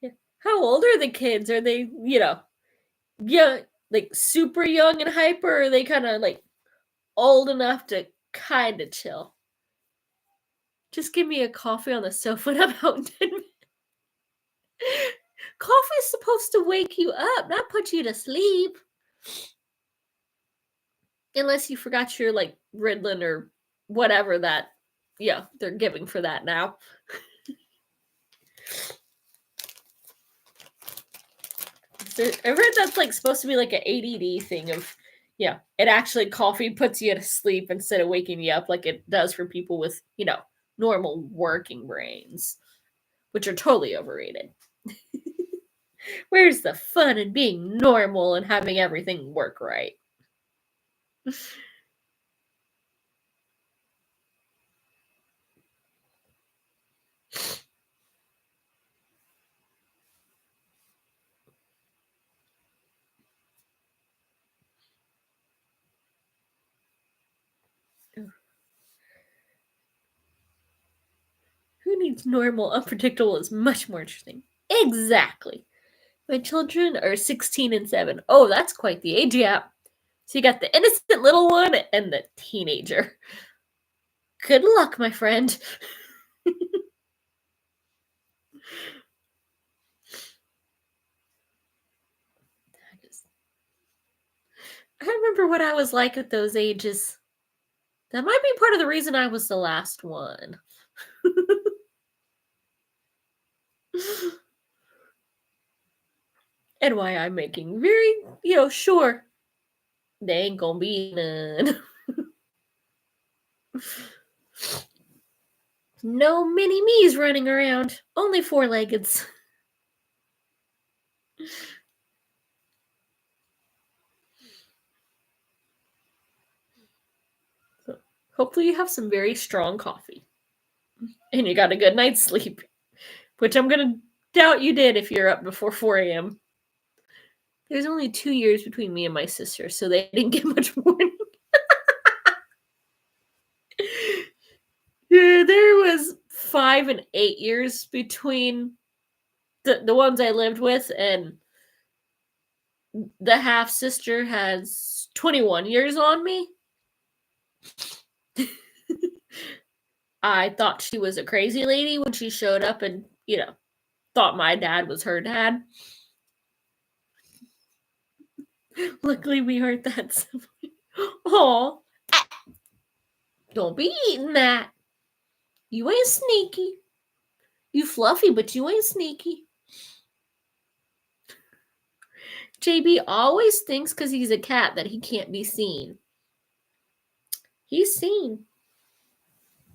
Yeah. How old are the kids? Are they, young, like, super young and hyper, or are they kind of, like, old enough to kind of chill? Just give me a coffee on the sofa and I'm out in 10 minutes. Coffee's supposed to wake you up, not put you to sleep. Unless you forgot your, like, Ritalin or whatever that yeah, they're giving for that now. I've heard that's like supposed to be like an ADD thing of, yeah, it actually coffee puts you to sleep instead of waking you up like it does for people with, normal working brains, which are totally overrated. Where's the fun in being normal and having everything work right? Who needs normal? Unpredictable is much more interesting. Exactly. My children are 16 and 7. Oh, that's quite the age gap. So you got the innocent little one and the teenager. Good luck, my friend. I remember what I was like at those ages. That might be part of the reason I was the last one. And why I'm making very, sure they ain't gonna be none. No mini me's running around. Only four-leggeds. So hopefully you have some very strong coffee. And you got a good night's sleep. Which I'm gonna doubt you did if you're up before 4 a.m. There's only 2 years between me and my sister, so they didn't get much warning. Yeah, there was 5 and 8 years between the ones I lived with, and the half sister has 21 years on me. I thought she was a crazy lady when she showed up and, thought my dad was her dad. Luckily, we aren't that similar. Aw. Don't be eating that. You ain't sneaky. You fluffy, but you ain't sneaky. JB always thinks because he's a cat that he can't be seen. He's seen.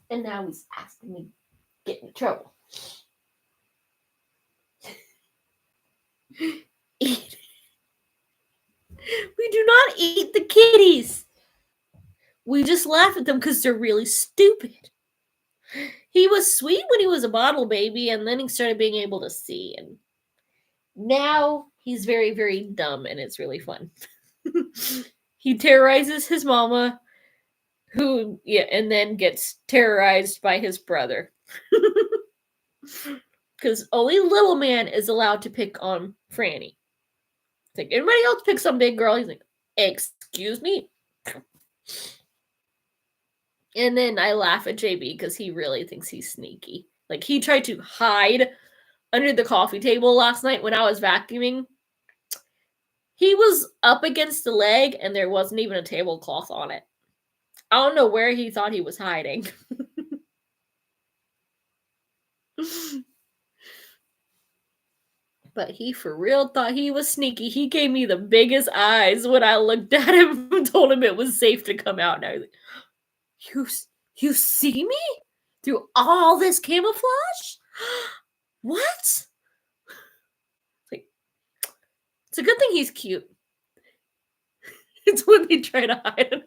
And now he's asking me to get in trouble. Eat. We do not eat the kitties. We just laugh at them because they're really stupid. He was sweet when he was a bottle baby, and then he started being able to see. And now he's very, very dumb, and it's really fun. He terrorizes his mama, and then gets terrorized by his brother. Because only little man is allowed to pick on Franny. It's like, everybody else picks on big girl. He's like, excuse me? And then I laugh at JB because he really thinks he's sneaky. Like, he tried to hide under the coffee table last night when I was vacuuming. He was up against the leg and there wasn't even a tablecloth on it. I don't know where he thought he was hiding. But he for real thought he was sneaky. He gave me the biggest eyes when I looked at him and told him it was safe to come out. And I was like, you see me? Through all this camouflage? What? It's a good thing he's cute. It's when they try to hide him.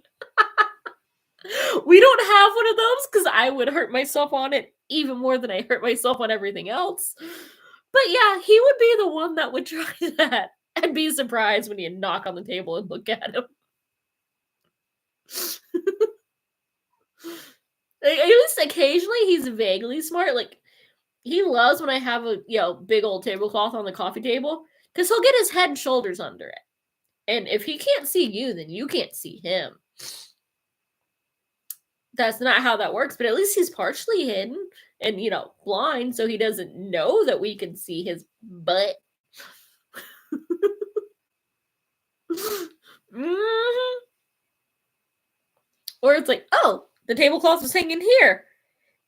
We don't have one of those because I would hurt myself on it even more than I hurt myself on everything else. But yeah, he would be the one that would try that and be surprised when you knock on the table and look at him. At least occasionally he's vaguely smart. Like, he loves when I have a big old tablecloth on the coffee table because he'll get his head and shoulders under it. And if he can't see you, then you can't see him. That's not how that works, but at least he's partially hidden and, blind, so he doesn't know that we can see his butt. Mm-hmm. Or it's like, oh, the tablecloth was hanging here.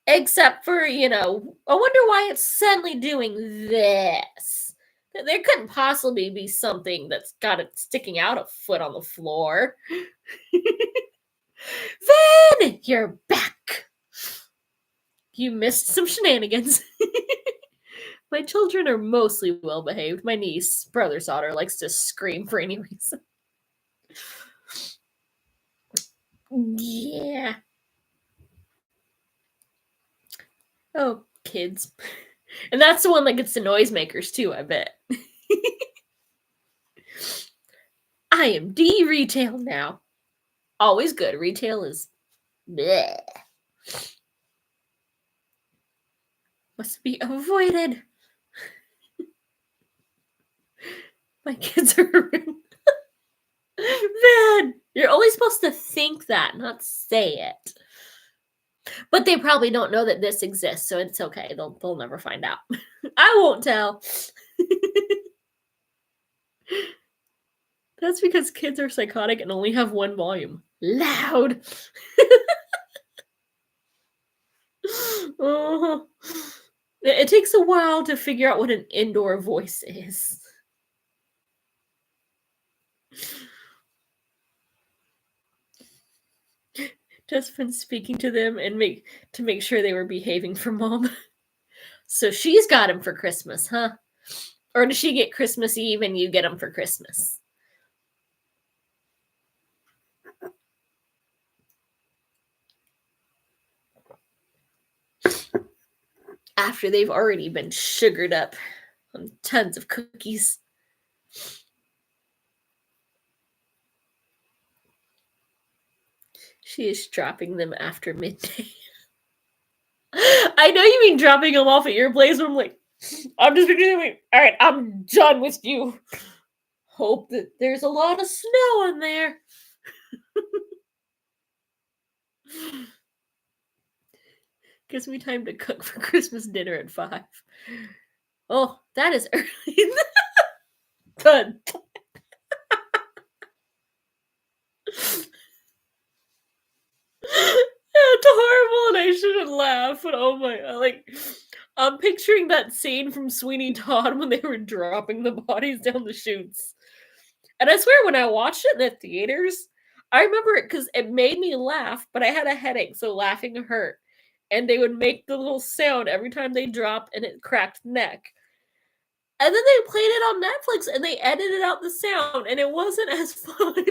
Except for, I wonder why it's suddenly doing this. There couldn't possibly be something that's got it sticking out a foot on the floor. Vin, you're back. You missed some shenanigans. My children are mostly well behaved. My niece, brother's daughter, likes to scream for any reason. Yeah. Oh, kids. And that's the one that gets the noisemakers too, I bet. I am de-retail now. Always good. Retail is bleh. Must be avoided. My kids are rude. Man, you're only supposed to think that, not say it. But they probably don't know that this exists, so it's okay. They'll never find out. I won't tell. That's because kids are psychotic and only have one volume. Loud. Oh. It takes a while to figure out what an indoor voice is. Just been speaking to them and make sure they were behaving for mom. So she's got him for Christmas, huh? Or does she get Christmas Eve and you get him for Christmas? After they've already been sugared up on tons of cookies. She is dropping them after midday. I know you mean dropping them off at your place, but I'm like, I'm just beginning. All right, I'm done with you. Hope that there's a lot of snow in there. Gives me time to cook for Christmas dinner at 5. Oh, that is early. Done. It's horrible and I shouldn't laugh, but oh my god, like I'm picturing that scene from Sweeney Todd when they were dropping the bodies down the chutes. And I swear when I watched it in the theaters, I remember it because it made me laugh, but I had a headache, so laughing hurt. And they would make the little sound every time they dropped and it cracked neck. And then they played it on Netflix and they edited out the sound and it wasn't as fun.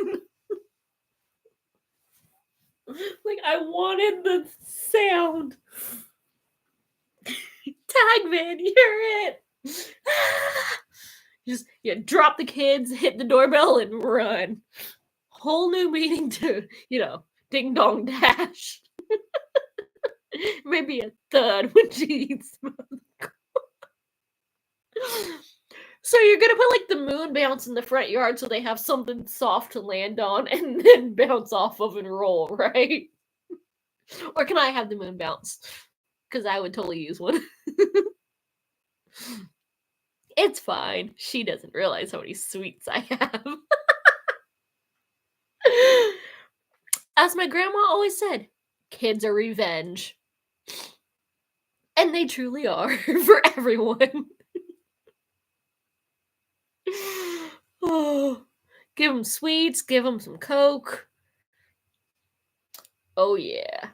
Like I wanted the sound. Tagman, you're it. Just drop the kids, hit the doorbell, and run. Whole new meaning to, ding dong dash. Maybe a thud when she eats. So you're gonna put like the moon bounce in the front yard so they have something soft to land on and then bounce off of and roll, right? Or can I have the moon bounce? Because I would totally use one. It's fine. She doesn't realize how many sweets I have. As my grandma always said, kids are revenge. And they truly are for everyone. Oh, give them sweets, give them some Coke. Oh, yeah.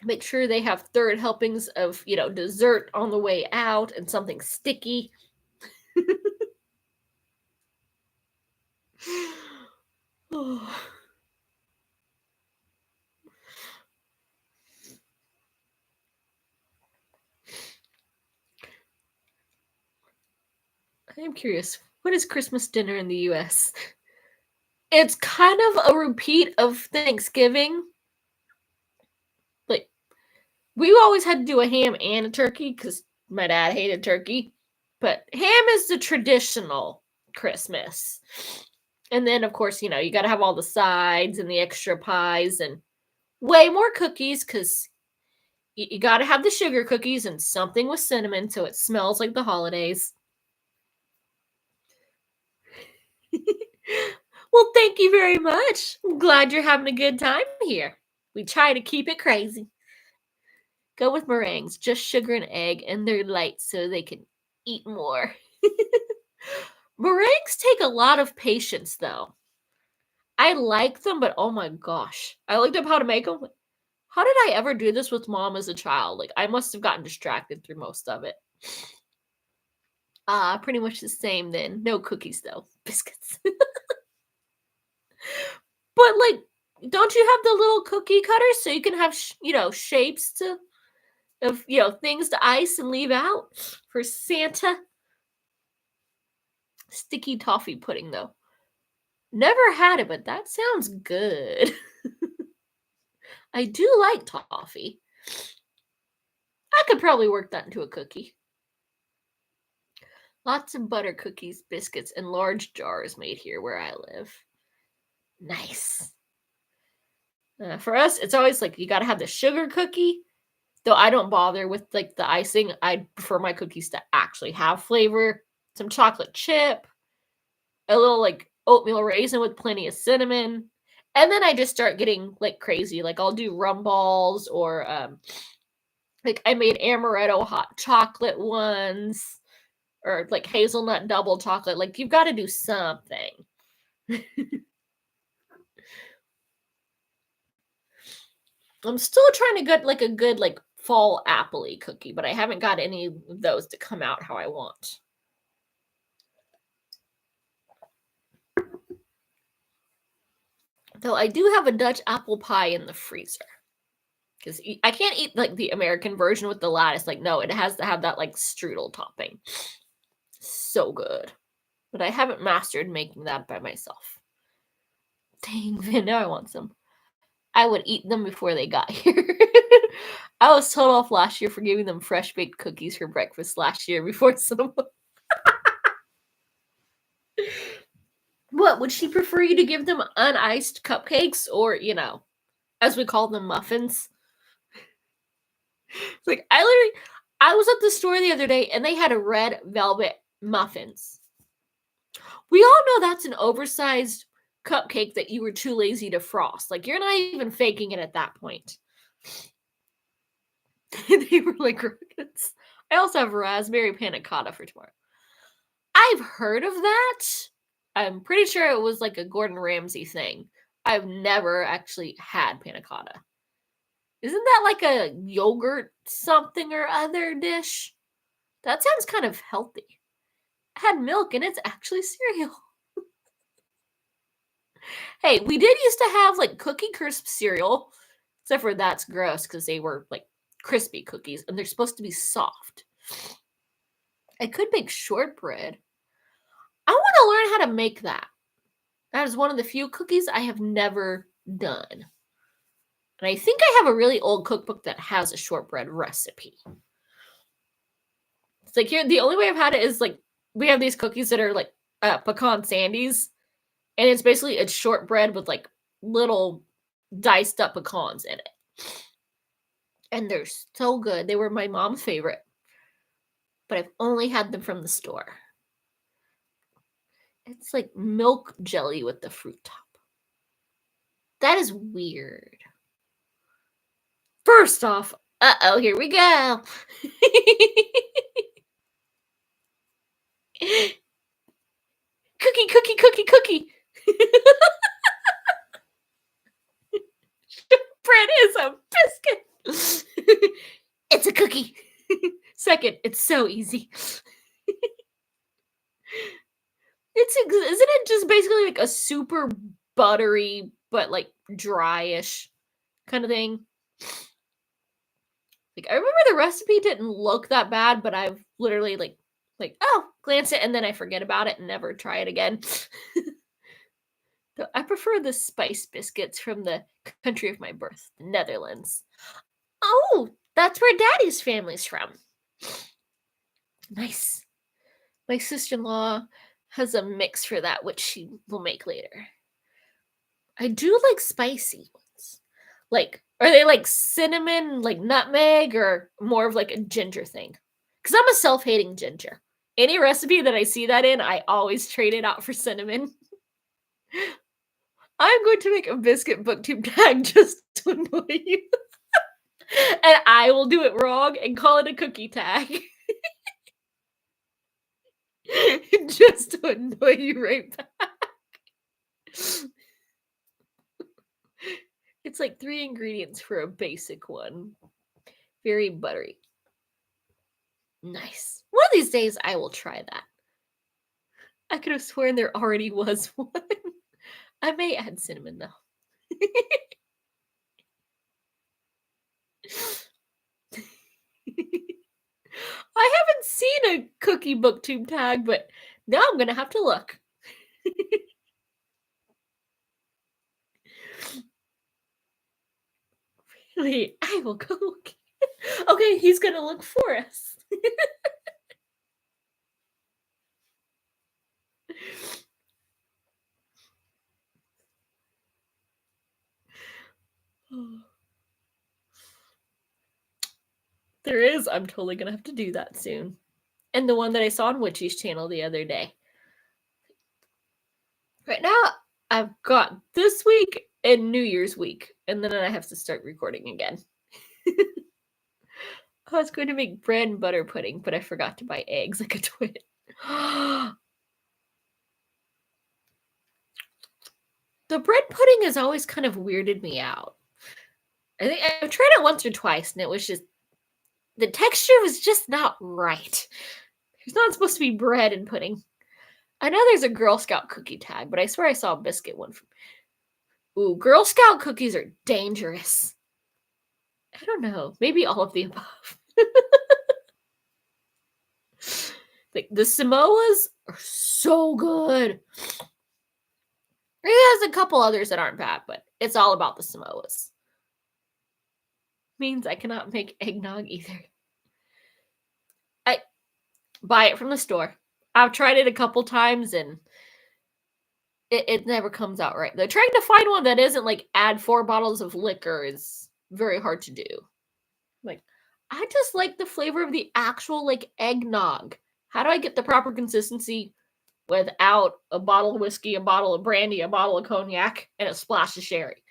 Make sure they have third helpings of, dessert on the way out and something sticky. Oh. I am curious, what is Christmas dinner in the US? It's kind of a repeat of Thanksgiving. Like, we always had to do a ham and a turkey because my dad hated turkey. But ham is the traditional Christmas. And then, of course, you got to have all the sides and the extra pies and way more cookies because you got to have the sugar cookies and something with cinnamon so it smells like the holidays. Well, thank you very much. I'm glad you're having a good time here. We try to keep it crazy. Go with meringues, just sugar and egg, and they're light so they can eat more. Meringues take a lot of patience, though. I like them, but oh my gosh. I looked up how to make them. How did I ever do this with mom as a child? Like, I must have gotten distracted through most of it. Pretty much the same then. No cookies, though. Biscuits. But, like, don't you have the little cookie cutters so you can have, shapes of things to ice and leave out for Santa? Sticky toffee pudding, though. Never had it, but that sounds good. I do like toffee. I could probably work that into a cookie. Lots of butter cookies, biscuits, and large jars made here where I live. Nice. For us, it's always like you gotta have the sugar cookie. Though I don't bother with like the icing. I prefer my cookies to actually have flavor. Some chocolate chip, a little like oatmeal raisin with plenty of cinnamon. And then I just start getting like crazy. Like I'll do rum balls or like I made amaretto hot chocolate ones or like hazelnut double chocolate. Like you've got to do something. I'm still trying to get like a good like fall apple-y cookie, but I haven't got any of those to come out how I want. Though I do have a Dutch apple pie in the freezer. Because I can't eat like the American version with the lattice. Like, no, it has to have that like strudel topping. So good. But I haven't mastered making that by myself. Dang, Vin, now I want some. I would eat them before they got here. I was told off last year for giving them fresh baked cookies for breakfast last year before someone. What, would she prefer you to give them uniced cupcakes or, as we call them, muffins? Like, I was at the store the other day and they had a red velvet muffins. We all know that's an oversized cupcake that you were too lazy to frost. Like, you're not even faking it at that point. They were like rockets. I also have raspberry panna cotta for tomorrow. I've heard of that. I'm pretty sure it was like a Gordon Ramsay thing. I've never actually had panna cotta. Isn't that like a yogurt something or other dish? That sounds kind of healthy. It had milk and it's actually cereal. Hey, we did used to have like Cookie Crisp cereal, except for that's gross because they were like crispy cookies and they're supposed to be soft. I could make shortbread. I want to learn how to make that. That is one of the few cookies I have never done. And I think I have a really old cookbook that has a shortbread recipe. It's like here, the only way I've had it is like we have these cookies that are like pecan sandies, and it's basically a shortbread with like little diced up pecans in it. And they're so good. They were my mom's favorite, but I've only had them from the store. It's like milk jelly with the fruit top. That is weird. First off, here we go. Cookie. Bread is a biscuit. It's a cookie. Second, it's so easy. Isn't it just basically like a super buttery but like dryish kind of thing? Like I remember the recipe didn't look that bad, but I've literally like glance it and then I forget about it and never try it again. I prefer the spice biscuits from the country of my birth, the Netherlands. Oh, that's where Daddy's family's from. Nice. My sister-in-law has a mix for that, which she will make later. I do like spicy ones. Like, are they like cinnamon, like nutmeg, or more of like a ginger thing? Because I'm a self-hating ginger. Any recipe that I see that in, I always trade it out for cinnamon. I'm going to make a biscuit booktube tag just just to annoy you. And I will do it wrong and call it a cookie tag. Just to annoy you right back. It's like 3 ingredients for a basic one. Very buttery. Nice. One of these days I will try that. I could have sworn there already was one. I may add cinnamon though. I haven't seen a cookie booktube tag, but now I'm gonna have to look. Really, I will go look. Okay, he's gonna look for us. There is. I'm totally gonna have to do that soon. And the one that I saw on Witchy's channel the other day. Right now, I've got this week and New Year's week, and then I have to start recording again. I was going to make bread and butter pudding, but I forgot to buy eggs like a twin. The bread pudding has always kind of weirded me out. I think I've tried it once or twice, and it was just the texture was just not right. There's not supposed to be bread in pudding. I know there's a Girl Scout cookie tag, but I swear I saw a biscuit one. Ooh, Girl Scout cookies are dangerous. I don't know. Maybe all of the above. Like the Samoas are so good. There's a couple others that aren't bad, but it's all about the Samoas. Means I cannot make eggnog either. I buy it from the store. I've tried it a couple times and it never comes out right. Though trying to find one that isn't like add 4 bottles of liquor is very hard to do. Like, I just like the flavor of the actual like eggnog. How do I get the proper consistency without a bottle of whiskey, a bottle of brandy, a bottle of cognac, and a splash of sherry?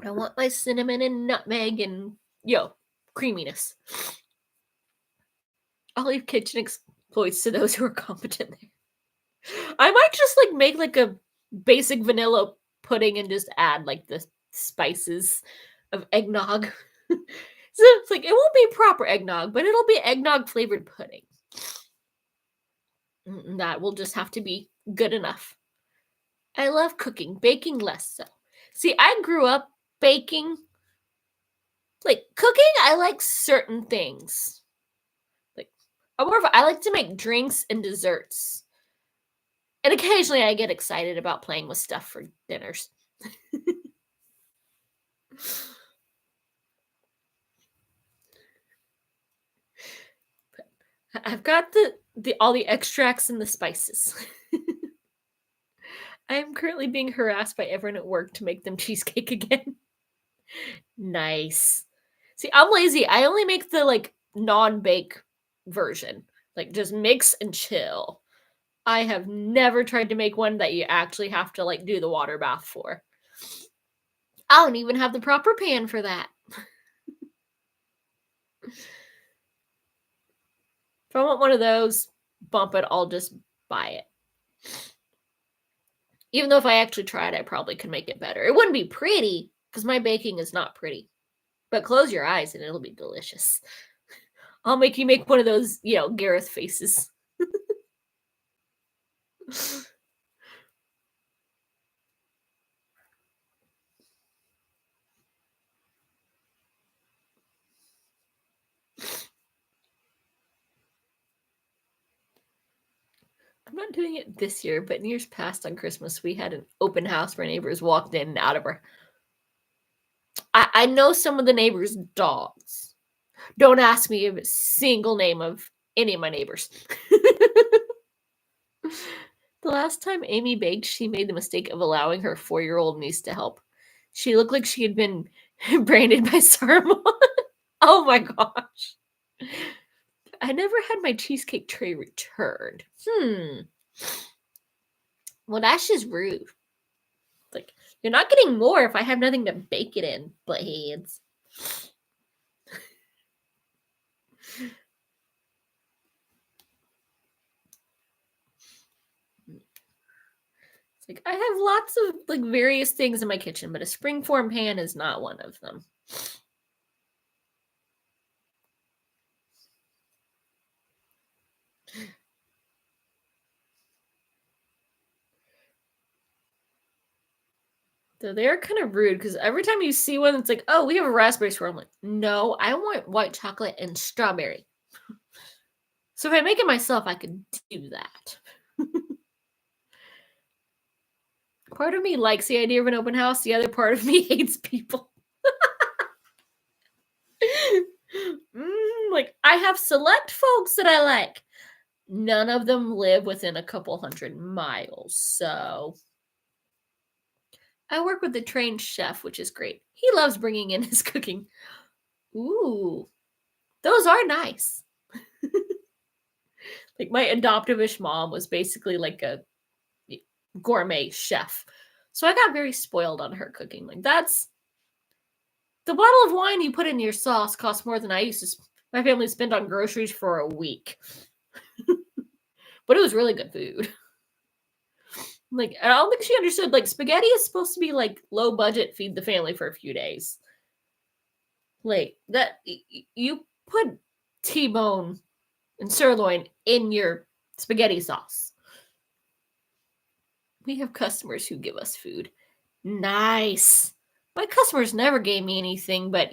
I want my cinnamon and nutmeg and, creaminess. I'll leave kitchen exploits to those who are competent there. I might just like make like a basic vanilla pudding and just add like the spices of eggnog. So it's like it won't be proper eggnog, but it'll be eggnog flavored pudding. And that will just have to be good enough. I love cooking, baking less so. See, I grew up baking. Like cooking, I like certain things. Like I like to make drinks and desserts. And occasionally I get excited about playing with stuff for dinners. I've got all the extracts and the spices. I am currently being harassed by everyone at work to make them cheesecake again. Nice. See, I'm lazy. I only make the like non-bake version. Like just mix and chill. I have never tried to make one that you actually have to like do the water bath for. I don't even have the proper pan for that. If I want one of those, bump it, I'll just buy it. Even though if I actually tried, I probably could make it better. It wouldn't be pretty, because my baking is not pretty. But close your eyes and it'll be delicious. I'll make you make one of those, Gareth faces. I'm not doing it this year, but in years past on Christmas, we had an open house where neighbors walked in and out of our. I know some of the neighbors' dogs. Don't ask me a single name of any of my neighbors. The last time Amy baked, she made the mistake of allowing her 4-year-old niece to help. She looked like she had been branded by Saruman. Oh my gosh. I never had my cheesecake tray returned. Well, that's just rude. Like, you're not getting more if I have nothing to bake it in, buttheads. It's like, I have lots of, like, various things in my kitchen, but a springform pan is not one of them. So they're kind of rude because every time you see one, it's like, oh, we have a raspberry swirl. I'm like, no, I want white chocolate and strawberry. So if I make it myself, I could do that. Part of me likes the idea of an open house. The other part of me hates people. Like, I have select folks that I like. None of them live within a couple 100 miles. So I work with a trained chef, which is great. He loves bringing in his cooking. Ooh, those are nice. Like, my adoptive-ish mom was basically like a gourmet chef. So I got very spoiled on her cooking. Like, that's the bottle of wine you put in your sauce costs more than I used to my family spend on groceries for a week. But it was really good food. Like, I don't think she understood, like, spaghetti is supposed to be like low budget, feed the family for a few days. Like, that you put T-bone and sirloin in your spaghetti sauce. We have customers who give us food. Nice. My customers never gave me anything but,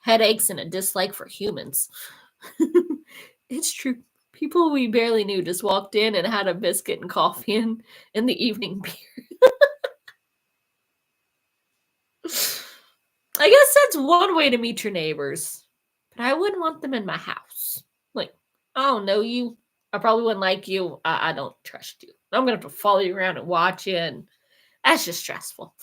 headaches and a dislike for humans. It's true. People we barely knew just walked in and had a biscuit and coffee and the evening beer. I guess that's one way to meet your neighbors. But I wouldn't want them in my house. Like, I don't know you. I probably wouldn't like you. I don't trust you. I'm going to have to follow you around and watch you, and that's just stressful.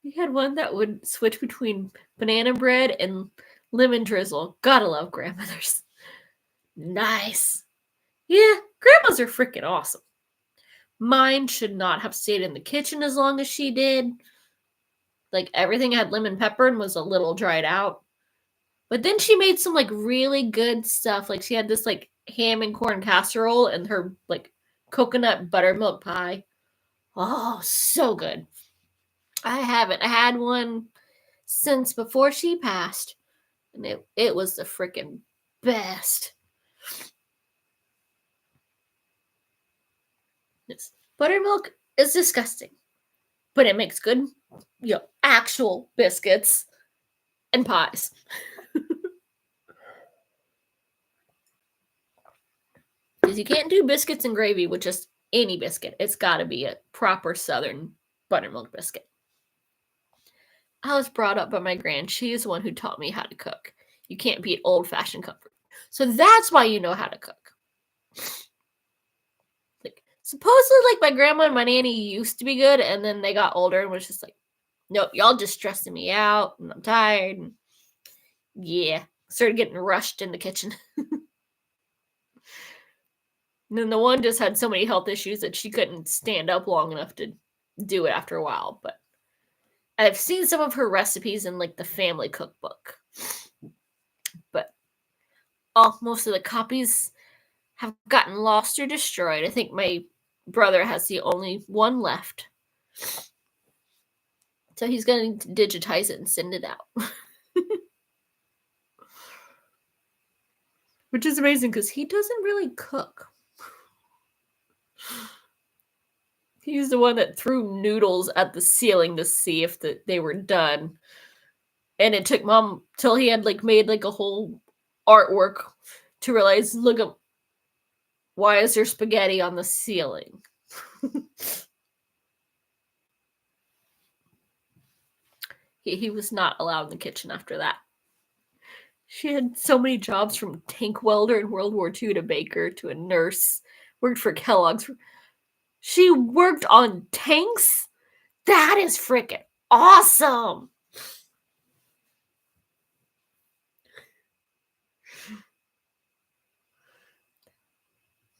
We had one that would switch between banana bread and lemon drizzle. Gotta love grandmothers. Nice. Yeah, grandmas are freaking awesome. Mine should not have stayed in the kitchen as long as she did. Like, everything had lemon pepper and was a little dried out. But then she made some, like, really good stuff. Like, she had this, like, ham and corn casserole and her, like, coconut buttermilk pie. Oh, so good. I haven't had one since before she passed. And it was the freaking best. Yes. Buttermilk is disgusting. But it makes good, actual biscuits and pies. Because you can't do biscuits and gravy with just any biscuit. It's got to be a proper Southern buttermilk biscuit. I was brought up by my grand. She is the one who taught me how to cook. You can't beat old-fashioned comfort. So that's why you know how to cook. Like, supposedly, like, my grandma and my nanny used to be good, and then they got older and was just like, nope, y'all just stressing me out, and I'm tired. And yeah, started getting rushed in the kitchen. And then the one just had so many health issues that she couldn't stand up long enough to do it after a while. But I've seen some of her recipes in, like, the family cookbook. But most of the copies have gotten lost or destroyed. I think my brother has the only one left. So he's going to digitize it and send it out. Which is amazing because he doesn't really cook. He's the one that threw noodles at the ceiling to see if they were done. And it took Mom till he had, like, made, like, a whole artwork to realize, look at, why is there spaghetti on the ceiling? He was not allowed in the kitchen after that. She had so many jobs, from tank welder in World War II to baker to a nurse. Worked for Kellogg's. She worked on tanks? That is freaking awesome!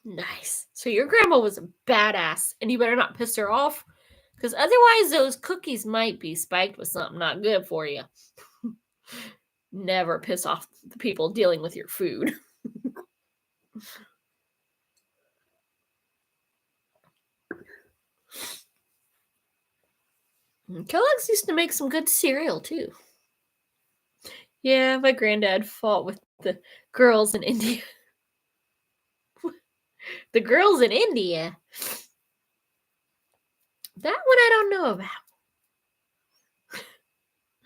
Nice. So your grandma was a badass, and you better not piss her off, because otherwise those cookies might be spiked with something not good for you. Never piss off the people dealing with your food. Kellogg's used to make some good cereal too. Yeah, my granddad fought with the girls in India. The girls in India? That one I don't know about.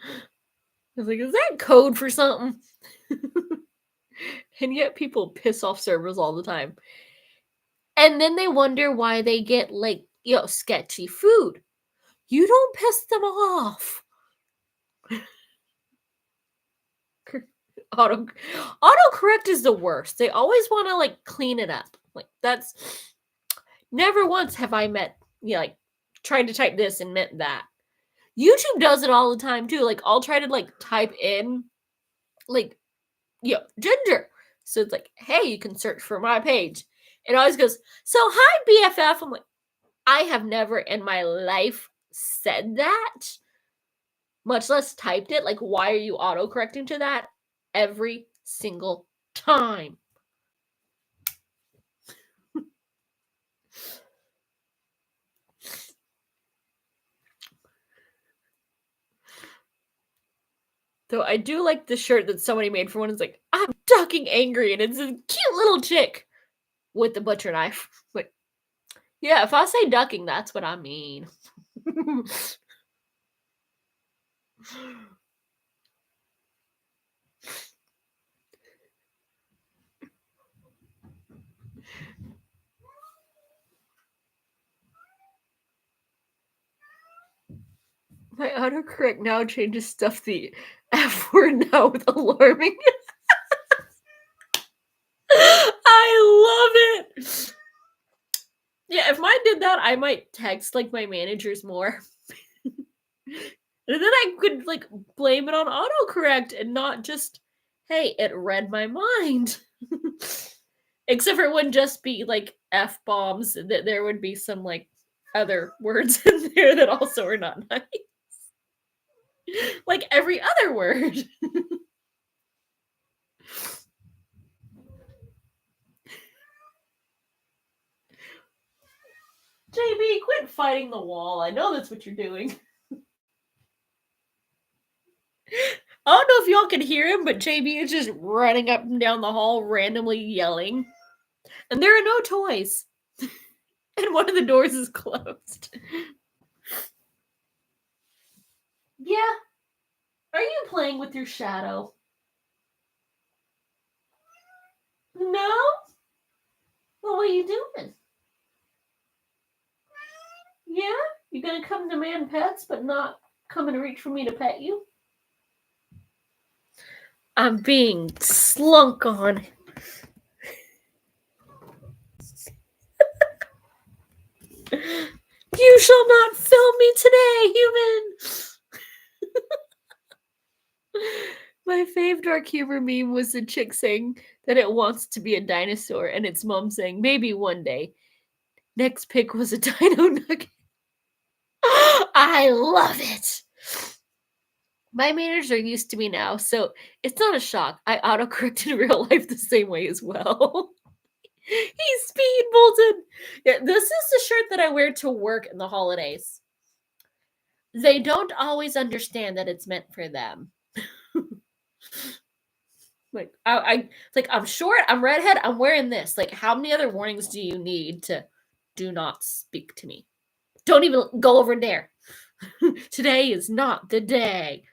I was like, is that code for something? And yet people piss off servers all the time. And then they wonder why they get, like, sketchy food. You don't piss them off. Autocorrect is the worst. They always want to, like, clean it up. Like, that's... Never once have I like, tried to type this and meant that. YouTube does it all the time, too. Like, I'll try to, like, type in, like, ginger. So it's like, hey, you can search for my page. It always goes, so hi, BFF. I'm like, I have never in my life said that, much less typed it. Like, why are you autocorrecting to that every single time? Though I do like the shirt that somebody made for one. It's like, I'm ducking angry, and it's a cute little chick with the butcher knife. Like, yeah, if I say ducking, that's what I mean. My autocorrect now changes stuff the F word now with alarming. I love it. Yeah, if mine did that, I might text, like, my managers more. And then I could, like, blame it on autocorrect and not just, hey, it read my mind. Except for it wouldn't just be, like, F-bombs. There would be some, like, other words in there that also are not nice. Like every other word. JB, quit fighting the wall. I know that's what you're doing. I don't know if y'all can hear him, but JB is just running up and down the hall randomly yelling. And there are no toys. And one of the doors is closed. Yeah. Are you playing with your shadow? No? Well, what are you doing? Yeah? You gonna come demand pets, but not come and reach for me to pet you? I'm being slunk on. You shall not film me today, human! My fave dark humor meme was the chick saying that it wants to be a dinosaur, and its mom saying, maybe one day. Next pick was a dino nugget. I love it! My manners are used to me now, so it's not a shock. I autocorrect in real life the same way as well. He's speed bolted. Yeah, this is the shirt that I wear to work in the holidays. They don't always understand that it's meant for them. Like, I'm short, I'm redhead, I'm wearing this. Like, how many other warnings do you need to do not speak to me? Don't even go over there. Today is not the day.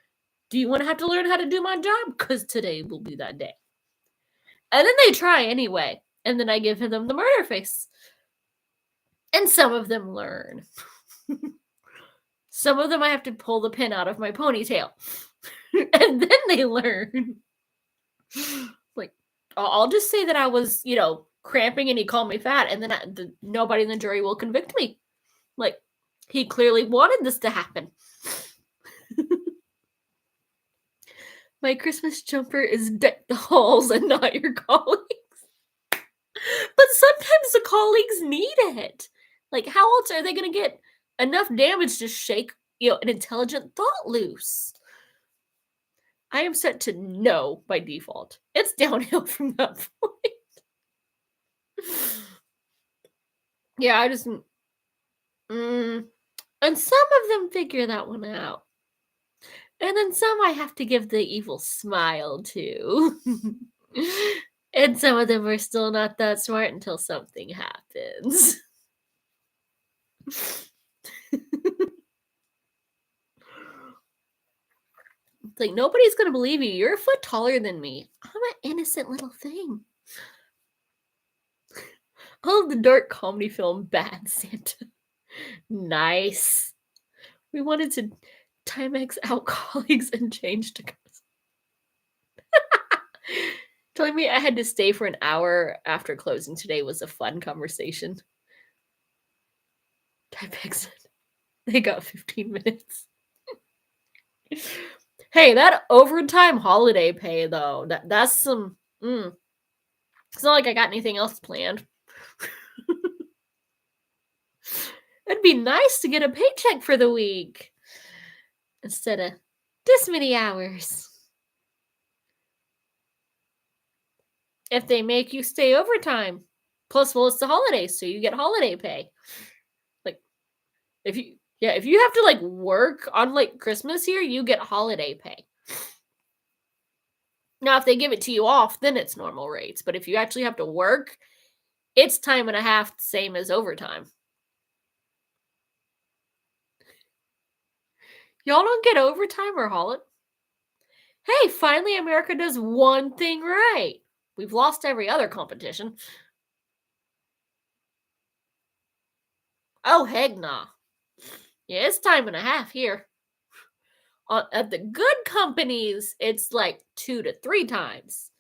Do you want to have to learn how to do my job? Because today will be that day. And then they try anyway. And then I give them the murder face. And some of them learn. Some of them I have to pull the pin out of my ponytail. And then they learn. Like, I'll just say that I was, cramping and he called me fat, and then nobody in the jury will convict me. Like, he clearly wanted this to happen. My Christmas jumper is deck the halls and not your colleagues. But sometimes colleagues need it. Like, how else are they going to get enough damage to shake, an intelligent thought loose? I am set to no by default. It's downhill from that point. Yeah, I just. And some of them figure that one out. And then some I have to give the evil smile to. And some of them are still not that smart until something happens. It's like, nobody's going to believe you. You're a foot taller than me. I'm an innocent little thing. All of the dark comedy film Bad Santa. Nice. We wanted to Timex out colleagues and change to telling me I had to stay for an hour after closing today was a fun conversation. Timex they got 15 minutes. Hey, that overtime holiday pay though, that's some it's not like I got anything else planned. It'd be nice to get a paycheck for the week instead of this many hours. If they make you stay overtime, plus, well, it's the holidays, so you get holiday pay. Like, if you have to like work on like Christmas here, you get holiday pay. Now, if they give it to you off, then it's normal rates. But if you actually have to work, it's time and a half, same as overtime. Y'all don't get overtime or holiday? Hey, finally America does one thing right. We've lost every other competition. Oh, heck nah. Yeah, it's time and a half here. At the good companies, it's like 2 to 3 times.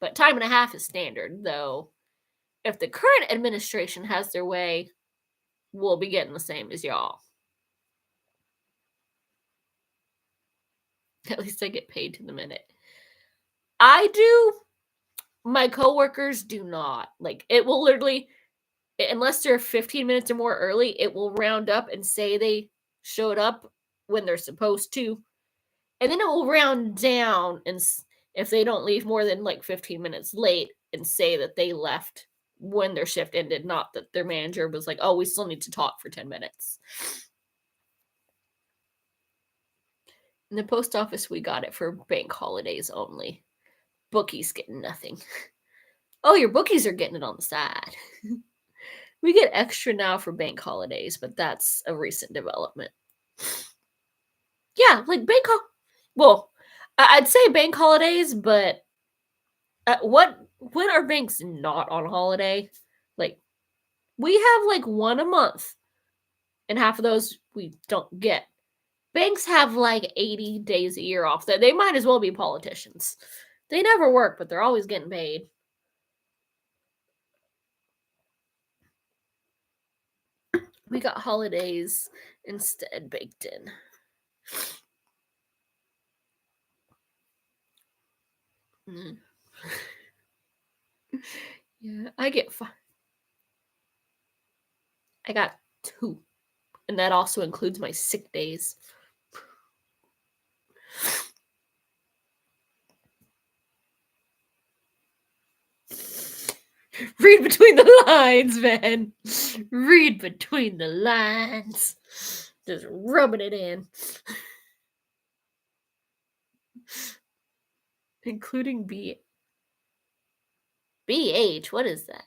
But time and a half is standard, though. If the current administration has their way, we'll be getting the same as y'all. At least I get paid to the minute. I do. My coworkers do not. Like, it will literally, unless they're 15 minutes or more early, it will round up and say they showed up when they're supposed to. And then it will round down, and if they don't leave more than like 15 minutes late, and say that they left when their shift ended, not that their manager was like, oh, we still need to talk for 10 minutes. In the post office, we got it for bank holidays only. Bookies getting nothing. Oh, your bookies are getting it on the side. We get extra now for bank holidays, but that's a recent development. Yeah, like well, I'd say bank holidays, but when are banks not on holiday? Like, we have like one a month, and half of those we don't get. Banks have like 80 days a year off. They might as well be politicians. They never work, but they're always getting paid. We got holidays instead baked in. Yeah, I got 2. And that also includes my sick days. Read between the lines, man. Read between the lines. Just rubbing it in. Including BH. What is that?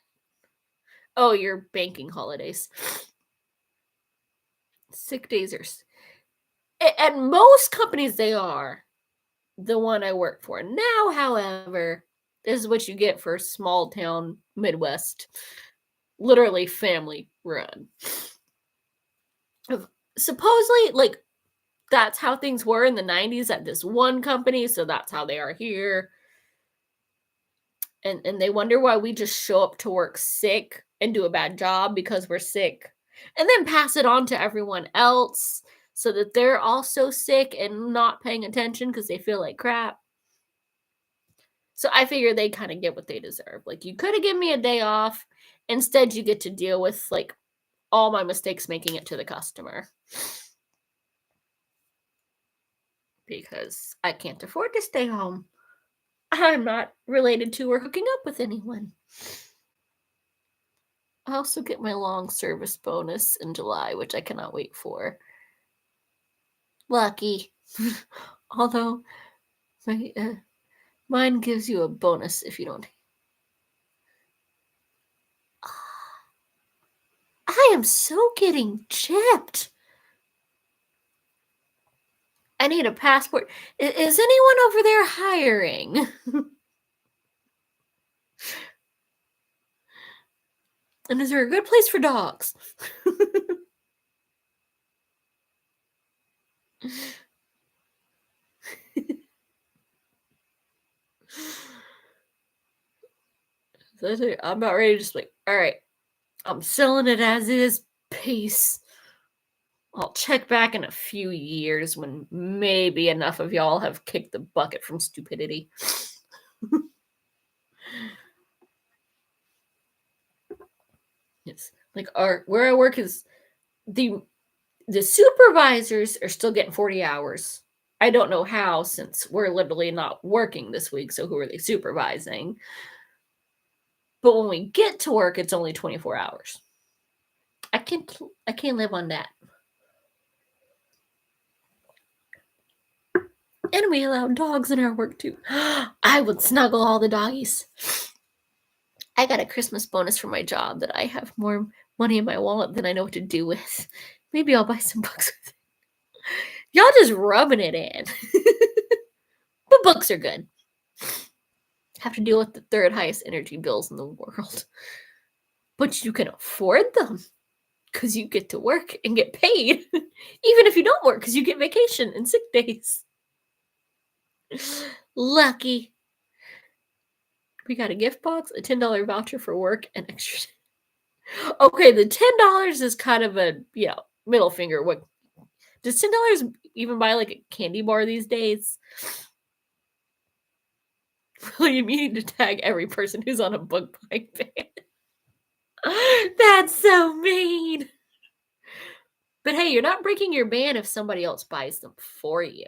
Oh, your banking holidays. Sick days are. At most companies, they are. The one I work for now, however, this is what you get for small town Midwest. Literally family run. Supposedly, like, that's how things were in the 90s at this one company, so that's how they are here. And they wonder why we just show up to work sick and do a bad job because we're sick, and then pass it on to everyone else so that they're also sick and not paying attention because they feel like crap. So I figure they kind of get what they deserve. Like, you could have given me a day off, Instead, you get to deal with like all my mistakes making it to the customer. Because I can't afford to stay home. I'm not related to or hooking up with anyone. I also get my long service bonus in July, which I cannot wait for. Lucky. Although mine gives you a bonus if you don't. I am so getting gypped. I need a passport. Is anyone over there hiring? And is there a good place for dogs? I'm about ready to just like, all right, I'm selling it as is. Peace. I'll check back in a few years when maybe enough of y'all have kicked the bucket from stupidity. It's like where I work is the supervisors are still getting 40 hours. I don't know how, since we're literally not working this week, so who are they supervising? But when we get to work, it's only 24 hours. I can't live on that. And we allow dogs in our work too. I would snuggle all the doggies. I got a Christmas bonus for my job that I have more money in my wallet than I know what to do with. Maybe I'll buy some books with it. Y'all just rubbing it in. But books are good. Have to deal with the third highest energy bills in the world. But you can afford them because you get to work and get paid. Even if you don't work, because you get vacation and sick days. Lucky. We got a gift box, a $10 voucher for work, and extra. Okay, the $10 is kind of a, middle finger. What does $10 even buy like a candy bar these days? William, you need to tag every person who's on a book buying ban. That's so mean. But hey, you're not breaking your ban if somebody else buys them for you.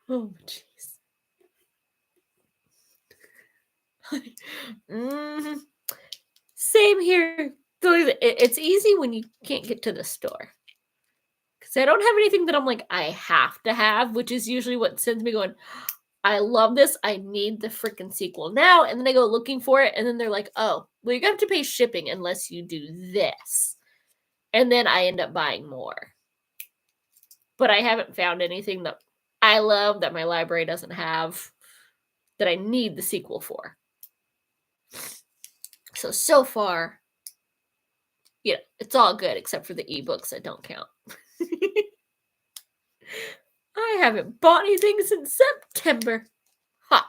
Oh, jeez. Same here. It's easy when you can't get to the store. Because I don't have anything that I'm like, I have to have, which is usually what sends me going, I love this. I need the freaking sequel now. And then I go looking for it. And then they're like, oh, well, you're going to have to pay shipping unless you do this. And then I end up buying more. But I haven't found anything that I love that my library doesn't have that I need the sequel for. So far, it's all good except for the ebooks that don't count. I haven't bought anything since September. Ha!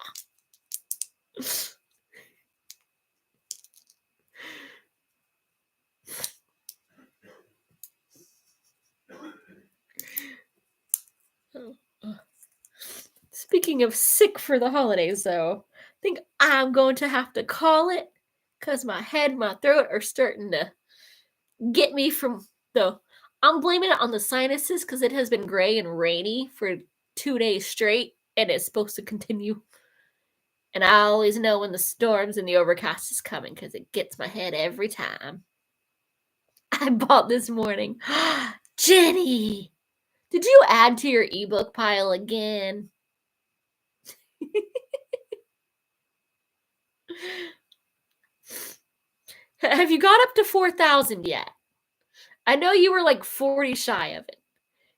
Speaking of sick for the holidays, though, I think I'm going to have to call it because my head and my throat are starting to get me from I'm blaming it on the sinuses because it has been gray and rainy for 2 days straight and it's supposed to continue. And I always know when the storms and the overcast is coming because it gets my head every time. I bought this morning. Jenny, did you add to your ebook pile again? Have you got up to 4,000 yet? I know you were like 40 shy of it.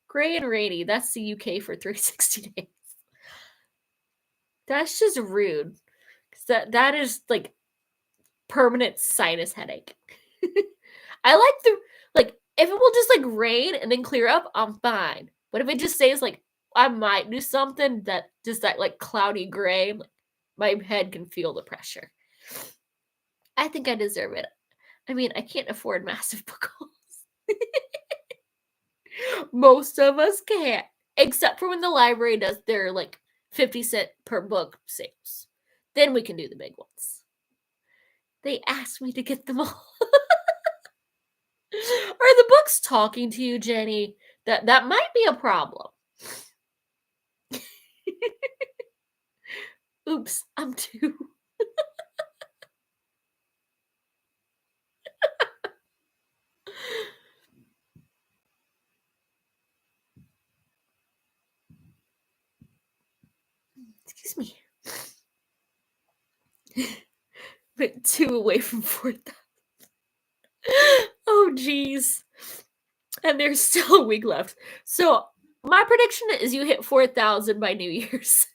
Gray and rainy, that's the UK for 360 days. That's just rude. That is like permanent sinus headache. I like if it will just like rain and then clear up, I'm fine. But if it just stays like I might do something that just that like cloudy gray, like, my head can feel the pressure. I think I deserve it. I mean, I can't afford massive book hauls. Most of us can't, except for when the library does their like 50-cent per book sales. Then we can do the big ones. They asked me to get them all. Are the books talking to you, Jenny? That might be a problem. Oops, I'm two. Excuse me. But 2 away from 4,000. Oh, geez. And there's still a week left. So my prediction is you hit 4,000 by New Year's.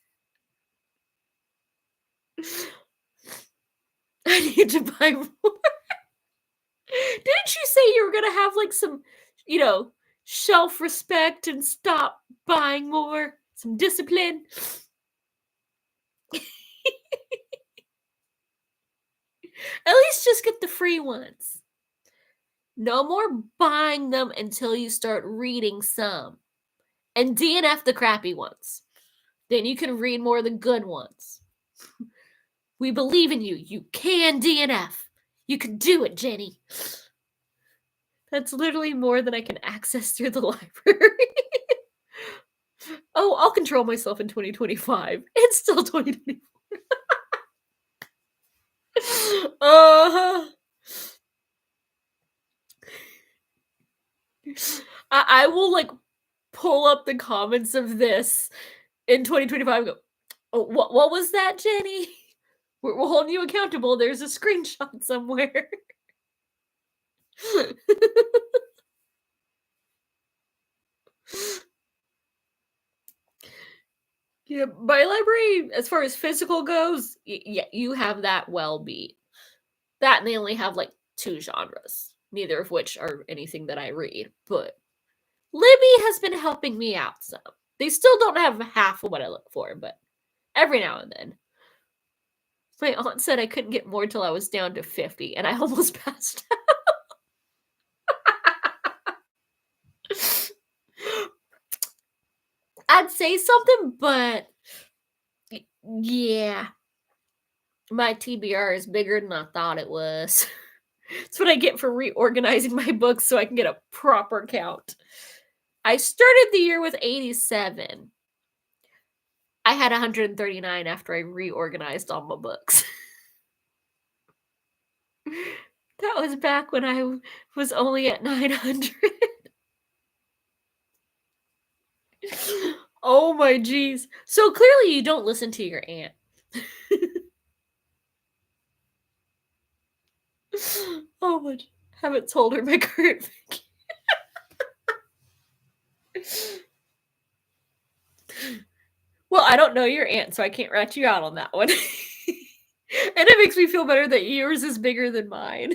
I need to buy more. Didn't you say you were gonna have like some, self-respect and stop buying more? Some discipline? At least just get the free ones. No more buying them until you start reading some. And DNF the crappy ones. Then you can read more of the good ones. We believe in you. You can DNF. You can do it, Jenny. That's literally more than I can access through the library. Oh, I'll control myself in 2025. It's still 2024. I will like pull up the comments of this in 2025 and go, oh, what was that, Jenny? We're holding you accountable. There's a screenshot somewhere. Yeah, my library, as far as physical goes, yeah, you have that well beat. That and they only have like 2 genres, neither of which are anything that I read. But Libby has been helping me out some. They still don't have half of what I look for, but every now and then. My aunt said I couldn't get more till I was down to 50, and I almost passed out. I'd say something, but yeah. My TBR is bigger than I thought it was. That's what I get for reorganizing my books so I can get a proper count. I started the year with 87. I had 139 after I reorganized all my books. That was back when I was only at 900. Oh my geez. So clearly you don't listen to your aunt. Oh my, haven't told her my current Well, I don't know your aunt, so I can't rat you out on that one. And it makes me feel better that yours is bigger than mine.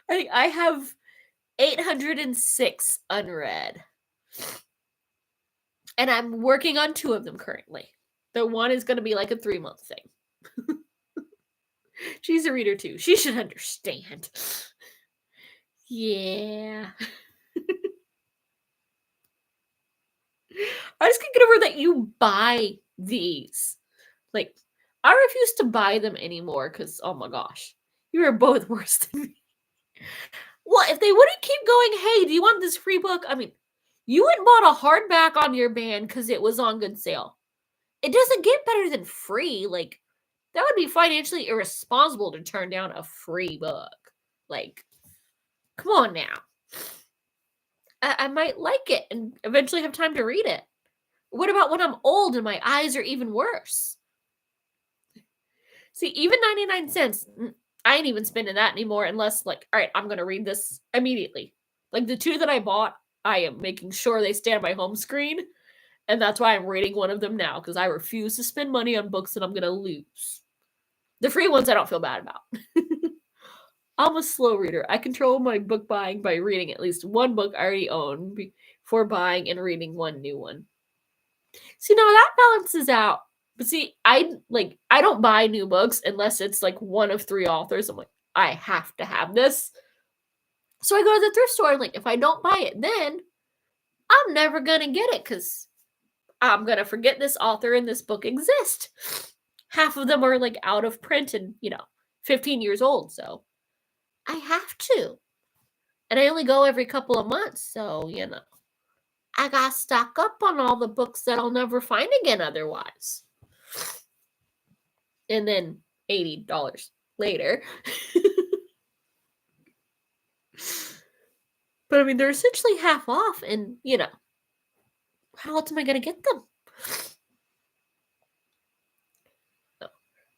I have 806 unread. And I'm working on 2 of them currently. The one is going to be like a 3-month thing. She's a reader too. She should understand. Yeah. I just can't get over that you buy these. Like, I refuse to buy them anymore because, oh my gosh, you are both worse than me. Well, if they wouldn't keep going, hey, do you want this free book? I mean, you went and bought a hardback on your band because it was on good sale. It doesn't get better than free. Like, that would be financially irresponsible to turn down a free book. Like, come on now. I might like it and eventually have time to read it. What about when I'm old and my eyes are even worse? See, even 99 cents, I ain't even spending that anymore unless, like, all right, I'm going to read this immediately. Like, the 2 that I bought, I am making sure they stay on my home screen. And that's why I'm reading one of them now, because I refuse to spend money on books that I'm going to lose. The free ones I don't feel bad about. I'm a slow reader. I control my book buying by reading at least one book I already own before buying and reading one new one. See, now that balances out. But see, I don't buy new books unless it's like one of 3 authors. I'm like, I have to have this. So I go to the thrift store and like, if I don't buy it then, I'm never gonna get it because I'm gonna forget this author and this book exists. Half of them are like out of print and 15 years old, so I have to. And I only go every couple of months, so I gotta stock up on all the books that I'll never find again otherwise. And then $80 later. But I mean, they're essentially half off, and how else am I gonna get them?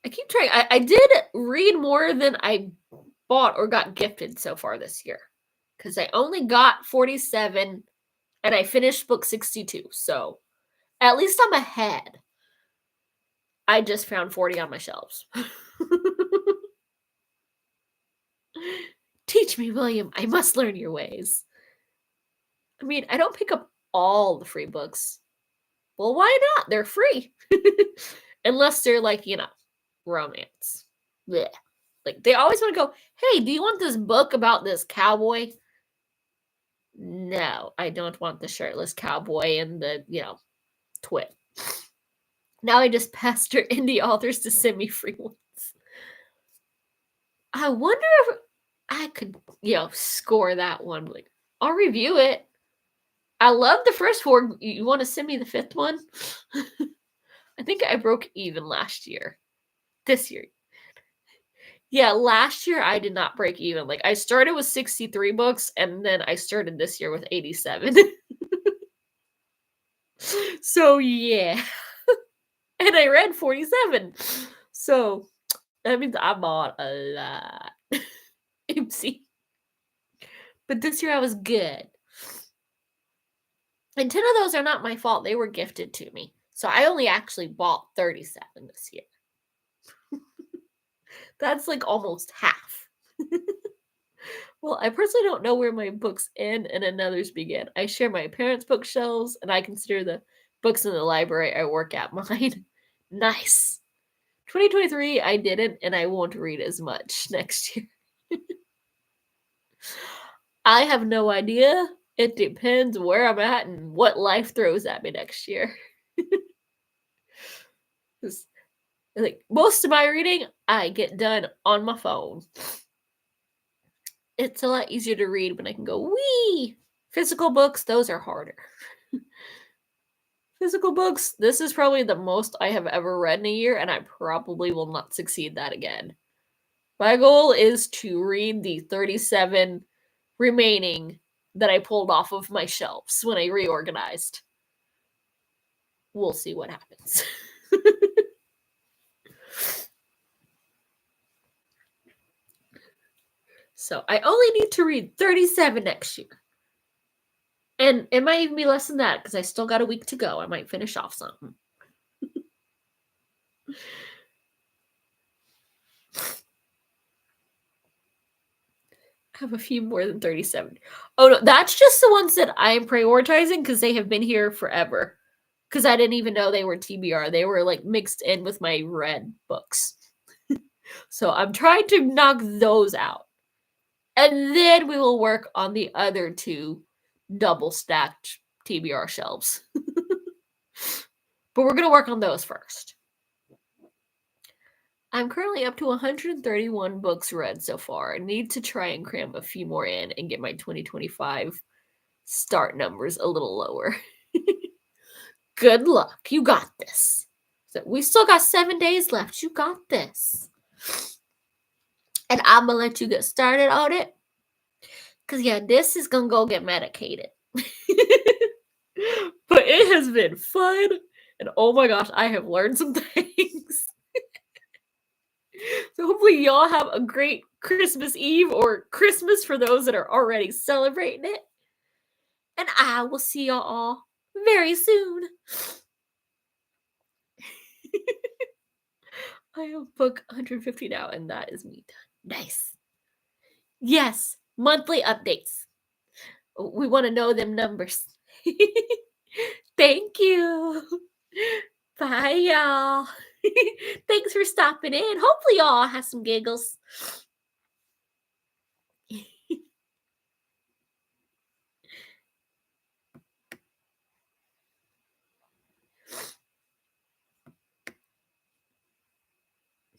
I keep trying. I did read more than I bought or got gifted so far this year, because I only got 47 and I finished book 62, so at least I'm ahead. I just found 40 on my shelves. Teach me, William. I must learn your ways. I mean, I don't pick up all the free books. Well, why not? They're free. Unless they're like, romance. Blech. Like, they always want to go, hey, do you want this book about this cowboy? No, I don't want the shirtless cowboy and the, twit. Now I just pester indie authors to send me free ones. I wonder if I could, score that one. Like, I'll review it. I love the first 4. You want to send me the 5th one? I think I broke even last year. This year. Yeah, last year I did not break even. Like, I started with 63 books, and then I started this year with 87. So, yeah. And I read 47. So, that means I bought a lot. Oopsie. But this year I was good. And 10 of those are not my fault. They were gifted to me. So I only actually bought 37 this year. That's like almost half. Well, I personally don't know where my books end and another's begin. I share my parents' bookshelves, and I consider the books in the library I work at mine. Nice. 2023, I didn't, and I won't read as much next year. I have no idea. It depends where I'm at and what life throws at me next year. Like, most of my reading, I get done on my phone. It's a lot easier to read when I can go, wee! Physical books, those are harder. Physical books, this is probably the most I have ever read in a year, and I probably will not succeed that again. My goal is to read the 37 remaining that I pulled off of my shelves when I reorganized. We'll see what happens. So I only need to read 37 next year. And it might even be less than that because I still got a week to go. I might finish off something. I have a few more than 37. Oh, no, that's just the ones that I am prioritizing because they have been here forever. Because I didn't even know they were TBR. They were like mixed in with my red books. So I'm trying to knock those out. And then we will work on the other 2 double stacked TBR shelves. But we're going to work on those first. I'm currently up to 131 books read so far. I need to try and cram a few more in and get my 2025 start numbers a little lower. Good luck. You got this. So we still got 7 days left. You got this. And I'm going to let you get started on it. Because, yeah, this is going to go get medicated. But it has been fun. And oh my gosh, I have learned some things. So hopefully y'all have a great Christmas Eve or Christmas for those that are already celebrating it. And I will see y'all all very soon. I have book 150 now, and that is me done. Nice. Yes, monthly updates. We want to know them numbers. Thank you. Bye, y'all. Thanks for stopping in. Hopefully y'all have some giggles.